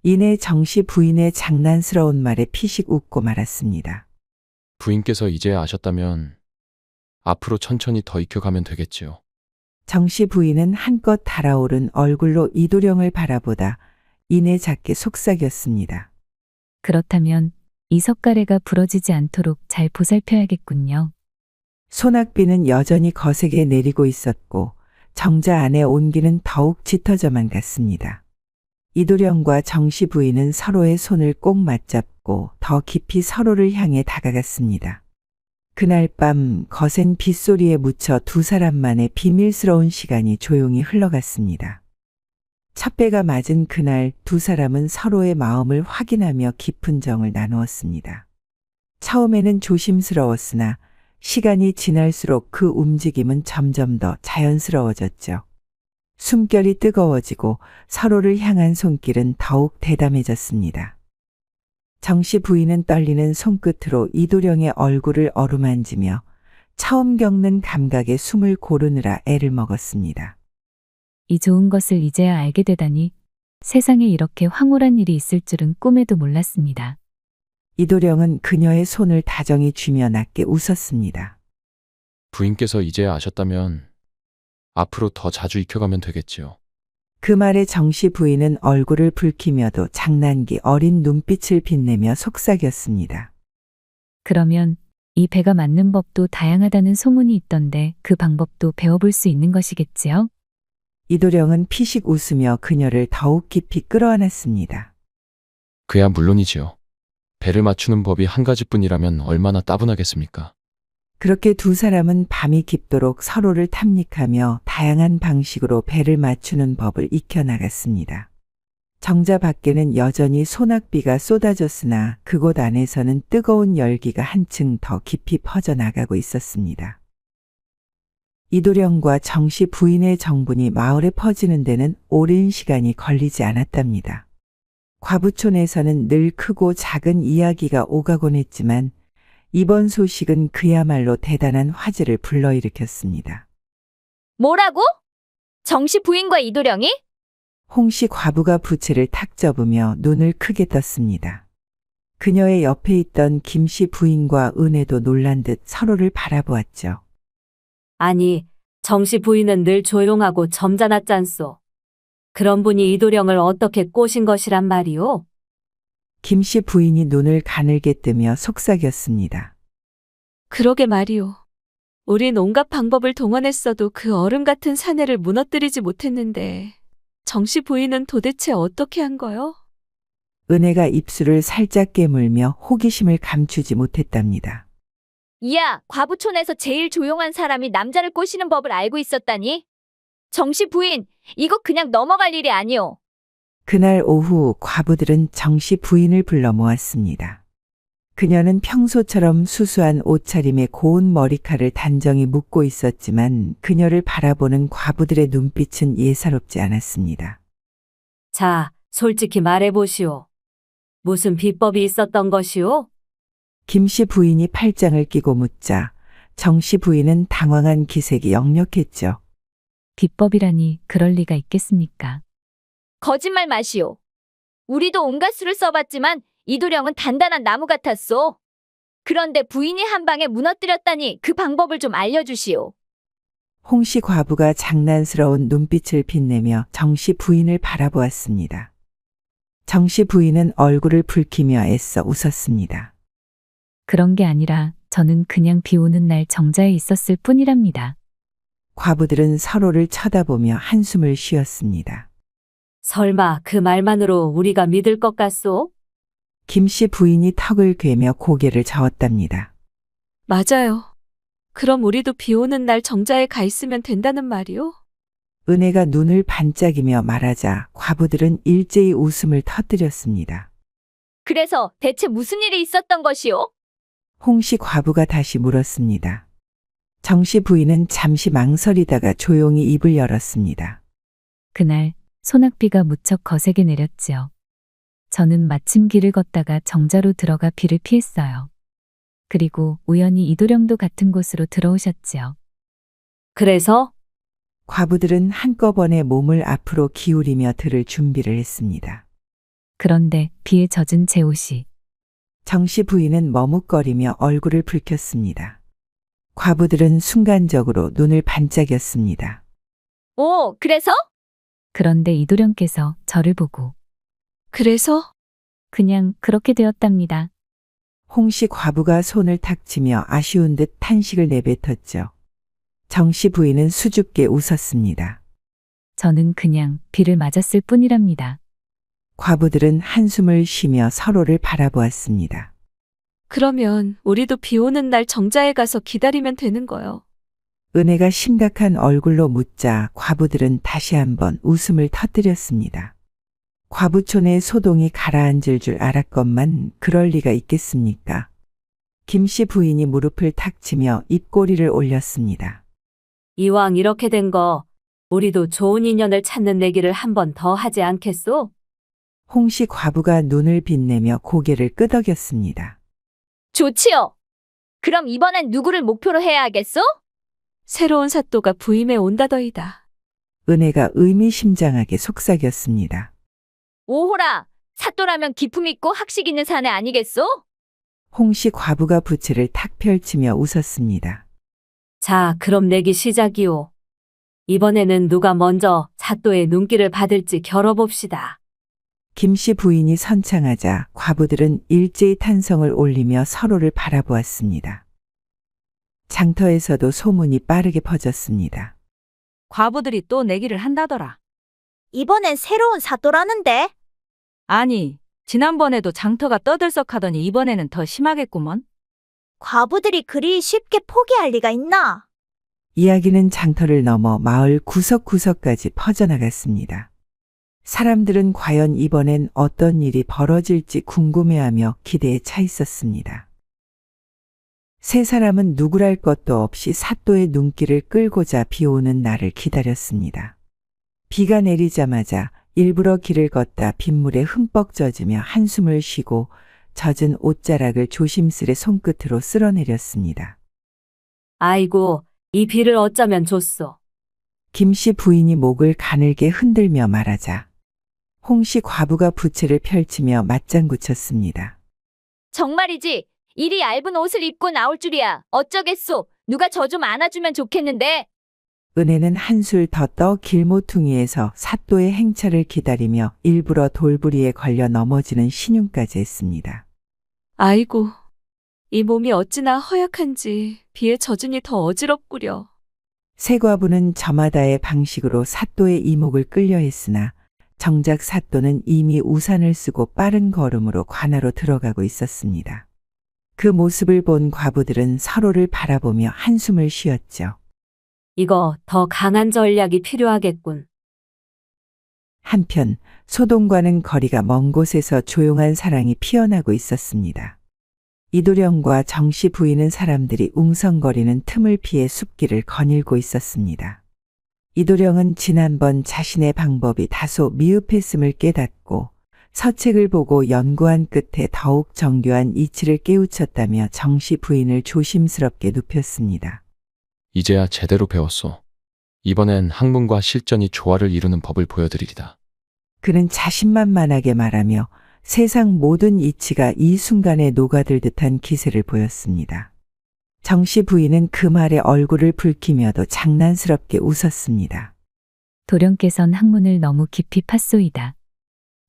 이내 정씨 부인의 장난스러운 말에 피식 웃고 말았습니다. 부인께서 이제 아셨다면 앞으로 천천히 더 익혀가면 되겠지요. 정씨 부인은 한껏 달아오른 얼굴로 이도령을 바라보다 이내 작게 속삭였습니다. 그렇다면 이 석가래가 부러지지 않도록 잘 보살펴야겠군요. 소낙비는 여전히 거세게 내리고 있었고 정자 안의 온기는 더욱 짙어져만 갔습니다. 이도령과 정씨 부인은 서로의 손을 꼭 맞잡고 더 깊이 서로를 향해 다가갔습니다. 그날 밤 거센 빗소리에 묻혀 두 사람만의 비밀스러운 시간이 조용히 흘러갔습니다. 첫 배가 맞은 그날 두 사람은 서로의 마음을 확인하며 깊은 정을 나누었습니다. 처음에는 조심스러웠으나 시간이 지날수록 그 움직임은 점점 더 자연스러워졌죠. 숨결이 뜨거워지고 서로를 향한 손길은 더욱 대담해졌습니다. 정씨 부인은 떨리는 손끝으로 이도령의 얼굴을 어루만지며 처음 겪는 감각에 숨을 고르느라 애를 먹었습니다. 이 좋은 것을 이제야 알게 되다니 세상에 이렇게 황홀한 일이 있을 줄은 꿈에도 몰랐습니다. 이도령은 그녀의 손을 다정히 쥐며 낮게 웃었습니다. 부인께서 이제 아셨다면 앞으로 더 자주 익혀가면 되겠지요. 그 말에 정씨 부인은 얼굴을 붉히며도 장난기 어린 눈빛을 빛내며 속삭였습니다. 그러면 이 배가 맞는 법도 다양하다는 소문이 있던데 그 방법도 배워볼 수 있는 것이겠지요? 이도령은 피식 웃으며 그녀를 더욱 깊이 끌어안았습니다. 그야 물론이지요. 배를 맞추는 법이 한 가지뿐이라면 얼마나 따분하겠습니까? 그렇게 두 사람은 밤이 깊도록 서로를 탐닉하며 다양한 방식으로 배를 맞추는 법을 익혀나갔습니다. 정자 밖에는 여전히 소낙비가 쏟아졌으나 그곳 안에서는 뜨거운 열기가 한층 더 깊이 퍼져나가고 있었습니다. 이도령과 정씨 부인의 정분이 마을에 퍼지는 데는 오랜 시간이 걸리지 않았답니다. 과부촌에서는 늘 크고 작은 이야기가 오가곤 했지만 이번 소식은 그야말로 대단한 화제를 불러일으켰습니다. 뭐라고? 정씨 부인과 이도령이? 홍씨 과부가 부채를 탁 접으며 눈을 크게 떴습니다. 그녀의 옆에 있던 김씨 부인과 은혜도 놀란 듯 서로를 바라보았죠. 아니, 정씨 부인은 늘 조용하고 점잖았잖소. 그런 분이 이도령을 어떻게 꼬신 것이란 말이오? 김씨 부인이 눈을 가늘게 뜨며 속삭였습니다. 그러게 말이오. 우린 온갖 방법을 동원했어도 그 얼음 같은 사내를 무너뜨리지 못했는데 정씨 부인은 도대체 어떻게 한 거요? 은혜가 입술을 살짝 깨물며 호기심을 감추지 못했답니다. 이야, 과부촌에서 제일 조용한 사람이 남자를 꼬시는 법을 알고 있었다니? 정씨 부인, 이거 그냥 넘어갈 일이 아니오. 그날 오후 과부들은 정씨 부인을 불러 모았습니다. 그녀는 평소처럼 수수한 옷차림에 고운 머리칼을 단정히 묶고 있었지만 그녀를 바라보는 과부들의 눈빛은 예사롭지 않았습니다. 자, 솔직히 말해보시오. 무슨 비법이 있었던 것이오? 김씨 부인이 팔짱을 끼고 묻자 정씨 부인은 당황한 기색이 역력했죠. 비법이라니 그럴 리가 있겠습니까? 거짓말 마시오. 우리도 온갖 수를 써봤지만 이도령은 단단한 나무 같았소. 그런데 부인이 한 방에 무너뜨렸다니 그 방법을 좀 알려주시오. 홍씨 과부가 장난스러운 눈빛을 빛내며 정씨 부인을 바라보았습니다. 정씨 부인은 얼굴을 붉히며 애써 웃었습니다. 그런 게 아니라 저는 그냥 비 오는 날 정자에 있었을 뿐이랍니다. 과부들은 서로를 쳐다보며 한숨을 쉬었습니다. 설마 그 말만으로 우리가 믿을 것 같소? 김씨 부인이 턱을 괴며 고개를 저었답니다. 맞아요. 그럼 우리도 비 오는 날 정자에 가 있으면 된다는 말이오? 은혜가 눈을 반짝이며 말하자 과부들은 일제히 웃음을 터뜨렸습니다. 그래서 대체 무슨 일이 있었던 것이오? 홍씨 과부가 다시 물었습니다. 정씨 부인은 잠시 망설이다가 조용히 입을 열었습니다. 그날 소낙비가 무척 거세게 내렸지요. 저는 마침 길을 걷다가 정자로 들어가 비를 피했어요. 그리고 우연히 이도령도 같은 곳으로 들어오셨지요. 그래서 과부들은 한꺼번에 몸을 앞으로 기울이며 들을 준비를 했습니다. 그런데 비에 젖은 제 옷이 정씨 부인은 머뭇거리며 얼굴을 붉혔습니다. 과부들은 순간적으로 눈을 반짝였습니다. 오, 그래서? 그런데 이도령께서 저를 보고 그래서? 그냥 그렇게 되었답니다. 홍씨 과부가 손을 탁 치며 아쉬운 듯 탄식을 내뱉었죠. 정씨 부인은 수줍게 웃었습니다. 저는 그냥 비를 맞았을 뿐이랍니다. 과부들은 한숨을 쉬며 서로를 바라보았습니다. 그러면 우리도 비 오는 날 정자에 가서 기다리면 되는 거요. 은혜가 심각한 얼굴로 묻자 과부들은 다시 한번 웃음을 터뜨렸습니다. 과부촌의 소동이 가라앉을 줄 알았건만 그럴 리가 있겠습니까? 김씨 부인이 무릎을 탁 치며 입꼬리를 올렸습니다. 이왕 이렇게 된 거 우리도 좋은 인연을 찾는 내기를 한 번 더 하지 않겠소? 홍씨 과부가 눈을 빛내며 고개를 끄덕였습니다. 좋지요. 그럼 이번엔 누구를 목표로 해야 하겠소? 새로운 사또가 부임해 온다더이다. 은혜가 의미심장하게 속삭였습니다. 오호라, 사또라면 기품 있고 학식 있는 사내 아니겠소? 홍씨 과부가 부채를 탁 펼치며 웃었습니다. 자, 그럼 내기 시작이오. 이번에는 누가 먼저 사또의 눈길을 받을지 겨뤄봅시다. 김씨 부인이 선창하자 과부들은 일제히 탄성을 올리며 서로를 바라보았습니다. 장터에서도 소문이 빠르게 퍼졌습니다. 과부들이 또 내기를 한다더라. 이번엔 새로운 사또라는데? 아니, 지난번에도 장터가 떠들썩하더니 이번에는 더 심하겠구먼. 과부들이 그리 쉽게 포기할 리가 있나? 이야기는 장터를 넘어 마을 구석구석까지 퍼져나갔습니다. 사람들은 과연 이번엔 어떤 일이 벌어질지 궁금해하며 기대에 차 있었습니다. 세 사람은 누구랄 것도 없이 사또의 눈길을 끌고자 비 오는 날을 기다렸습니다. 비가 내리자마자 일부러 길을 걷다 빗물에 흠뻑 젖으며 한숨을 쉬고 젖은 옷자락을 조심스레 손끝으로 쓸어내렸습니다. 아이고, 이 비를 어쩌면 좋소. 김씨 부인이 목을 가늘게 흔들며 말하자 홍씨 과부가 부채를 펼치며 맞장구 쳤습니다. 정말이지. 이리 얇은 옷을 입고 나올 줄이야. 어쩌겠소. 누가 저 좀 안아주면 좋겠는데. 은혜는 한술 더 떠 길모퉁이에서 사또의 행차를 기다리며 일부러 돌부리에 걸려 넘어지는 신용까지 했습니다. 아이고, 이 몸이 어찌나 허약한지 비에 젖으니 더 어지럽구려. 세 과부는 저마다의 방식으로 사또의 이목을 끌려 했으나 정작 사또는 이미 우산을 쓰고 빠른 걸음으로 관하로 들어가고 있었습니다. 그 모습을 본 과부들은 서로를 바라보며 한숨을 쉬었죠. 이거 더 강한 전략이 필요하겠군. 한편 소동과는 거리가 먼 곳에서 조용한 사랑이 피어나고 있었습니다. 이도령과 정씨 부인은 사람들이 웅성거리는 틈을 피해 숲길을 거닐고 있었습니다. 이도령은 지난번 자신의 방법이 다소 미흡했음을 깨닫고 서책을 보고 연구한 끝에 더욱 정교한 이치를 깨우쳤다며 정씨 부인을 조심스럽게 눕혔습니다. 이제야 제대로 배웠소. 이번엔 학문과 실전이 조화를 이루는 법을 보여드리리다. 그는 자신만만하게 말하며 세상 모든 이치가 이 순간에 녹아들 듯한 기세를 보였습니다. 정씨 부인은 그 말에 얼굴을 붉히며도 장난스럽게 웃었습니다. 도령께선 학문을 너무 깊이 팠소이다.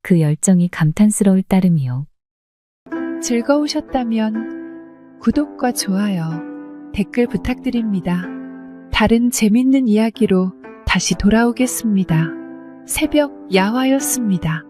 그 열정이 감탄스러울 따름이요. 즐거우셨다면 구독과 좋아요, 댓글 부탁드립니다. 다른 재밌는 이야기로 다시 돌아오겠습니다. 새벽 야화였습니다.